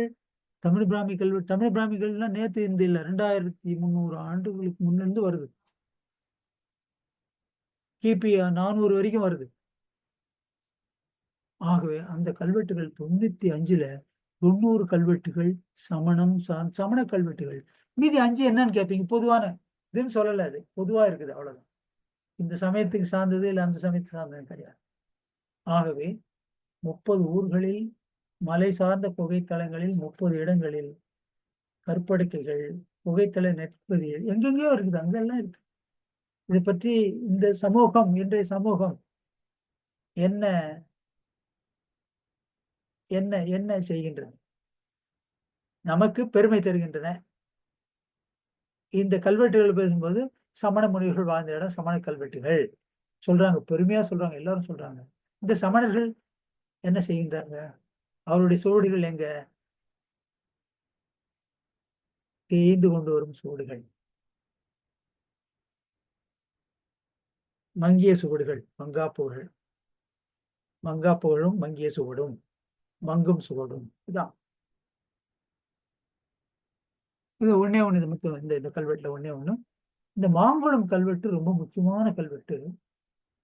தமிழ் பிராமி கல்வெட்டு. தமிழ் பிராமிகள்லாம் நேற்று இருந்து இல்லை, 2300 ஆண்டுகளுக்கு முன்னிருந்து வருது. கிபி 400 வரைக்கும் வருது. ஆகவே அந்த கல்வெட்டுகள் 95ல 90 கல்வெட்டுகள் சமணம், சமண கல்வெட்டுகள். மீதி 5 என்னன்னு கேட்பீங்க. பொதுவான இதுன்னு சொல்லல, அது பொதுவா இருக்குது, அவ்வளவுதான். இந்த சமயத்துக்கு சார்ந்தது இல்லை அந்த சமயத்துக்கு சார்ந்தது கிடையாது. ஆகவே 30 ஊர்களில், மலை சார்ந்த புகைத்தலங்களில் 30 இடங்களில் கற்படுக்கைகள், புகைத்தல நெற்பதிகள் எங்கெங்கயோ இருக்குது, அங்கெல்லாம் இருக்கு. இதை பற்றி இந்த சமூகம், இன்றைய சமூகம் என்ன என்ன என்ன செய்கின்றது, நமக்கு பெருமை தருகின்றன. இந்த கல்வெட்டுகள் பேசும்போது சமண முனிவர்கள் வாழ்ந்த இடம் சமண கல்வெட்டுகள் சொல்றாங்க, பெருமையா சொல்றாங்க, எல்லாரும் சொல்றாங்க. இந்த சமணர்கள் என்ன செய்கின்றாங்க? அவருடைய சுவடுகள் எங்க? தேய்ந்து கொண்டு வரும் சுவடுகள், மங்கிய சுவடுகள், மங்கா புகழும் மங்கிய சுவடும், மங்கும் சுவடும். இதான் இது ஒண்ணே ஒண்ணு. இது மட்டும் இந்த கல்வெட்டுல ஒண்ணே ஒண்ணு. இந்த மாங்குளம் கல்வெட்டு ரொம்ப முக்கியமான கல்வெட்டு.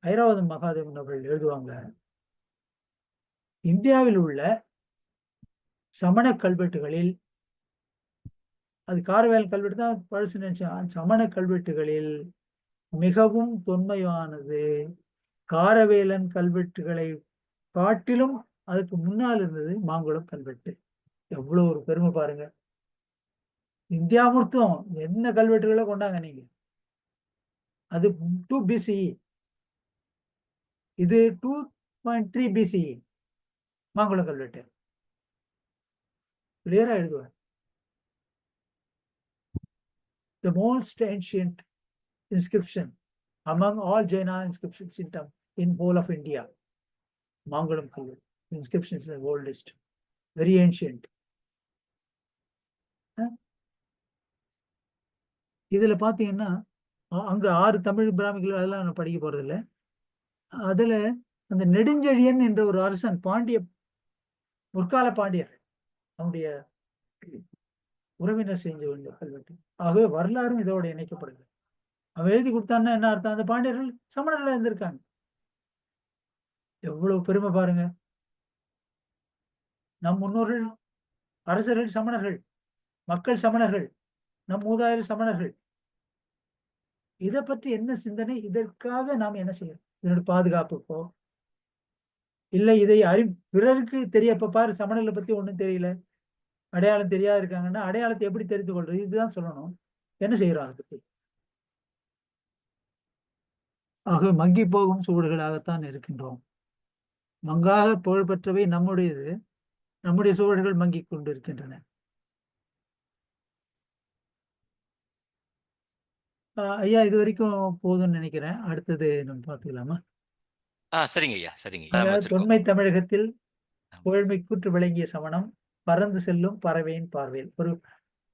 ஐராவதம் மகாதேவன் அவர்கள் எழுதுவாங்க, இந்தியாவில் உள்ள சமண கல்வெட்டுகளில், அது காரவேலன் கல்வெட்டு தான் பழசு நினைச்சேன், சமண கல்வெட்டுகளில் மிகவும் தொன்மையானது காரவேலன் கல்வெட்டுகளை காட்டிலும் அதுக்கு முன்னால் இருந்தது மாங்குளம் கல்வெட்டு. எவ்வளவு ஒரு பெருமை பாருங்க. இந்தியா மொத்தம் என்ன கல்வெட்டுகளை கொண்டாங்க நீங்க, அது 2 BCE, இது 2.3 BCE மாங்குளம் கல்வெட்டு. கிளியரா எழுதுவார். The most ancient inscription among all Jaina inscriptions in whole of India. Mangalam Kalvet. The inscription is the oldest, very ancient. இதுல பாத்தீங்கன்னா அங்க 6 தமிழ் பிராமிகள் அதெல்லாம் நான் படிக்க போறதில்லை. அதுல அந்த நெடுஞ்செழியன் என்ற ஒரு அரசன், முற்கால பாண்டியர், அவனுடைய உறவினர் செஞ்ச வேண்டிய கல்வெட்டு. ஆகவே வரலாறும் இதோட இணைக்கப்படுது. அவன் எழுதி கொடுத்தான்னா என்ன அர்த்தம்? அந்த பாண்டியர்கள் சமணர்களா இருந்திருக்காங்க. எவ்வளவு பெருமை பாருங்க. நம் முன்னோர்கள் அரசர்கள் சமணர்கள், மக்கள் சமணர்கள், நம் மூதாதையர் சமணர்கள். இதை பற்றி என்ன சிந்தனை? இதற்காக நாம் என்ன செய்யணும்? இதனோட பாதுகாப்புக்கோ இல்லை இதை பிறருக்கு தெரியப்ப பாரு, சமணர்களை பத்தி ஒண்ணும் தெரியல, அடையாளம் தெரியாது இருக்காங்கன்னா அடையாளத்தை எப்படி தெரிந்து கொள்றது? இதுதான் சொல்லணும். என்ன செய்யறோம் அதை பத்தி? ஆக மங்கி போகும் சுவடுகளாகத்தான் இருக்கின்றோம். மங்காக புகழ்பெற்றவை நம்முடையது, நம்முடைய சுவடுகள் மங்கி கொண்டு இருக்கின்றன. ஐயா, இது வரைக்கும் போதும்னு நினைக்கிறேன். அடுத்தது நம்ம பார்த்துக்கலாமா? சரிங்க ஐயா, சரிங்க ஐயா. வச்சிருக்கோம். தொன்மை தமிழகத்தில் புகழ்மை கூற்று விளங்கிய சமணம் பறந்து செல்லும் பறவையின் பார்வையில். ஒரு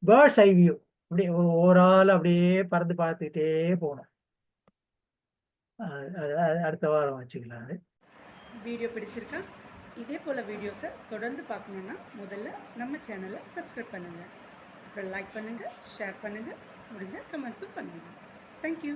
பேர்ட்ஸ் ஐ வியூ, அப்படியே ஒரு ஓவரால் அப்படியே பறந்து பார்த்துக்கிட்டே போகணும். அடுத்த வாரம் வச்சுக்கலாம். அது வீடியோ பிடிச்சிருக்கா? இதே போல் வீடியோஸை தொடர்ந்து பார்க்கணுன்னா முதல்ல நம்ம சேனலை சப்ஸ்கிரைப் பண்ணுங்கள், அப்புறம் லைக் பண்ணுங்கள், ஷேர் பண்ணுங்கள், முடிஞ்ச கமெண்ட்ஸும் பண்ணுங்கள். தேங்க்யூ.